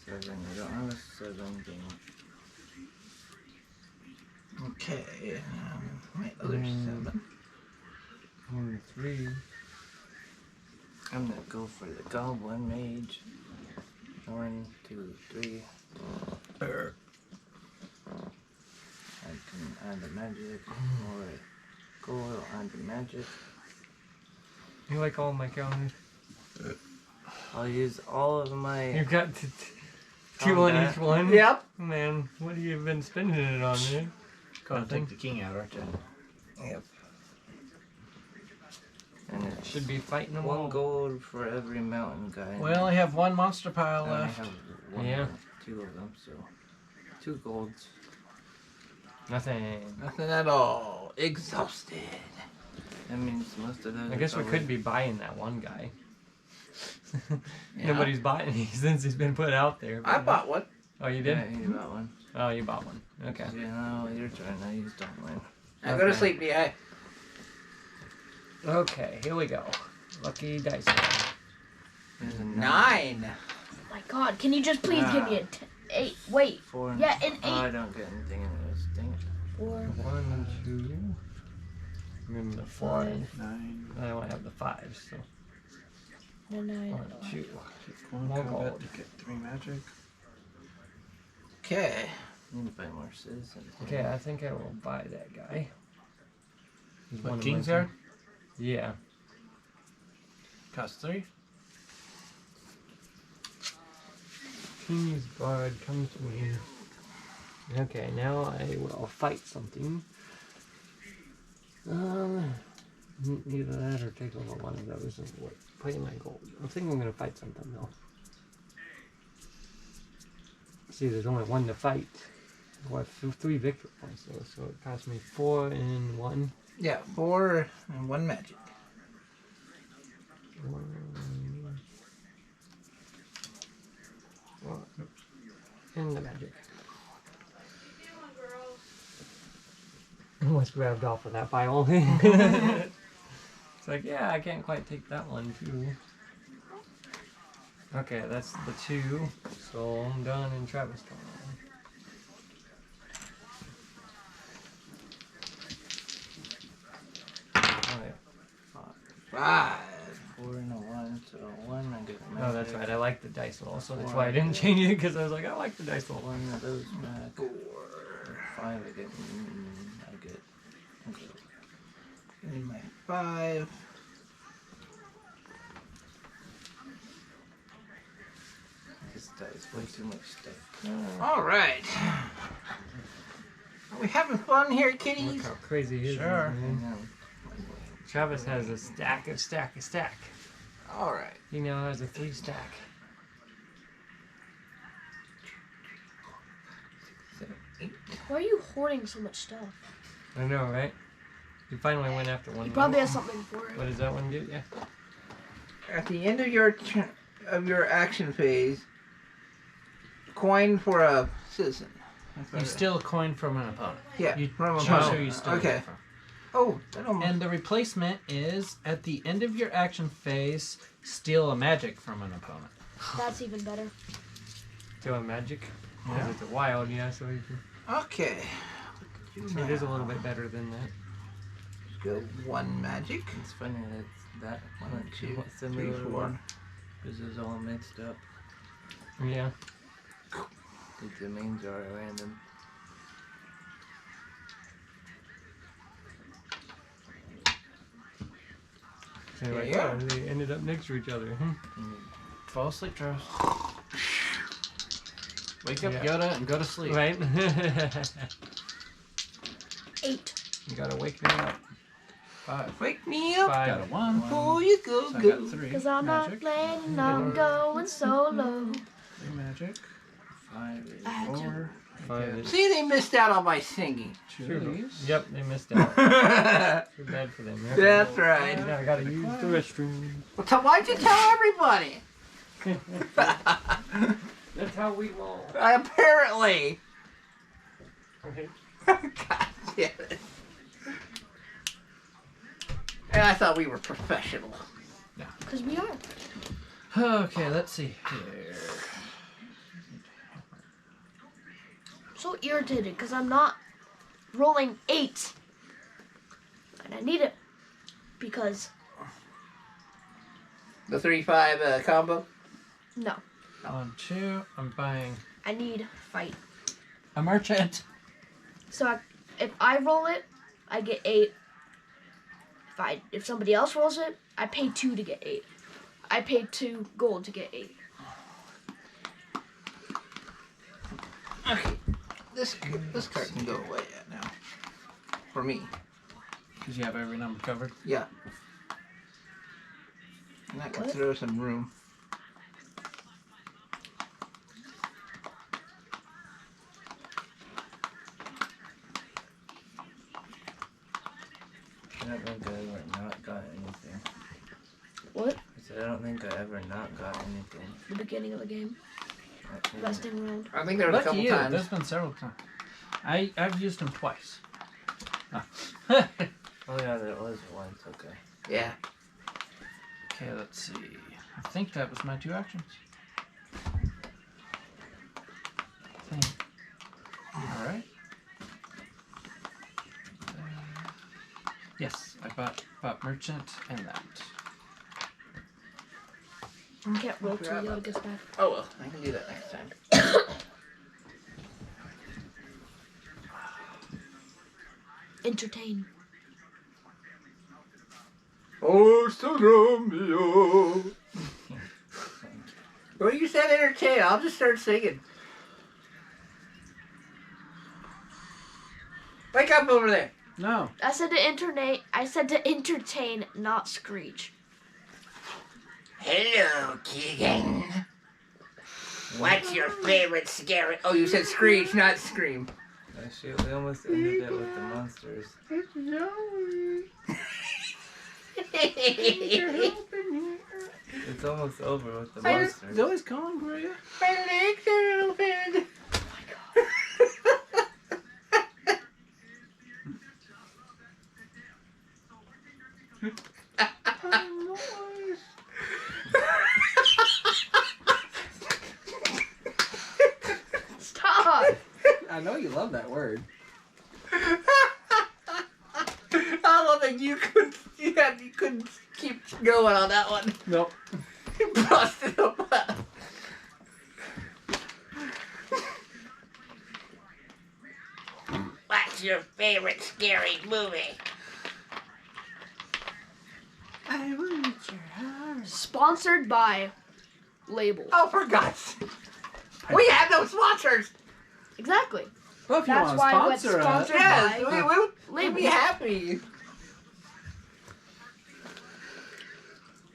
7. You don't have a 7. Then Okay. My other Mm. 7. 1, 3. I'm gonna go for the goblin mage. 1, 2, 3. I can add the magic or gold add the magic. You like all my counters? I'll use all of my You've got 2 on Combat. each one? Yep. Man, what have you been spending it on, man? Gonna take the king out, aren't you? Yep. And it Should be fighting them 1 all. gold for every mountain guy. We only have 1 monster pile I only left. have 1 Yeah. 2 of them, so 2 golds. Nothing. Nothing at all. Exhausted. That means most of those. I are guess we probably- could be buying that one guy. Yeah. Nobody's bought any since he's been put out there. I bought one. Oh, you did? Yeah, you bought one. Oh, you bought one. Okay. Yeah, no, your turn. I used all mine. Now go to Okay. sleep, DI. Okay, here we go. Lucky dice roll. There's a 9. Oh my god, can you just please give me a 8? Wait. 4. Yeah, an 8. Oh, I don't get anything in those. Dang it. 4. 1, 2. Remember the 4. 9. I only have the 5, so. No, 9. 1, 2. One More combat gold. to get 3 magic. Okay. Need to buy more citizens. Okay, I think I will buy that guy. He's one What, of King's my- Guard? Yeah. Cost 3. King's Guard, come to me. Okay, now I will fight something. Either that or take over one of those and play my gold. I think I'm gonna fight something though. See, there's only one to fight. Well, 3 victory points though, so it cost me 4 and 1. Yeah, 4 and 1 magic. 1 and the magic. Almost grabbed off of that pile. It's like, yeah, I can't quite take that one too. Okay, that's the 2. So I'm done and Travis gone. Oh, yeah. 5. 4 and a 1, so 1 I get a magic. Oh, that's right. I like the dice roll, so that's why I didn't change it because I was like, I like the dice roll. 1 of those back. 4. 5 I get. Okay. And my 5. This dice way too much stuff. All right. Are we having fun here, Look kitties? how crazy he is. Sure. I Man. know. Travis has a stack. All right. He now has a 3 stack. 7, 8. Why are you hoarding so much stuff? I know, right? You finally went after one. He probably has something for it. What does that one get you? At the end of your action phase, coin for a citizen. You steal a coin from an opponent. Yeah. You from a choose opponent. who you steal Okay. it from. Oh, that almost. And the replacement is at the end of your action phase, steal a magic from an opponent. That's even better. Doing magic? Yeah. 'Cause it's a wild, yeah, so you can. Okay. Look at you It is a now. little bit better than that. Go 1 magic. It's funny that that 1, one 2, what 3, similar 4. one because it's all mixed up. Yeah. The domains are random. So like, Yeah. oh, they ended up next to each other. Fall asleep, Travis. Wake up, Yeah. Yoda, and go to sleep. Right? 8. You gotta wake me up. 5. Wake me up. Five. Got a 1. Oh, you go, So I go. got 3 Because I'm magic. not planning on going solo. 3 magic. 5 is I had 4. 5 I get is- See, they missed out on my singing. 2 of these. Yep, they missed out. That's Too bad for them. right. Now I gotta use the restroom. Well, why'd you tell everybody? That's how we roll. Apparently. God damn it. And I thought we were professional. Because we are. Okay, let's see here. I'm so irritated because I'm not rolling 8. And I need it. Because, The 3-5 combo. no. 1, 2. I'm buying I need fight. a merchant. So if I roll it, I get 8. If somebody else rolls it, I pay 2 to get 8. I pay 2 gold to get 8. Okay. This card can go away now. For me. Because you have every number covered. Yeah. And that can What? throw some room. I don't think I ever not got anything. What? I said I don't think I ever not got anything. The beginning of the game. Resting round. I think there was a Lucky couple you. times. There's been several times. I've used them twice. Oh yeah, there was once. Okay. Yeah. Okay, let's see. I think that was my 2 actions. Alright. Yes, I bought merchant and that. You can't roll till Yoda gets back. Oh well, I can do that next time. Entertain. Oh, so Romeo. Well, you said entertain. I'll just start singing. Wake up over there. No. I said to entertain, not screech. Hello, Keegan. What's your favorite scary? Oh, you said screech, not scream. Actually, we almost ended it with the monsters. It's Zoe. It's almost over with the monsters. Zoe's calling for you. My legs are open. Stop! I know you love that word. I love that you couldn't keep going on that one. Nope. You busted up. What's your favorite scary movie? I will eat your heart. Sponsored by Label. Oh, for God's sake. We have no sponsors. Exactly. Well, if you That's want why to what's sponsor us. sponsored Yes, by we'd be happy.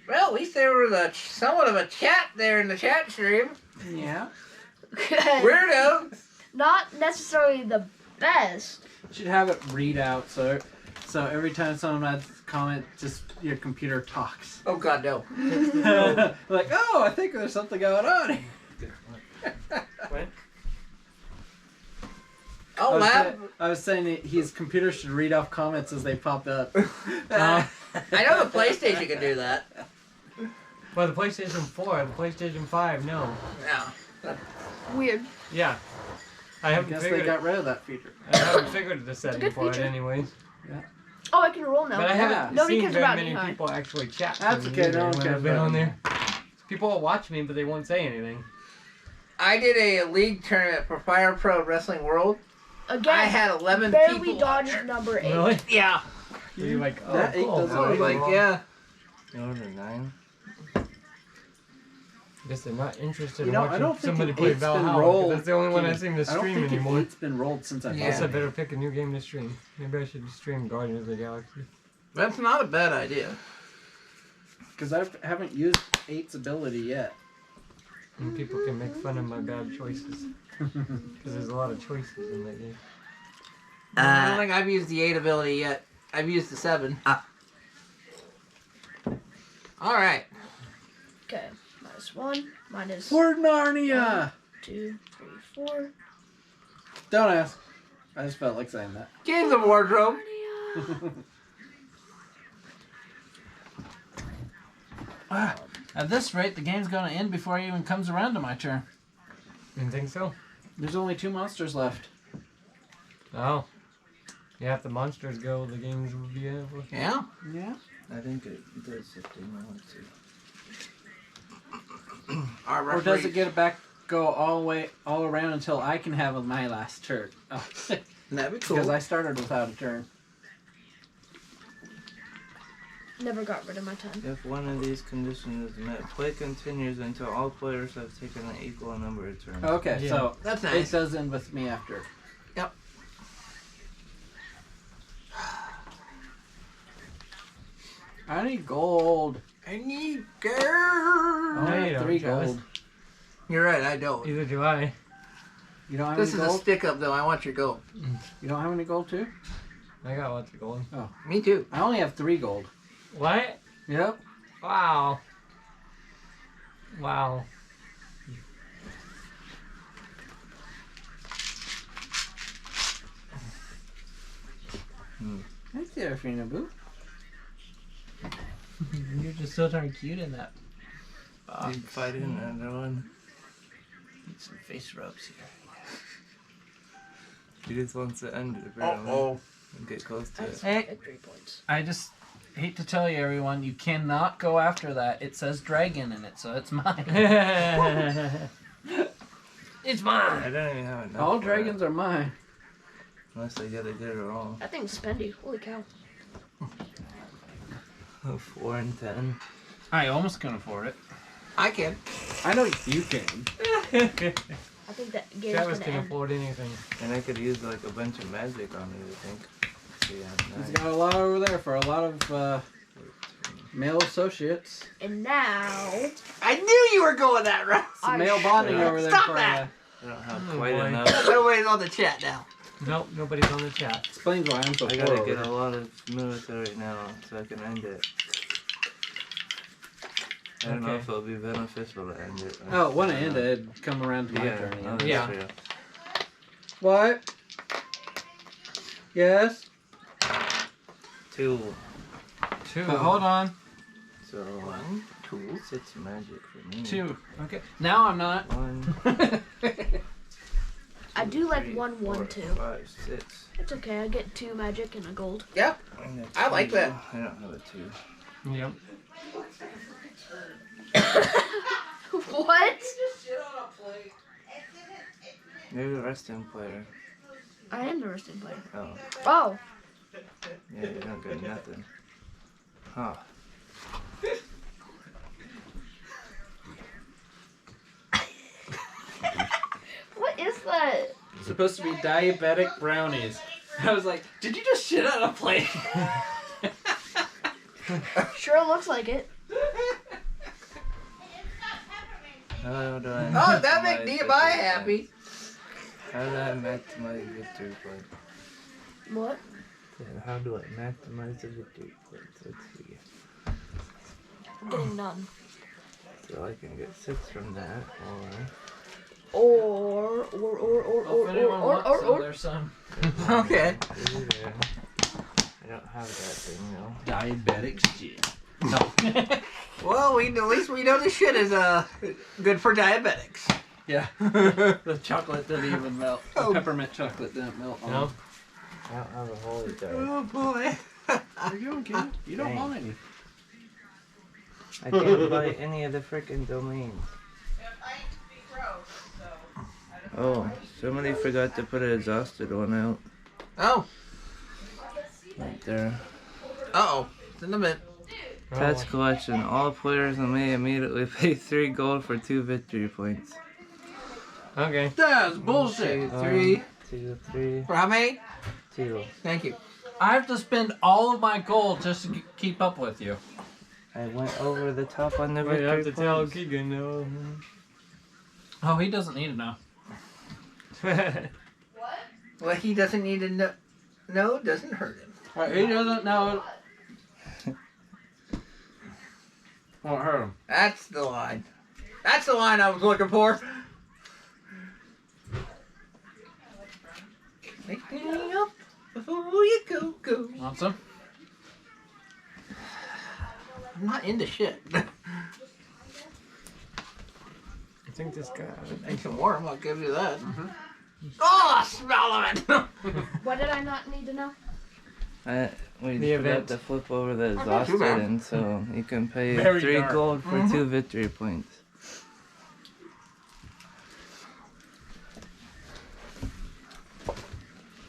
Well, at least there was somewhat of a chat there in the chat stream. Yeah. Weirdo. Not necessarily the best. Should have it read out so every time someone adds a comment, just your computer talks. Oh God, no. Like, oh, I think there's something going on here. What? Oh, lab. I was saying that his computer should read off comments as they pop up. I know the PlayStation can do that. Well, the PlayStation 4, the PlayStation 5, no. Yeah. Weird. Yeah. I I haven't guess figured they got rid of that feature. I haven't figured the setting good for it feature. anyways. Oh, I can roll now. But I Yeah. haven't Nobody seen cares very about many me, huh? people actually chat. That's to me okay, either no one when cares I've been about on me. there. People will watch me, but they won't say anything. I did a league tournament for Fire Pro Wrestling World. Again, I had 11 barely people. dodged number 8. Really? Yeah. You're like, oh, That eight cool. doesn't I was Right. like, yeah. You ordered 9? I guess they're not interested You in know, I watching don't think somebody an play eight's been Valhalla. 'Cause rolled. That's the only one I seem to I don't stream think anymore. It's been rolled since I Yeah. I guess I bought it. better pick a new game to stream. Maybe I should stream Guardians of the Galaxy. That's not a bad idea. Because I haven't used 8's ability yet. And people can make fun of my bad choices. Because there's a lot of choices in that game. I don't think I've used the 8 ability yet. I've used the 7. Alright. Okay. -1, minus Lord Narnia! 2, 3, 4. Don't ask. I just felt like saying that. Games of Wardrobe. At this rate, the game's gonna end before it even comes around to my turn. You didn't think so? There's only 2 monsters left. Oh. Yeah, if the monsters go, the games will be able. Yeah. Yeah. I think it does if they want to. Our Or does it get it back, go all around until I can have my last turn? Oh. That'd be cool. Because I started without a turn. Never got rid of my time. If one of these conditions is met, play continues until all players have taken an equal number of turns. Okay, Yeah. so That's it nice. does end with me after. Yep. I need gold. I need I girl. only No, you have don't, 3 Travis. gold. You're right, I don't. Either do I. You don't have This is any a gold? stick up though. I want your gold. You don't have any gold too? I got lots of gold. Me too. I only have 3 gold. What? Yep. Wow. Wow. Right there, Fina Boo. You're just so darn cute in that box. You fighting another one. Need some face rubs here. He just wants to end it, apparently. And get close to it. Hey, Victory points. I just hate to tell you, everyone, you cannot go after that. It says dragon in it, so it's mine. It's mine. I don't even have enough. All for dragons are mine. it, unless I get it good or wrong. That thing's spendy. Holy cow. 4 and 10. I almost can afford it. I can. I know you can. I think that game's Travis gonna can end. afford anything. And I could use like a bunch of magic on it, I think. So yeah, He's 9. got a lot over there for a lot of male associates. And now, I knew you were going that route. Some I male should- bonding over there Stop for that! I don't have Oh, quite boy. enough. Nobody's on the chat now. Nope, nobody's on the chat. explains why I'm so I poor gotta over get here. a lot of military now so I can end it. I don't know Okay. if it'll be beneficial to end it. Oh, when I end it, it'd come around to my Yeah, turn oh, again. that's Yeah. true. What? Yes? 2. 2. But hold on. So 1, 2, 6 magic for me. 2. Okay. Now I'm not. 1, I do like 3, 1, 1, 4, 2. 5, 6. It's okay. I get 2 magic and a gold. Yeah. And a I like 2. that. I don't have a 2. Yep. What? Maybe a resting player. I am the resting player. Oh, Oh. yeah, you don't get nothing. Huh. What is that? It's supposed to be diabetic brownies. I was like, did you just shit on a plate? Sure looks like it. How do I Oh, that make maximize Nehemiah victory happy. points? How do I maximize victory points? What? Yeah, how do I maximize the victory points? Let's see. I'm getting none. So I can get 6 from that, or Or If anyone wants some, there's some. Okay. Ooh, there. I don't have that thing though. Diabetic shit. Well, at least we know this shit is good for diabetics. Yeah. The chocolate didn't even melt. The Oh. peppermint chocolate didn't melt. on No? it. I don't have a holy die. Oh boy. You're doing good. You don't Dang. want any. I can't buy any of the frickin' domains. Oh, somebody forgot to put an exhausted one out. Oh. Right there. Uh-oh. It's in the mint. Pets collection. All players may immediately pay 3 gold for 2 victory points. Okay. That's bullshit. 3. 2, 3, For how many? 2. Thank you. I have to spend all of my gold just to keep up with you. I went over the top on the Wait, I have to victory tell points. Keegan no. Oh, he doesn't need to know. What he doesn't need to know, doesn't hurt him. He doesn't know. Won't hurt him. That's the line. That's the line I was looking for. Make me up before you go. Want some? I'm not into shit. I think this guy. Make some warm, I'll give you that. Oh, smell of it! What did I not need to know? We The forgot event. to flip over the not too exhausted, bad. and so you can pay Very 3 dark. gold for 2 victory points.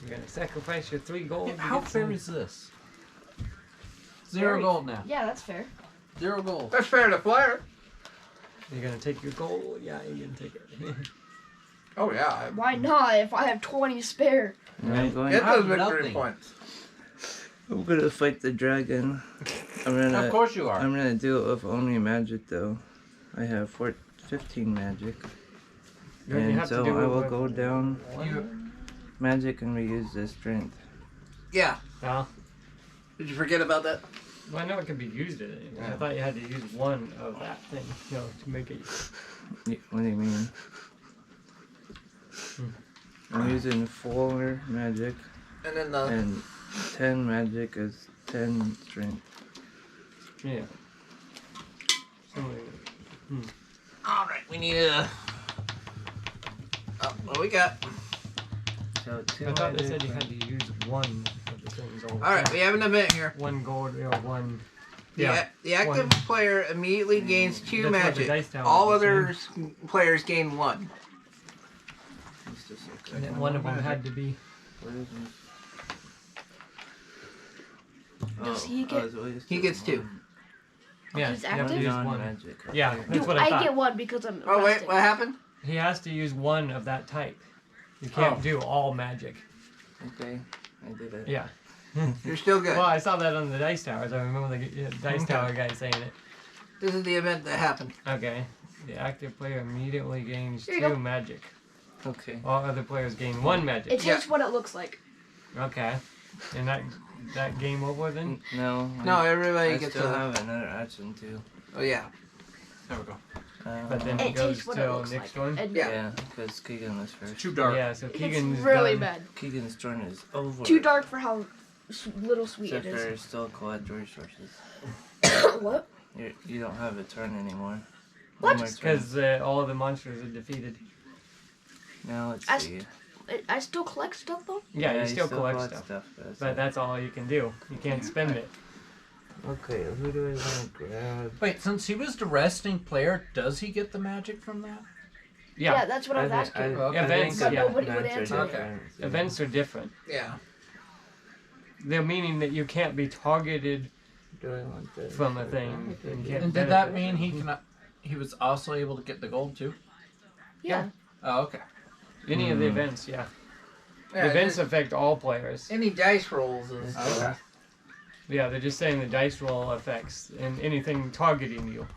You're gonna sacrifice your 3 gold. to How get fair some- is this? 0 Very- gold now. Yeah, that's fair. 0 gold. That's fair to flare. You're gonna take your gold? Yeah, you're gonna take it. Oh yeah, Why not if I have 20 spare? And I'm going. get I those have victory nothing. points. I'm gonna fight the dragon. Of course you are. I'm gonna do it with only magic though. I have 15 magic, You and have to so do I it will with- go down You, magic and reuse the strength. Yeah. Well, Did you forget about that? well, I know it can be used at anything. I thought you had to use one of that thing, to make it. What do you mean? I'm using 4 magic And then the and 10 magic is 10 strength. Yeah. So, Alright, we need a... Oh, what do we got? So two I thought they other said you had to use one of the things all the Alright, time. we have an event here. One gold or one. The active one. player immediately gains 2 That's what the magic. dice tower All was other players gain 1. Just a second. And then one of them had to be. Where is it? Does he get- He gets 2. Yeah, He's you have to active? use one. Non-magic. Yeah, that's Do what I thought. get one because I'm Oh, wait, rustic? what happened? He has to use one of that type. You can't Oh. do all magic. Okay, I did it. Yeah. You're still good. Well, I saw that on the dice towers. I remember the dice tower guy saying it. This is the event that happened. Okay. The active player immediately gains Here you 2 go. magic. Okay. All other players gain 1 magic. It changed what it looks like. Okay. And that game over then? No. No, everybody I gets still a... have another action too. Oh, yeah. There we go. But then It it goes changed what it till looks next like. one? And Yeah. Yeah, because Keegan was first. Too dark. Yeah, so It's Keegan's really done. bad. Keegan's turn is over. Too dark for how little sweet Except it is. for still collect resources. What? You don't have a turn anymore. What? No more turns. Because all of the monsters are defeated. Now let's I see. I still collect stuff though. Yeah, you still collect stuff. But it. that's all you can do. You can't spend it. Okay, who do I want to grab? Wait, since he was the resting player, does he get the magic from that? Yeah. That's what I was asking. Events, But yeah. nobody would Events are answer. different. Events are different. Yeah. They're meaning that you can't be targeted Do I want this? from a thing. And get And did that benefit. mean he was also able to get the gold too? Yeah. Oh, okay. Any of the events, yeah. Yeah, Events just affect all players. any dice rolls is... Okay. Yeah, they're just saying the dice roll affects and anything targeting you.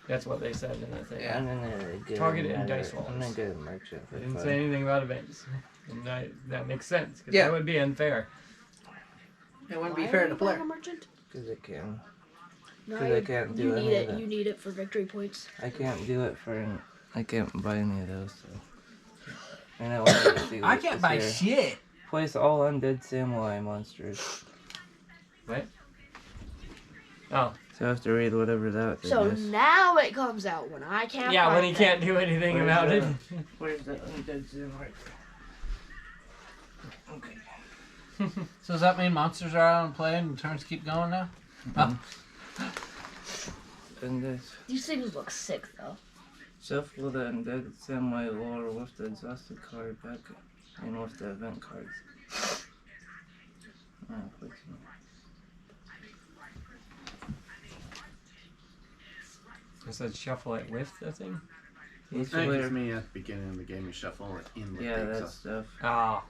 That's what they said in that thing. Yeah. I'm gonna get Target and another- dice rolls. I'm gonna get a merchant for They didn't fun. say anything about events. And that makes sense. Because Yeah. that would be unfair. It wouldn't Why be fair are to you play. buying a merchant? Cause I can. No, 'Cause I can't do you any need of it. that. You need it for victory points. I can't do it for. I can't buy any of those. So. And I want to see I what can't this buy here. shit. Place all undead samurai monsters. Oh. So I have to read whatever that So is. now it comes out when I can't. Yeah, when find he them. can't do anything Where's about it. that? Where's the undead samurai? Okay. So does that mean monsters are out and playing and turns keep going now? And this. These things look sick though. Shuffle the undead samurai lore with the exhausted card back and with the event cards. Oh, please. It said shuffle it with the thing. Each That player. gives me at the beginning of the game, you shuffle it in with Yeah, the that exhaust. stuff. Ah.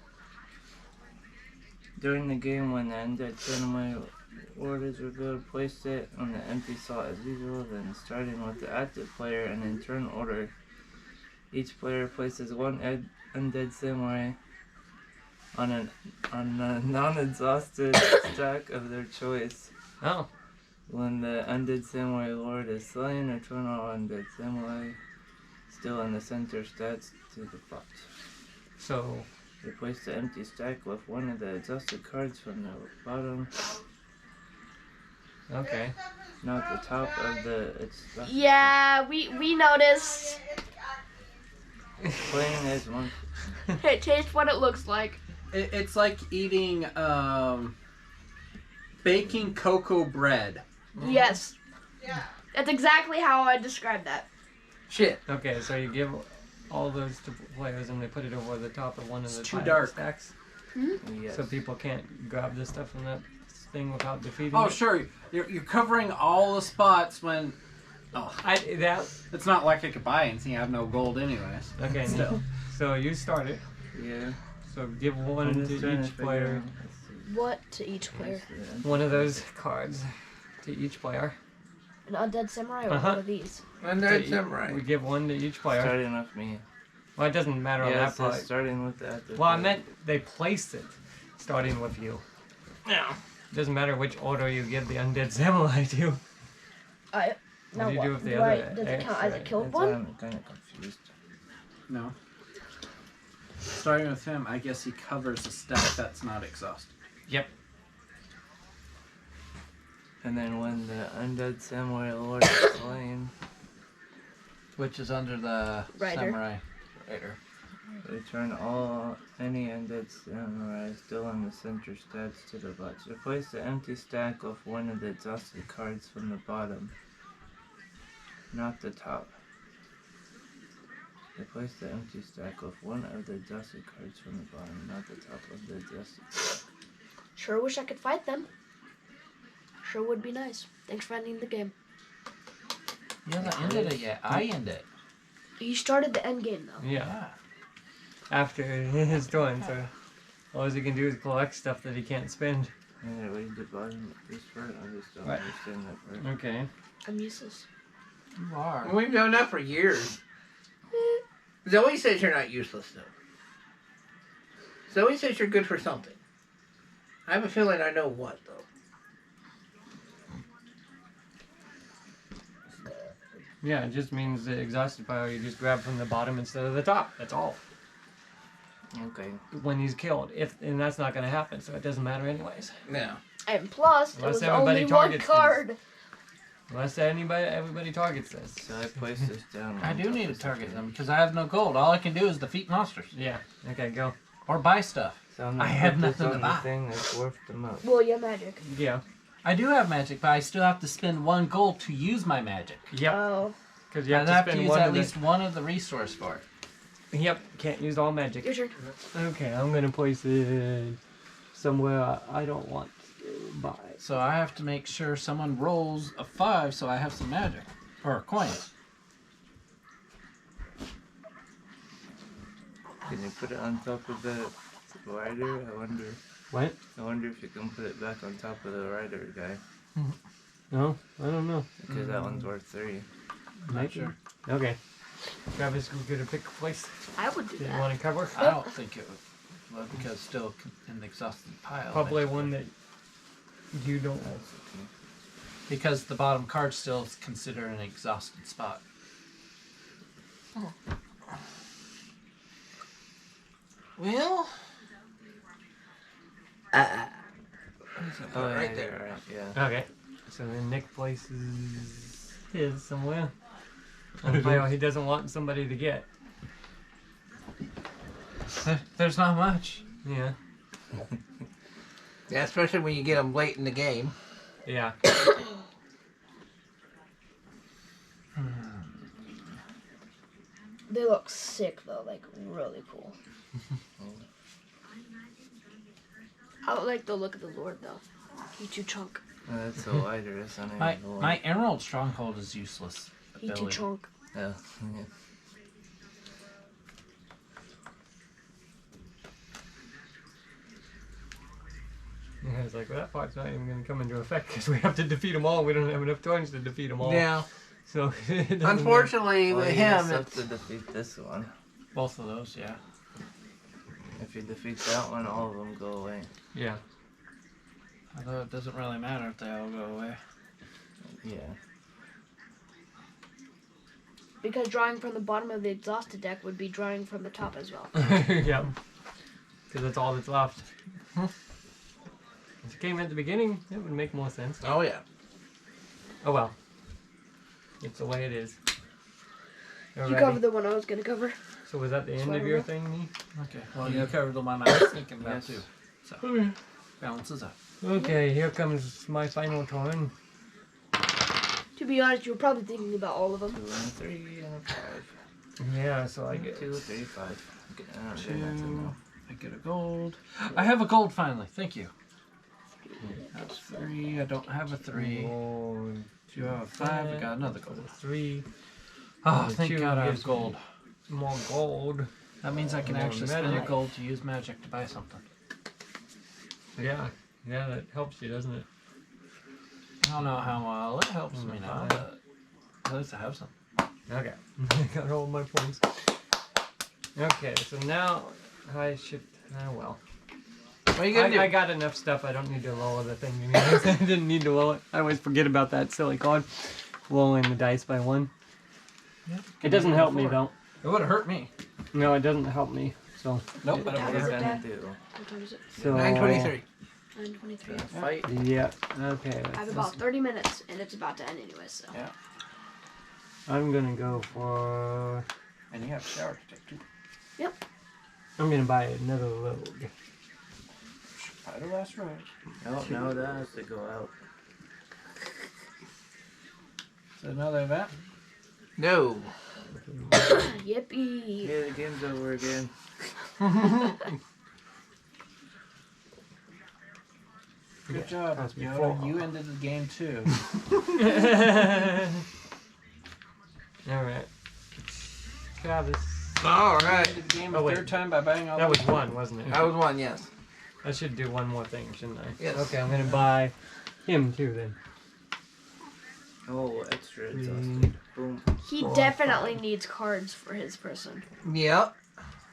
During the game, when the undead samurai lord is revealed, place it on the empty slot as usual, then starting with the active player and in turn order. Each player places one undead samurai on a non-exhausted stack of their choice. Oh. When the undead samurai lord is slain, return all undead samurai still in the center stats to the pot. So. Replace the empty stack with one of the exhausted cards from the bottom, Okay. not the top of the exhausted. Yeah, we noticed. Playing as one. It changed what it looks like. It's like eating baking cocoa bread. Yes. That's exactly how I described that. Shit. Okay, so you give all those to players and they put it over the top of one of the It's too tile dark. stacks. Yes. So people can't grab the stuff from that thing without defeating Oh, it. sure. You're covering all the spots when. Oh, That. it's not like I could buy anything. I have no gold anyways. Okay. Still. So you start it. Yeah. So give one I'm just trying to to each figure player. out- let's see. What to each player? One of those cards to each player. An undead samurai or Uh-huh. one of these? Undead So samurai. We give one to each player. Starting with me. Well, it doesn't matter on Yeah, it that says part. starting with the active. Well, I player. meant they placed it, starting with you. Yeah. Doesn't matter which order you give the undead samurai to. What do you do with the do other does it count as a extra? killed That's why one? I'm kind of confused. No. Starting with him, I guess he covers a stack that's not exhausted. Yep. And then when the undead samurai lord is slain, Which is under the Rider. samurai rider. return any undead samurai still in the center stats to the box. Replace the empty stack with one of the exhausted cards from the bottom, not the top. Replace the empty stack with one of the exhausted cards from the bottom, not the top of the exhausted stack. Sure wish I could fight them. Sure would be nice. Thanks for ending the game. You haven't ended it yet. I end it. You started the end game though. Yeah. After his turn, so all he can do is collect stuff that he can't spend. Yeah, read the bottom of this part. I just don't Right. understand that part. Okay. I'm useless. You are. We've known that for years. Zoe says you're not useless, though. Zoe says you're good for something. I have a feeling I know what, though. Yeah, it just means the exhausted pile you just grab from the bottom instead of the top. That's all. Okay. When he's killed, and that's not going to happen, so it doesn't matter anyways. No. And plus, Unless it was everybody only one targets card. Unless everybody targets this. So I place this down. I on do top need to of target something. them because I have no gold. All I can do is defeat monsters Yeah. Okay, go. or buy stuff. So I'm gonna I have put this nothing to on the buy. thing that's worth the most. Well, yeah, magic. Yeah. I do have magic, but I still have to spend 1 gold to use my magic. Yep. Oh, Because you I have have to to spend use one at of least one of the resource for it. the... Yep. Can't use all magic. your turn. Okay, I'm going to place it somewhere I don't want to buy. So I have to make sure someone rolls a 5 so I have some magic. Or coins. Can you put it on top of the rider? What? I wonder if you can put it back on top of the rider guy. No, I don't know. Because that one's worth 3. I'm not sure. Okay. Travis, we're going to pick a place I would do that you that. want to cover. I don't think it would. Well, because it's still in the exhausted pile. Probably one that you don't like. Because the bottom card still is considered an exhausted spot. Well, Oh, right yeah, there. you're right, yeah. Okay. So then Nick places his somewhere. On a pile he doesn't want somebody to get. there's not much. Yeah. Yeah, especially when you get them late in the game. Yeah. They look sick though, like really cool. I don't like the look of the Lord though. He too chunk. Oh, that's a lighter. It's not even My the my Emerald Stronghold is useless. He too ability. chunk. Yeah. Yeah, it's like, well, that part's not even going to come into effect because we have to defeat them all. We don't have enough turns to defeat them all. Yeah. So, it doesn't matter. Unfortunately, Well, with you him, just have it's... to defeat this one. Both of those, yeah. If you defeat that one, all of them go away. Yeah. Although it doesn't really matter if they all go away. Yeah. Because drawing from the bottom of the exhausted deck would be drawing from the top as well. Yeah. Because that's all that's left. If it came at the beginning, it would make more sense. Oh, yeah. Oh well. It's the way it is. You Alrighty. covered the one I was gonna cover. So was that the end So of your yeah. thing, Nee? Okay. Well, you covered the one I was thinking about Yes. too. So Okay. balances out. Okay, here comes my final turn. To be honest, you were probably thinking about all of 2 them. and a 3 and a 5. Yeah, so I get 2, 3, 5. Okay, I don't do 2. nothing now. I get a gold. I have a gold finally. Thank you. That's 3. I don't have a 3. gold. You have a 5. I got another gold. 3. Oh, The thank 2 God I have gives gold. me more gold. That means I can More actually spend a magic. gold to use magic to buy something. Yeah, yeah, that helps you, doesn't it? I don't know how well it helps me now, but at least I have some. Okay, I got all my points. Okay, so now I should. Well, What are you going to do? I got enough stuff. I don't need to lower the thing. I didn't need to lower it. I always forget about that silly card. Lowering the dice by 1. Yeah, It doesn't help me though. It would have hurt me. No, it doesn't help me. So, Nope, I don't What want is to it hurt gonna me. do? What time is it? so 9:23. 9:23. Fight. Yeah. Okay. I have about 30 minutes, and it's about to end anyway, so. Yeah. I'm gonna go for. And you have a shower to take too. I'm gonna buy another load. By the last right. Oh, no, that has to go out. Is it another event? No. Yippee! Yeah, the game's over again. Good job, Cost me Yoda. 4. You ended the game too. Alright. Travis. All You right. ended the game Oh, a wait. third time by buying all That those. was one, wasn't it? That was one, yes. I should do one more thing, shouldn't I? Yes. Okay, I'm gonna buy him too then. Oh, extra Three. exhausted. Boom. He 4, definitely 5. needs cards for his person. Yep.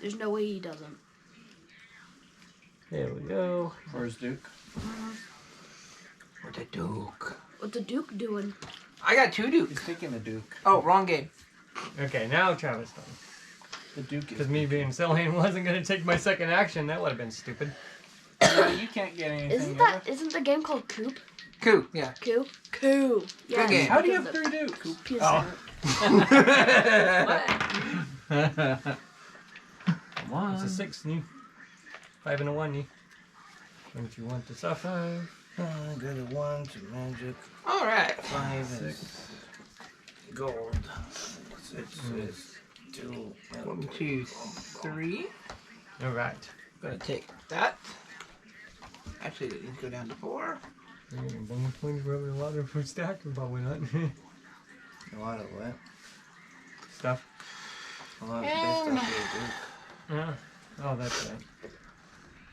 There's no way he doesn't. There we go. Where's Duke? What the Duke? What's the Duke doing? I got 2 Dukes. He's taking the Duke. Oh, wrong game. Okay, now Travis time. The Duke is. Because me being silly and wasn't gonna take my second action, that would have been stupid. No, you can't get anything. Isn't the game called Coop? Coup, yeah. Coup? Coup. Yeah. game. How do you because have the 3 Dukes? P is Oh. silent. Come on. It's a 6, knee. 5 and a 1, knee. Don't you want to suffer? I got a 1 to magic. All right. 5 is gold. 6 is 2. 1, 2, 3. Alright. Gonna take that. Actually, it needs to go down to 4. You're getting bonus points for having a lot of food stack, or probably not. A lot of what? Stuff. A lot of big stuff to do. Yeah. Oh, that's right.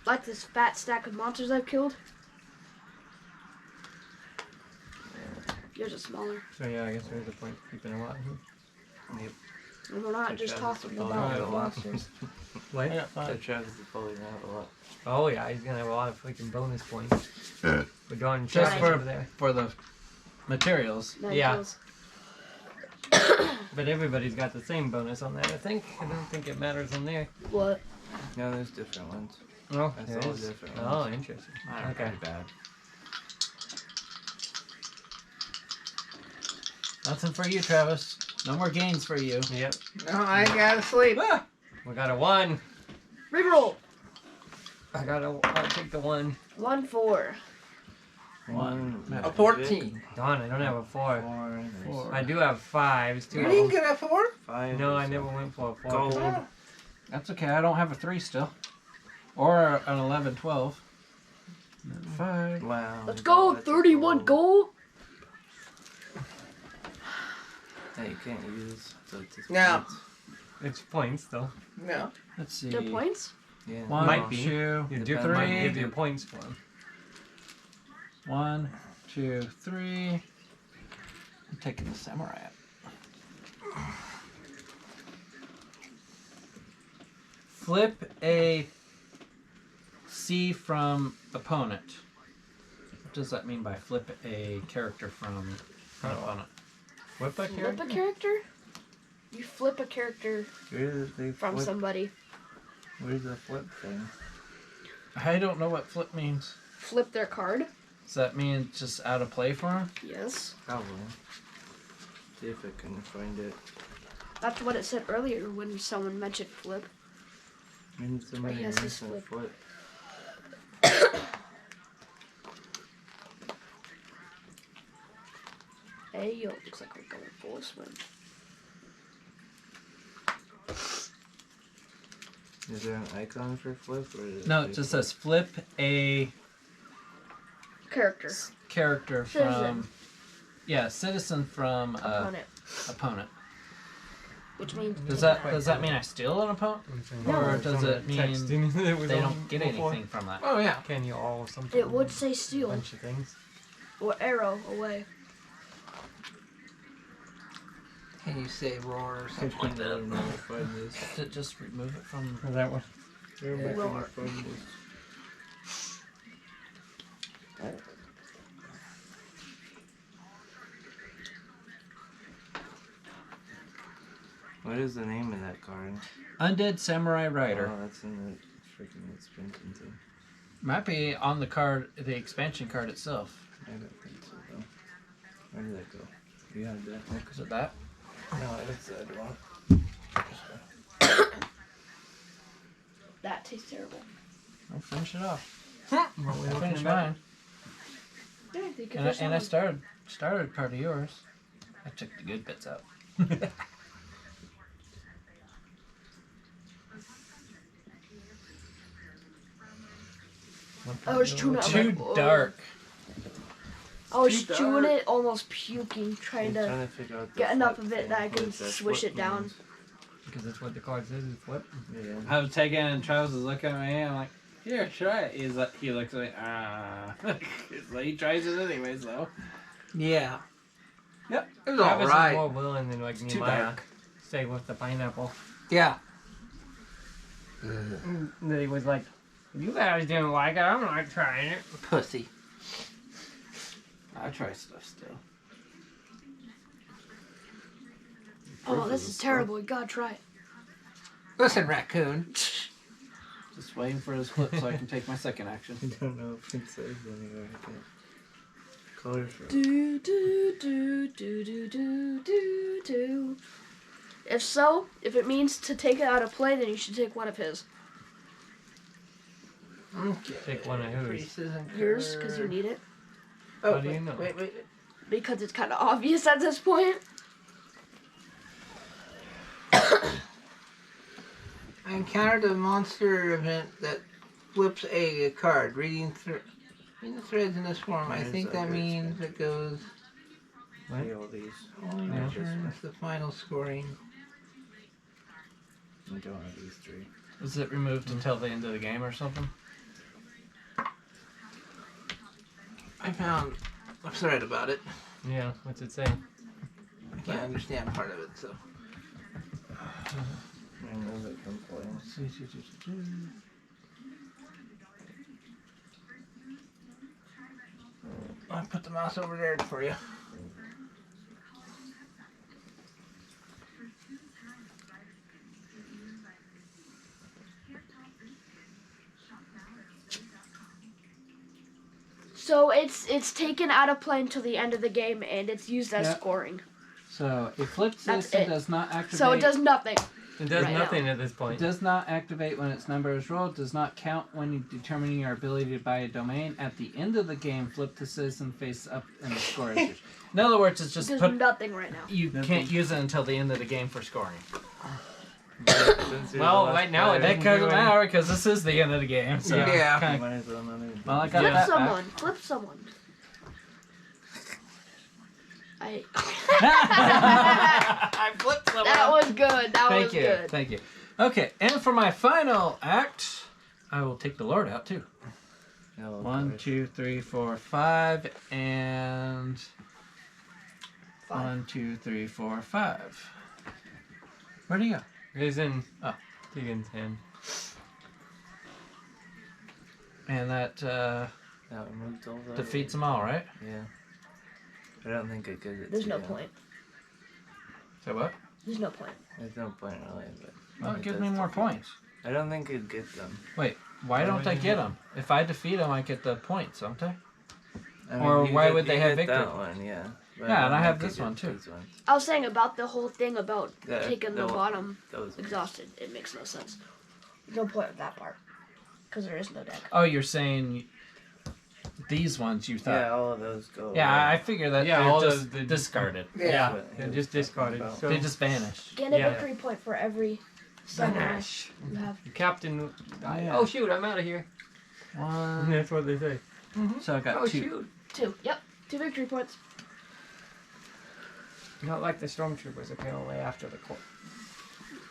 Like this fat stack of monsters I've killed. Yours are smaller. So yeah, I guess there's a point keeping a lot. And we're not So just Travis talking will about probably the have a lot. monsters. What? Yeah, So fine. Travis is probably gonna have a lot. Oh yeah, he's gonna have a lot of freaking bonus points. We're going Just chests for- over there. For the materials. Nine Yeah. kills. But everybody's got the same bonus on that, I think. I don't think it matters on there. What? No, there's different ones. Oh, That's there all is. different Oh, ones. interesting. Not Okay. very bad. Nothing for you, Travis. No more gains for you. Yep. No, I gotta sleep. Ah! We got a 1. Reroll. I'll take the 1. 1, 4. 1. A 14. Darn, I don't have a 4. 4. I do have 5s, You too. didn't get a 4? 5. No, I never went for a 4. Gold. Oh. That's okay. I don't have a 3 still. Or an 11, 12. 5. Wow. Let's go. that's a 31 gold. That you can't use. So it's just No. points. It's points, though. No. Let's see. The points? Yeah. 1, Might be. 2, You do Depends. might 3. give you points for them. 1, 2, 3. I'm taking the samurai out. Flip a C from opponent. What does that mean by flip a character from an opponent? What the Flip a character? You flip a character Where's the from flip? somebody. Where's the flip thing? I don't know what flip means. Flip their card? Does that mean just out of play for him? Yes. Probably. See if I can find it. That's what it said earlier when someone mentioned flip. I mean, somebody has his mentioned flip. flip. Hey, yo, looks like we're going full swim. Is there an icon for flip? Or is No, it just says flip a Character. character Citizen. from. Yeah, citizen from Opponent. opponent. Which means Does that mean I steal an opponent? Or does it mean they don't get anything from that? Oh, yeah. Can you all something? it would say a steal bunch of things. or arrow away. Can you say roar or I something like don't that? know if I find this. Just remove it from. Is that one? Where am I Roar. gonna find this? What is the name of that card? Undead Samurai Rider. Oh, that's in the freaking expansion thing. Might be on the card, the expansion card itself. I don't think so though. Where did that go? You had that. Is it that? No, it's that one. That tastes terrible. I'll finish it off. What we I looking finished about? mine. Yeah, you can And I, finish and I that started part of yours. I took the good bits out. one. I was chewing it. I'm Too like, "Oh." dark. I was Too chewing dark. it, almost puking, trying to Trying to figure out the get enough flip of it thing. that I What can is that swish flip it down. means? Because that's what the card says is flip. Yeah. I was taking it and Travis was looking at me. I'm like, here, try it. He looks at me. So he tries it anyways, though. Yeah. It was Travis is alright. more willing than like too Nehemiah. dark. Say with the pineapple. Yeah. And then he was like, "You guys didn't like it. I'm not trying it." Pussy. I try stuff still. Oh, this is terrible. You gotta try it. Listen, raccoon. Just waiting for his flip so I can take my second action. I don't know if it says anywhere. I can't. Colorful. Do do do do do do do do. If it means to take it out of play, then you should take one of his. Okay. Take one of whose? Creases and Yours, because you curves. need it. Oh, How do you wait, know? Wait. Because it's kind of obvious at this point. I encountered a monster event that flips a card. Reading the threads in this form, I There's think a that great means spin. it goes What? See all these. only Yeah. returns the final scoring. I don't have these three. Was it removed until the end of the game or something? I found a thread about it. Yeah. What's it say? I can't understand part of it, so. Remove it from playing. I'll put the mouse over there for you. So it's taken out of play until the end of the game, and it's used as Yeah. scoring. So it flips That's this and it. does not activate. So it does nothing. It does Right now. nothing at this It point. does not activate when its number is rolled. Does not count when determining your ability to buy a domain. At the end of the game, flip the citizen face up and the score is yours. In other words, it's just It put. does nothing right now. You can't use it until the end of the game for scoring. Since you're Well, the last right now it player, That doesn't doesn't do any- matter because this is the end of the game. So Yeah. kinda- might as well not even. well, I got Flip that someone. Flip someone. I. I flipped someone. That was good. That Thank was you. good. Thank you. Okay, and for my final act, I will take the Lord out too. No, 1, gosh. 2, 3, 4, 5, and 1, 2, 3, 4, 5. Where'd he go? It's in Oh. Tegan's hand. And that That removed all that. defeats them all, right? Yeah. I don't think it gives it. There's to no you. point. So what? There's no point. There's no point really, but. Well, it gives does me more defeat points. them. I don't think it'd get them. Why Why don't would I you get do them? If I defeat them, I get the points, don't I? I Or you why get- would they you have get victory? That one, yeah. But Yeah, don't and I have think this you one, get too. these ones. I was saying about the whole thing about Yeah, taking the the- bottom Those ones. exhausted. It makes no sense. There's no point of that part. Because there is no deck. Oh, you're saying these ones you thought. Yeah, all of those go. Yeah, away. I figure that Yeah, they're all just the discarded. Yeah. But They're it just was discarded. about- So They just vanish. Gain a Yeah. victory point for every summon Vanish. you have. The captain died. Yeah. Oh shoot! I'm out of here. One. That's what they say. So I got Oh 2. shoot! 2. Yep. 2 victory points. Not like the stormtroopers apparently after the court.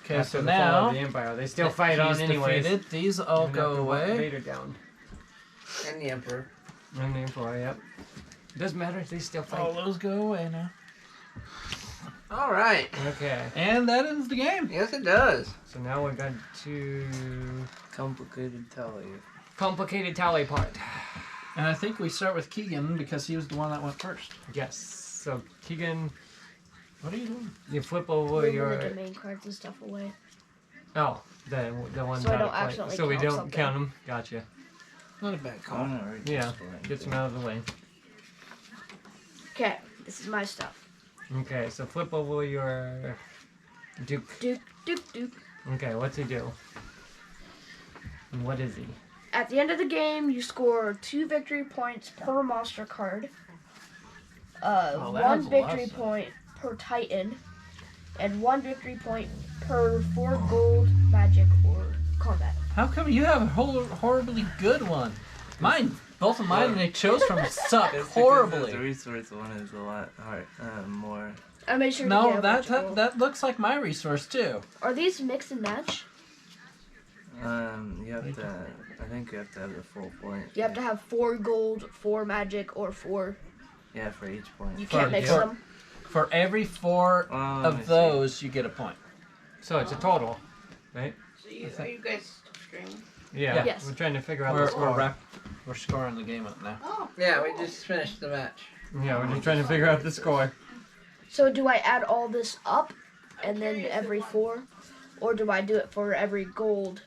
Okay, After so the fall now of the Empire, they still fight on he's anyways. defeated. These all Even go after away. Vader down. And the Emperor. And the Emperor, yep. Doesn't matter. They still fight. All those go away now. Alright. Okay. And that ends the game. Yes, it does. So now we're going to Complicated tally. complicated tally part. And I think we start with Keegan because he was the one that went first. Yes. So Keegan, What are you doing? you flip over Moving your the domain cards and stuff away. the one So I out don't of play. accidentally So we count don't something. count them. Gotcha. Not a bad call. Yeah, gets them out of the way. Okay, this is my stuff. Okay, so flip over your Duke. Duke. Okay, what's he do? And what is he? At the end of the game, you score 2 victory points per monster card. Oh, that 1 has a lot victory of stuff. point per Titan, and 1 victory point per 4 gold, magic, or combat. How come you have a horribly good one? Mine, both of mine they chose from suck It's because horribly. The resource one is a lot hard, more. I made sure to No, get a bunch of gold. that looks like my resource too. Are these mix and match? You have to. I think you have to have the full point. You have to have 4 gold, 4 magic, or 4. Yeah, for each point. You can't mix yeah. them. For every 4 Let me of see. those, you get a point. So it's a total, right? So are you guys streaming? Yeah. Yes. We're trying to figure out the score. We're scoring the game up now. Oh. Yeah, we just finished the match. Yeah, we're just trying to figure out the score. So do I add all this up, and then every 4? Or do I do it for every gold,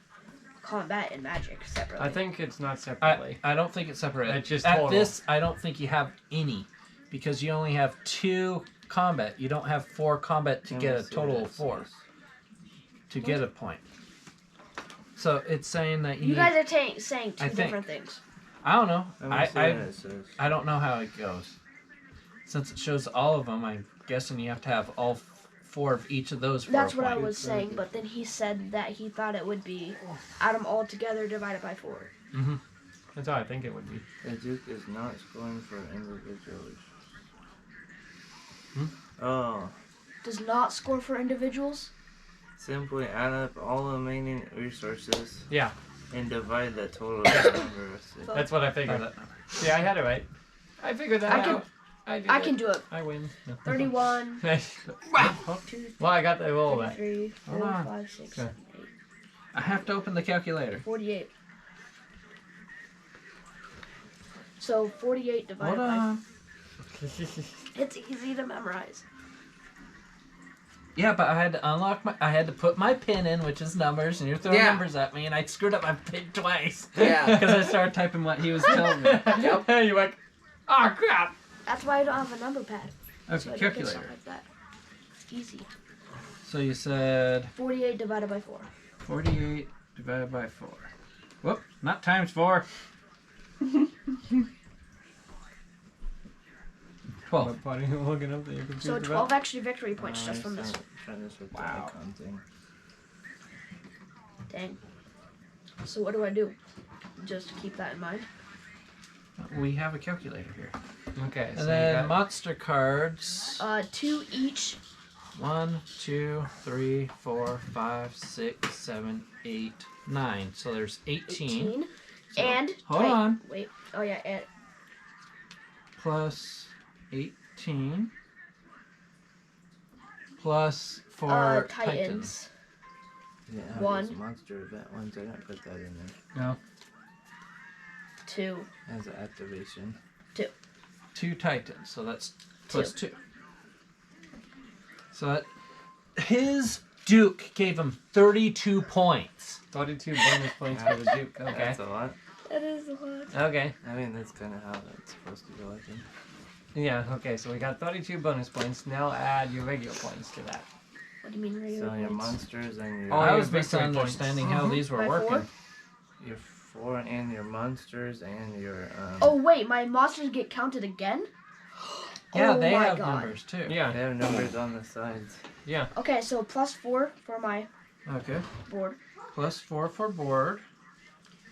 combat, and magic separately? I think it's not separately. I don't think it's separated. It's just At total. this, I don't think you have any, because you only have 2 combat. You don't have 4 combat to Let get me a see total what of it 4 says. to get a point. So it's saying that You guys are saying 2 I think. different things. I don't know. Let me see what it says. I don't know how it goes. Since it shows all of them, I'm guessing you have to have all 4 of each of those for That's a what I point. was saying, but then he said that he thought it would be add them all together divided by 4. Mm-hmm. That's how I think it would be. The Duke is not scoring for individuals. Hmm? Oh. Does not score for individuals. Simply add up all the remaining resources Yeah, and divide the total by the number of six. that's what I figured. Yeah, I had it right. I figured that I can- out. I I can do it. I win. 31, Wow. 2, Well, I got the roll back. 3, 4, Hold on. 5, 6, Okay. 7, 8, I have to open the calculator. 48. So 48 divided Hold by on. it's easy to memorize. Yeah, but I had to I had to put my pin in, which is numbers, and you're throwing Yeah. numbers at me, and I screwed up my pin twice. Yeah. Because I started typing what he was telling me. You're like, oh crap. That's why I don't have a number pad. So Okay, I don't get calculator. something like that. It's easy. So you said 48 divided by 4. 48 divided by 4. Whoop, not times 4. 12. What part are you looking up that you're confused So about? 12 extra victory points just from this. Try this with Wow. the icon thing. Dang. So what do I do? Just keep that in mind. We have a calculator here. Okay, so And then you got, monster cards. 2 each. 1, 2, 3, 4, 5, 6, 7, 8, 9. So there's 18. So, And hold wait, on. Wait. Oh yeah. And Plus 18. Plus 4 Titans. Titans. You didn't have 1. those monster event ones. I didn't put that in there. no. 2. As an activation. 2 Titans. So that's plus 2. So that, his Duke gave him 32 points. 32 bonus points for the Duke. Okay. That's a lot. That is a lot. Okay. I mean, that's kind of how it's supposed to go, I think. Yeah, okay, so we got 32 bonus points. Now add your regular points to that. What do you mean regular So your points? monsters and your, Oh, I your was victory points. misunderstanding how these were By 4? working. your 4 and your monsters and your, Oh wait, my monsters get counted again? Yeah, Oh they my have God. numbers too. Yeah, they have numbers on the sides. yeah. Okay, so plus 4 for my Okay. board. Plus 4 for board.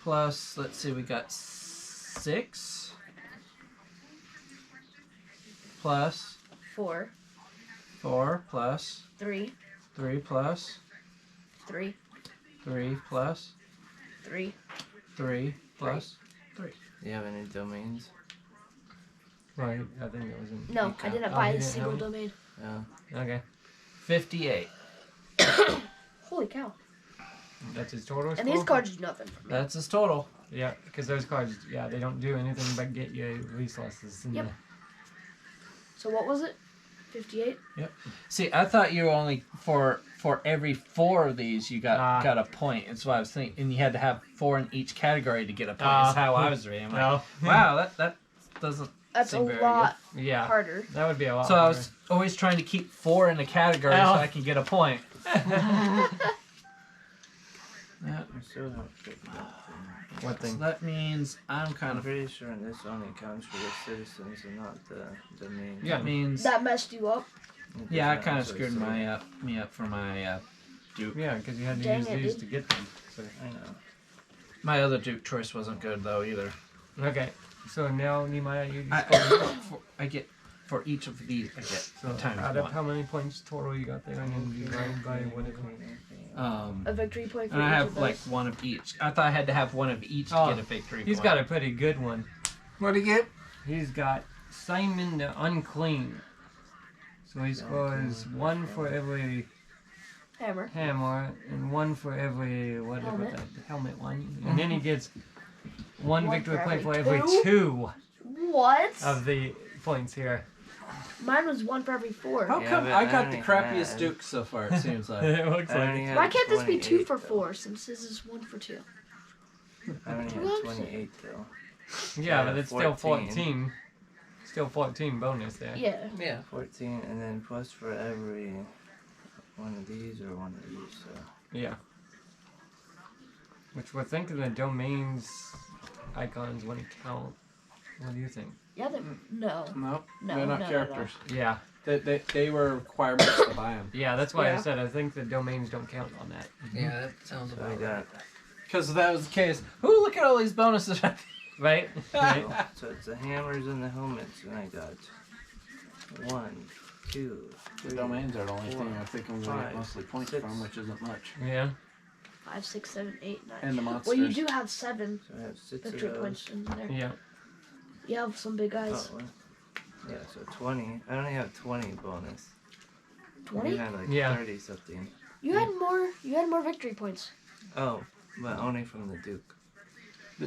Plus, let's see, we got 6. Plus 4, 4 plus 3, 3 plus 3, 3 plus 3. 3 plus. Do you have any domains? Right, I think it was in. No, I didn't Oh, buy you a didn't single have domain. Yeah. Okay. 58. Holy cow. That's his total score? And these cards do nothing for me. That's his total. Yeah, because those cards, yeah, they don't do anything but get you resources. In Yep. So what was it? 58? See, I thought you were only for for every 4 of these, you got Ah. a point. That's what I was thinking. And you had to have 4 in each category to get a point. That's how I was reading. I'm like, No. wow, that doesn't That's a seem very lot Yeah. harder. That would be a lot. good. So I was always trying to keep 4 in a category so I can get a point. I still don't fit that thing. What So thing? that means I'm kind I'm of. pretty sure this only counts for the citizens and not the main. Yeah. That means. That messed you up. It Yeah, I does not kind of actually screwed say. me up for my Duke. Yeah, because you had to Dang use it, these dude. to get them. So. I know. My other Duke choice wasn't good though either. Okay. So now Nehemiah, you just I get for each of these. I get so times add up 1. how many points total you got there, and then divide by whatever. A victory point for And I each have of like those. 1 of each. I thought I had to have 1 of each to Oh, get a victory He's point. got a pretty good one. What do you get? He's got Simon the Unclean. So he scores 1 for every Hammer. hammer and 1 for every whatever Helmet. the helmet one, and then he gets 1 One victory for point for every every two? 2 What? of the points here. Mine was 1 for every 4. How Yeah, come but I I got the only crappiest had- Duke so far? It seems like. It looks I like only it. had Why can't this be 2 for 28 4 since this is 1 for 2? I only had What? 28 though. Yeah, Yeah, but it's still 14. 14. Still 14 bonus there. Yeah. Yeah. 14, and then plus for every one of these or one of these. So Yeah. Which we're thinking the domains icons wouldn't count. What do you think? Yeah, no. Nope, No, they're not no, no, characters. Yeah. They were requirements to buy them. Yeah, that's why I Yeah. said I think the domains don't count on that. Yeah, that sounds I about got right. Because if that was the case, ooh, look at all these bonuses. Right? Right? so it's the hammers and the helmets, and I got 1, 2, The 3, domains are the only four, thing I think I'm going to get five, mostly points 6. from, which isn't much. Yeah. 5, 6, 7, 8, 9. And the monsters. Well, you do have 7 So I have 6 victory of those. points in there. Yeah. You have some big guys. Oh, what? Yeah, so 20. I only have 20 bonus. 20? You had like Yeah. 30 something. You had more victory points. Oh, but only from the Duke.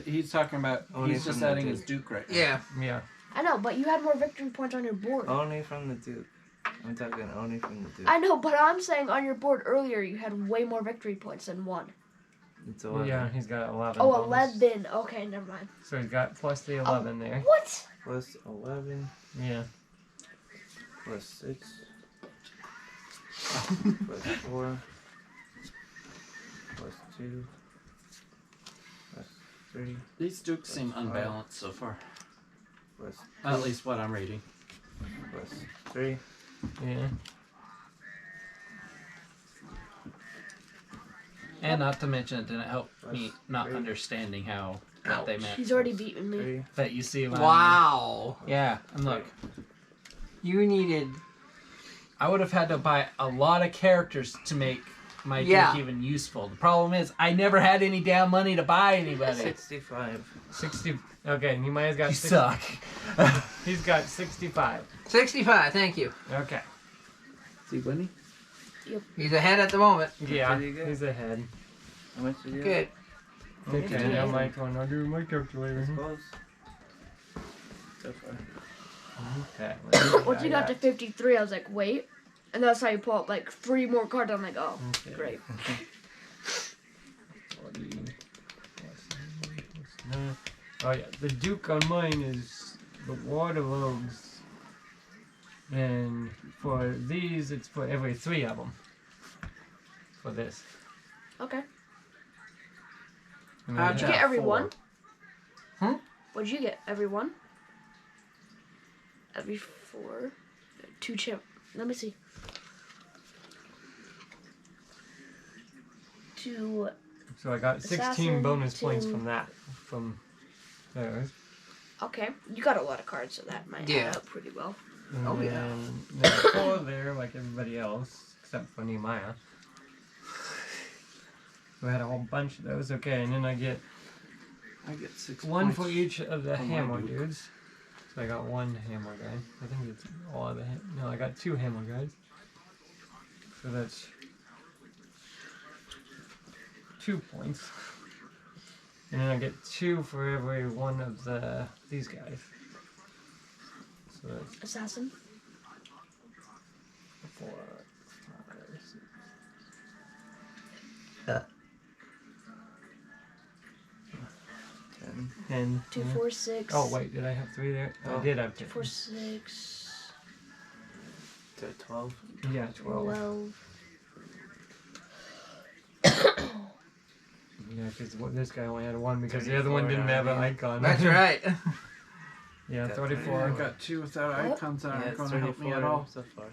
He's talking about, Only he's just from the adding his Duke. Duke right now. Yeah. Yeah. I know, but you had more victory points on your board. Only from the Duke. I'm talking only from the Duke. I know, but I'm saying on your board earlier you had way more victory points than 1. It's 11. Yeah, he's got 11. Oh, bonus. 11. Okay, never mind. So he's got plus the 11 there. What? Plus 11, Yeah. plus 6, plus 4, plus 2, plus 3, These Dukes seem unbalanced so far. plus At least what I'm reading. plus 3. Yeah. And not to mention, it didn't help me Plus not 3. understanding what they meant. He's already beaten me. 3. But you see what Wow. I mean? Yeah, and look, You needed. I would have had to buy a lot of characters to make my Yeah. Duke even useful. The problem is, I never had any damn money to buy anybody. 65. 60. Okay, Nehemiah's got You 60. suck. He's got 65. 65, thank you. Okay. See, Bunny? He's ahead at the moment. Yeah, did you get? he's ahead. How much did you Good. Okay, now my turn. I'll do my calculator. get? Close. So far. Okay. Once you got to 53, I was like, wait. And that's how you pull up like 3 more cards. I'm like, oh, Okay. great. 40 plus 9. Oh yeah, the Duke on mine is the Water Rogues. And for these, it's for every 3 of them. For this. Okay. And How'd Did then- you get every 4. 1? Hmm? What'd you get? Every 1? Every 4? 2 chimp. Let me see. 2. So I got 16 Assassin, bonus points 2. from that. From those. Okay. You got a lot of cards, so that might Yeah. add up pretty well. And Oh, yeah. then there's 4 there, like everybody else, except for Nehemiah. So I had a whole bunch of those. Okay, and then I get I get 6 one points. for each of the for my hammer Duke. dudes. So I got 1 hammer guy. I think it's all of the no, I got 2 hammer guys. So that's 2 points. And then I get 2 for every one of these guys. So that's Assassin. 4, 5, 6, 10. 2, 4, 6. Oh, wait, did I have 3 there? Oh. I did have 2, 10. 4, 6. To 12. Yeah, 12. 12. Yeah, because this guy only had 1 because the other one 34 didn't have an already. icon. That's right. Yeah, Got 34. I got 2 without What? icons that Yeah, aren't it's going to help me at 34 all. so far.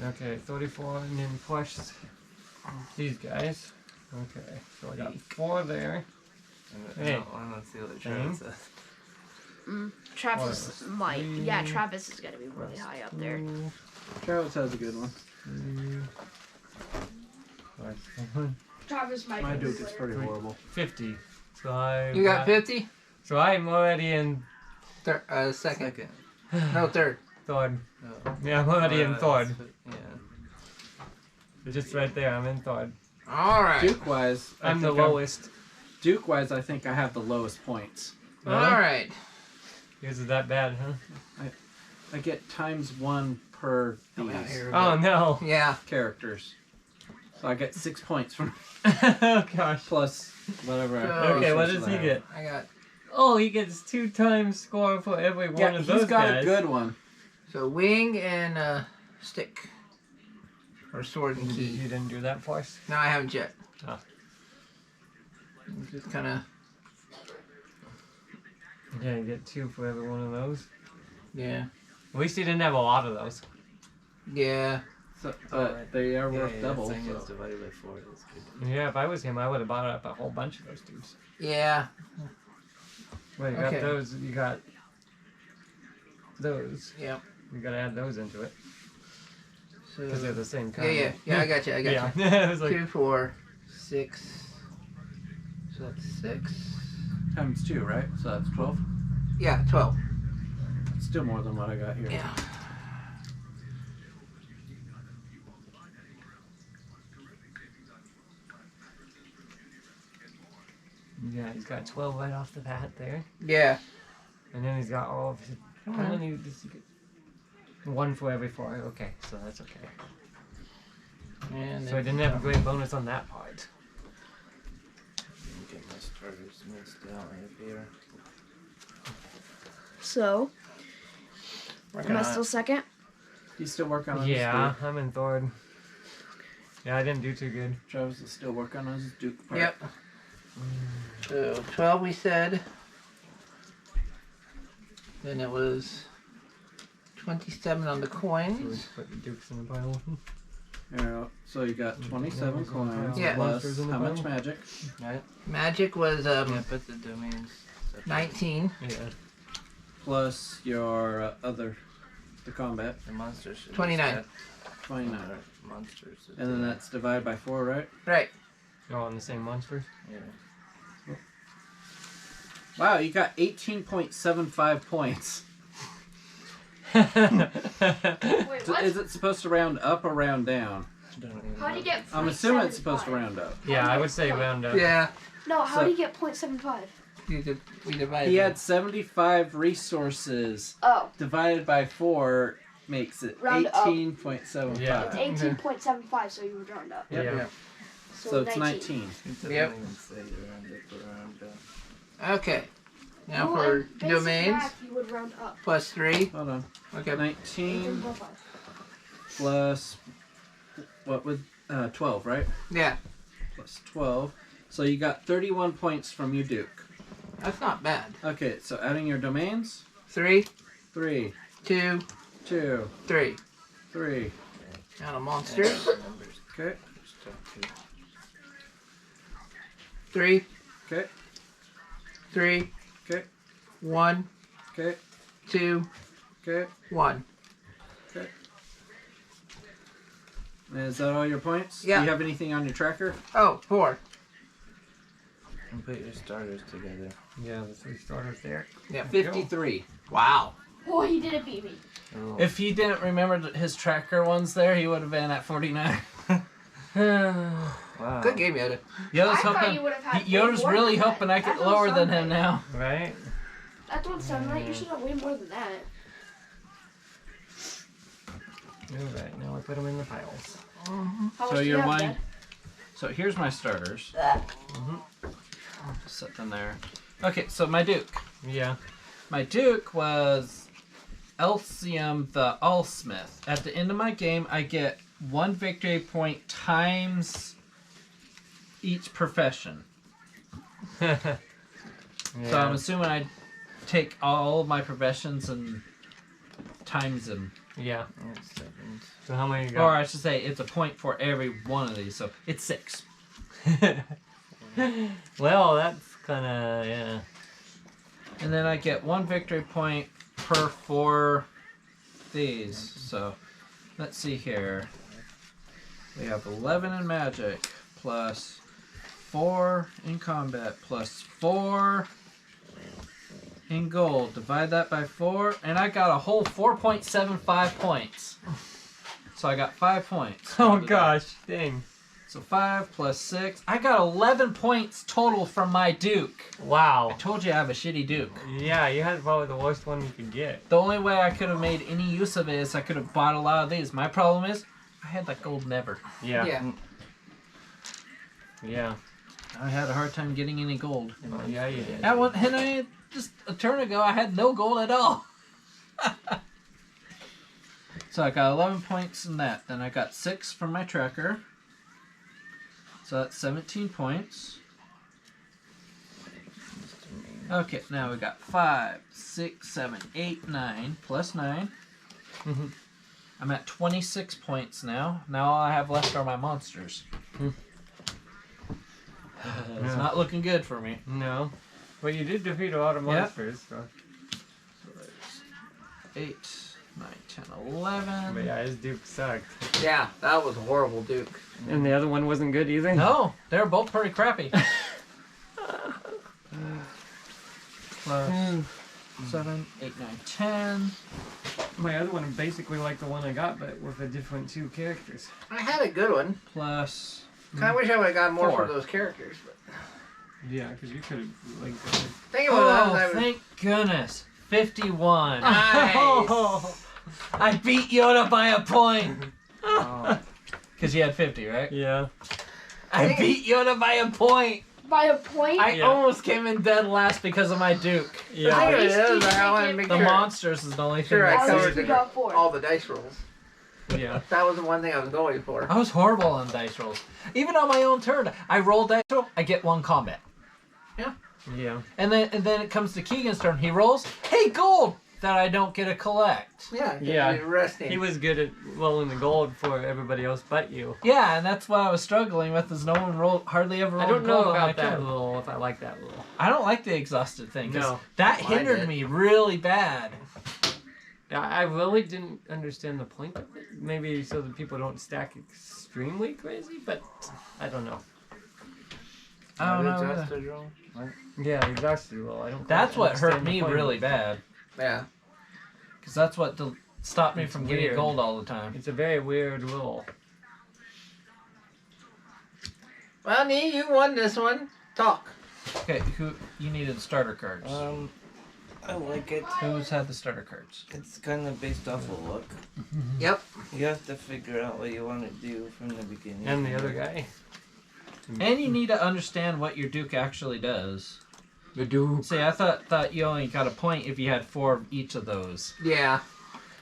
Okay, 34, and then push these guys. Okay, so I got 4 there. Hey. I want to see what Travis says. Travis might. three. Yeah, Travis is going to be really high up there. 2, Travis has a good one. 3, 5, Travis might My be Duke is pretty horrible. 50. So I You got 50? So I'm already in Second. Second. No, third. third. Oh. Yeah, I'm already in third. Yeah. Just right there, I'm in third. All right. Duke wise, I'm the lowest. Duke wise, I think I have the lowest points. All right. Yours is that bad, huh? I get ×1 per Help me out these here. Oh no. Yeah. characters. So I get 6 points from Oh gosh. plus whatever. Okay, what resources does he I have. I get? got Oh, he gets 2 times score for every one Yeah, of he's those got guys. a good one. so wing and stick. Or sword and key. You didn't do that twice? No, I haven't yet. Oh. Just kind of. Yeah, you get 2 for every one of those. Yeah. At least he didn't have a lot of those. Yeah. So, but they are worth double. Thing is So. divided by 4. That's good. Yeah, if I was him, I would have bought up a whole bunch of those dudes. Yeah. Well, you Okay. got those, you got those. Yep. You gotta add those into it. So. Because they're the same Yeah, kind. yeah. I got you. I got you. Yeah. It was like, 2, 4, 6. So that's 6. ×2, right? So that's 12. Yeah, 12. It's still more than what I got here. Yeah. yeah, he's got 12 right off the bat there. Yeah. And then he's got all of his. How many does he get? 1 for every 4. Okay, so that's okay. And So he didn't have a great bonus on that part. Get my starters mixed out right here. So, am I still second? He's still working on Yeah, his I'm in third. Yeah, I didn't do too good. Duke. Travis is still working on his Duke part. Yep. So 12 we said. Then it was 27 on the So we coins. put the dukes in the pile. Yeah, so you got 27 coins Yeah. plus Monsters in the how much pile. magic? Right? Magic was Yeah, put the domains. separate. 19. Yeah. Plus your the combat, The monsters should be 29. set. 29. Or monsters. should And then be- that's divided by 4, right? Right. They're all in the same monsters. Yeah. Wow, you got 18.75 points. Wait, Is it supposed to round up or round down? Don't even How do you know. get? I'm assuming it's 0.75? supposed to round up. Yeah, I would say round up. Yeah. No, how So- do you get 0.75? We divided. He them. had 75 resources. Oh, Divided by 4 makes it Round up. 18.75. Yeah. it's 18.75, so you would round up. Yep. Yeah. So it's 19. It doesn't Yep. even say around it, but around down. Okay. Now Well, for in basic domains. math, you would round up. Plus 3. Hold on. Okay. 19 18.5. plus what would 12, right? Yeah. Plus 12. So you got 31 points from your Duke. That's not bad. Okay, so adding your domains. 3, 3, 2, 2, 3. 3. Now the monsters. Numbers. Okay. Just talk to- 3, Okay. 3. Okay. 1, Okay. 2, Okay. 1. Is that all your points? Yeah. Do you have anything on your tracker? Oh, 4. And put your starters together. Yeah, the 3 starters there. Yeah. 53. Wow. Oh, he didn't beat me. Oh. If he didn't remember his tracker ones there, he would have been at 49. Wow. Good game, Yoda. Yoda's I thought hoping. you would have had Yoda's way more really than that. hoping I get That don't lower than sound him right. now. Right? That don't sound right. You should have way more than that. Alright, now I put them in the piles. How So much do you you're have, one. Dad? So here's my starters. Mm-hmm. Just set them there. Okay, so my Duke. Yeah. My Duke was Elsium the Allsmith. At the end of my game, I get 1 victory point times each profession. Yeah. So I'm assuming I take all of my professions and times them. Yeah. That's 7. So how many you Or got? I should say, it's a point for every one of these. So it's 6. Well, that's kind of, yeah. And then I get 1 victory point per 4 these. So let's see here. We have 11 in magic, plus 4 in combat, plus 4 in gold. Divide that by 4, and I got a whole 4.75 points. So I got 5 points. Oh gosh, dang. So 5 plus 6. I got 11 points total from my Duke. I Wow. told you I have a shitty Duke. Yeah, you had probably the worst one you could get. The only way I could have made any use of it is I could have bought a lot of these. My problem is, I had that gold never. Yeah. Yeah. Yeah. I had a hard time getting any gold. Well, yeah, you did. That one, and I just a turn ago, I had no gold at all. So I got 11 points in that. Then I got 6 from my tracker. So that's 17 points. Okay, now we got 5, 6, 7, 8, 9, plus 9. Mhm. I'm at 26 points now. Now all I have left are my monsters. It's Yeah. not looking good for me. No. But you did defeat a lot of Yeah. monsters. So. 8, 9, 10, 11. But yeah, his Duke sucked. Yeah, that was a horrible Duke. And the other one wasn't good either? No, they're both pretty crappy. Plus 7, 8, 9, 10. My other one basically like the one I got, but with a different 2 characters. I had a good one. Plus. I wish I would have gotten more 4. for those characters. But Yeah, because you could have like. think about that. Oh, I was... thank goodness. 51. Nice. I beat Yoda by a point. Oh, Because you had 50, right? Yeah. I beat Yoda by a point. By a point? I Yeah. almost came in dead last because of my Duke. I Yeah. think it least you is. I wanted to did make The sure, monsters is the only thing sure I that At covered least the, we got 4. all the dice rolls. Yeah. That was the one thing I was going for. I was horrible on dice rolls. Even on my own turn, I roll dice roll, I get 1 combat. Yeah. And then it comes to Keegan's turn. He rolls, hey, gold! That I don't get to collect. Yeah. Yeah. You're resting. He was good at rolling the gold for everybody else but you. Yeah, and that's what I was struggling with. Is no one hardly ever rolled I don't know gold on my about that turn. rule, if I like that rule. I don't like the exhausted thing. 'Cause No. that I hindered did. me really bad. I really didn't understand the point of it. Maybe so that people don't stack extremely crazy, but I don't know. I don't know. the either. adjusted roll? What? Yeah, the exhausted rule. I don't. That's quite what hurt understand the me point of really it. bad. Yeah. Because that's what stopped me It's from getting weird. gold all the time. It's a very weird rule. Well, Nee, you won this one. Talk. Okay, you needed starter cards. I like it. Who's had the starter cards? It's kind of based off of luck. Yep. You have to figure out what you want to do from the beginning. And the other guy. And you need to understand what your Duke actually does. The Duke. See, I thought you only got a point if you had 4 of each of those. Yeah.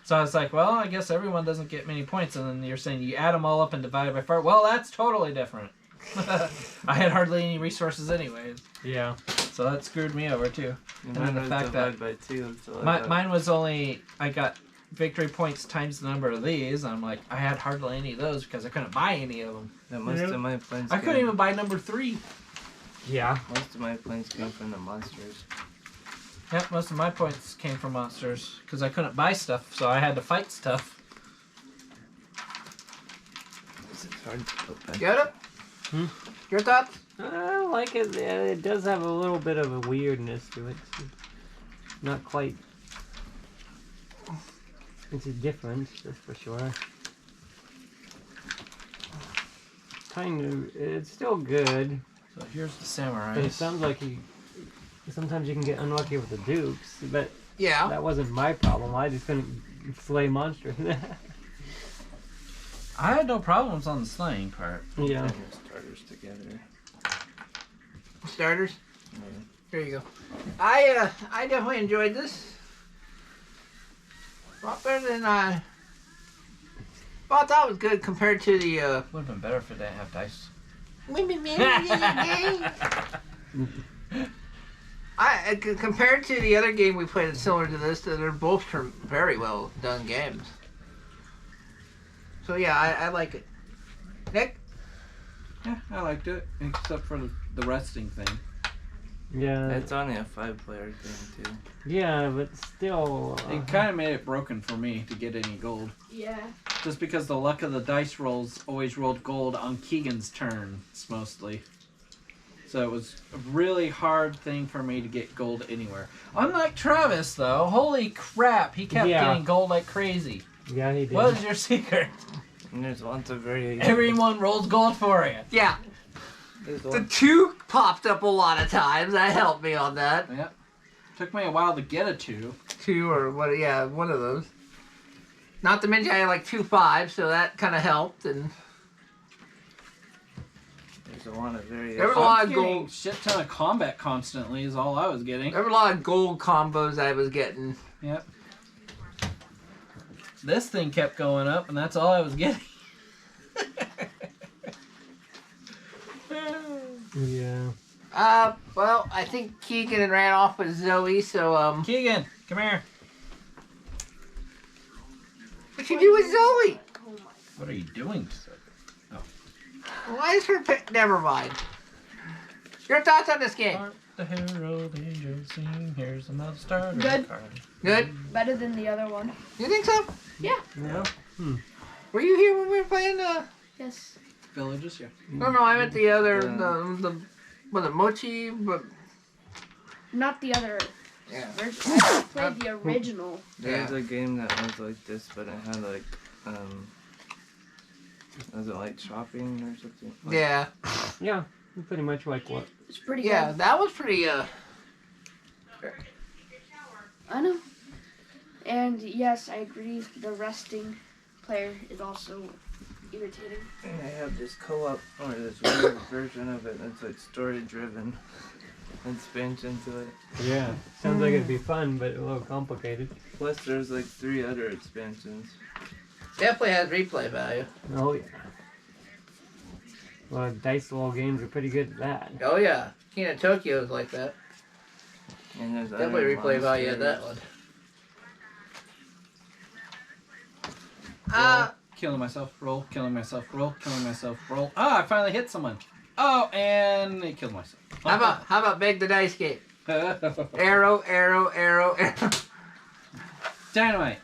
So I was like, well, I guess everyone doesn't get many points. And then you're saying you add them all up and divide it by 4. Well, that's totally different. I had hardly any resources anyways. Yeah. So that screwed me over too. And then mine the was fact that- divided by 2. So I got- Mine was only, I got victory points times the number of these. And I'm like, I had hardly any of those because I couldn't buy any of them. Yeah, most of my points. I couldn't came- even buy number 3. Yeah. Most of my points came from the monsters. Yep, most of my points came from monsters because I couldn't buy stuff, so I had to fight stuff. It's hard to open. Yoda? Your thoughts? I like it. Yeah, it does have a little bit of a weirdness to it. Not quite. It's different, that's for sure. Kind of. It's still good, So here's the samurai. but it sounds like sometimes you can get unlucky with the dukes. But Yeah. that wasn't my problem. I just couldn't slay monsters. I had no problems on the slaying part. Yeah. Put your starters together. Starters? There you go. I definitely enjoyed this. A lot better than I thought. That was good compared to the. Would have been better if it didn't have dice. Compared to the other game we played that's similar to this, they're both very well done games. So yeah, I like it. Nick? Yeah, I liked it, except for the resting thing. Yeah. It's only a 5-player game too. Yeah, but still. It kind of made it broken for me to get any gold. Yeah. Just because the luck of the dice rolls always rolled gold on Keegan's turns, mostly. So it was a really hard thing for me to get gold anywhere. Unlike Travis, though, holy crap, he kept getting gold like crazy. Yeah, he did. What is your secret? And there's lots of variations. Everyone rolls gold for you. Yeah. There's The lots- 2 popped up a lot of times. That helped me on that. Yeah. Took me a while to get a 2. 2 or what? Yeah, one of those. Not to mention I had like 2 5s, so that kind of helped. And There's a lot of there was variations. a lot of Getting gold. shit ton of combat constantly is all I was getting. There were a lot of gold combos I was getting. Yep. This thing kept going up, and that's all I was getting. Yeah. Well, I think Keegan ran off with Zoe, so Keegan, come here. what you do with Zoe? Oh my. What are you doing, sir? Why is her pick? Never mind. Your thoughts on this game? Hark the herald angels sing. Here's another starter Good. card. Good. Better than the other one. You think so? Yeah. Were you here when we were playing Yes. Villages, yeah. No, I meant the other the was it Mochi? But Not the other. yeah. version. I played the original. There's a game that was like this, but it had like, was it like shopping or something? Like, Yeah. Yeah. Pretty much like what? It's pretty Yeah, good. that was pretty I know. And yes, I agree. The resting player is also irritating. And I have this co-op, or this weird version of it that's like story-driven expansion to it. Yeah. Sounds like it'd be fun, but a little complicated. Plus there's like 3 other expansions. definitely has replay value. Oh yeah. Well, dice roll games are pretty good at that. Oh yeah. King of Tokyo is like that. And there's Definitely other replay value at that monsters. one. Killing myself, roll, killing myself, roll, killing myself, roll. Ah, I finally hit someone. Oh, and I killed myself. How about Beg the Dice game? Arrow, arrow, arrow, arrow. Dynamite.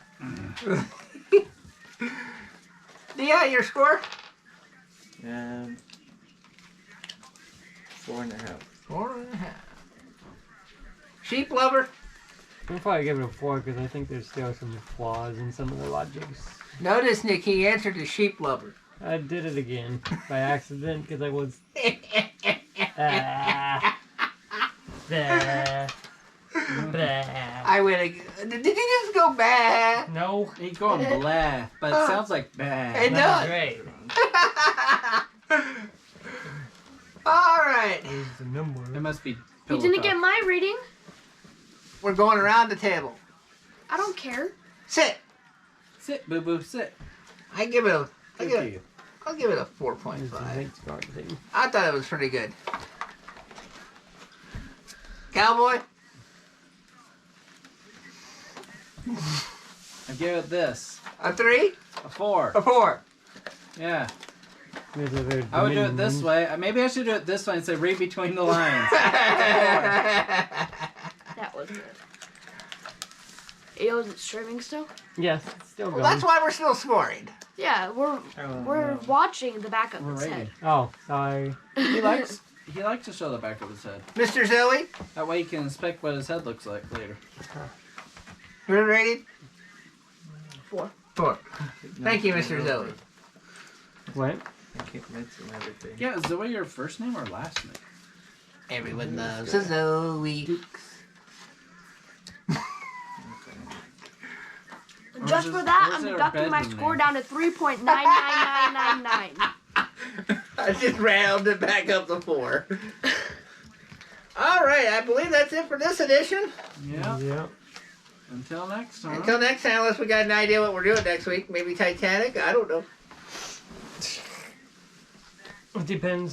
Yeah, your score? 4.5. 4.5. Sheep lover? I'll probably give it a 4 because I think there's still some flaws in some of the logics. Notice, Nick, he answered the sheep lover. I did it again by accident because I was. Blah. I went again. Did you just go bad? No. He's going blah, but it sounds like bah. It does. Great. All right. There's the number. It must be You pillow didn't talk. get my reading. We're going around the table. I don't care. Sit. Sit, boo boo, sit. I give it a. Good for you. I'll give it a There's the 4.5. next card thing. I thought it was pretty good. Cowboy. I give it this. A 3. A 4. A 4. Yeah. There's other I would do it Dominion this ones. way. Maybe I should do it this way and say read between the lines. That was good. Is it streaming still? Yes, it's still Well, going. that's why we're still scoring. Yeah, we're no. watching the back of We're his rating. head. Oh, sorry. He likes to show the back of his head. Mr. Zoe, That way you can inspect what his head looks like later. you're rated 4. 4. Thank you, Mr. Zoe. What? I keep mixing everything. Yeah, is Zoe your first name or last name? Everyone loves a Zoe. Or Just is for it- that, or is I'm it her deducting my bedroom score name? down to 3.99999. I just rounded back up to 4. All right, I believe that's it for this edition. Yeah. Yeah. Until next time. Until next time, unless we got an idea what we're doing next week. Maybe Titanic. I don't know. It depends.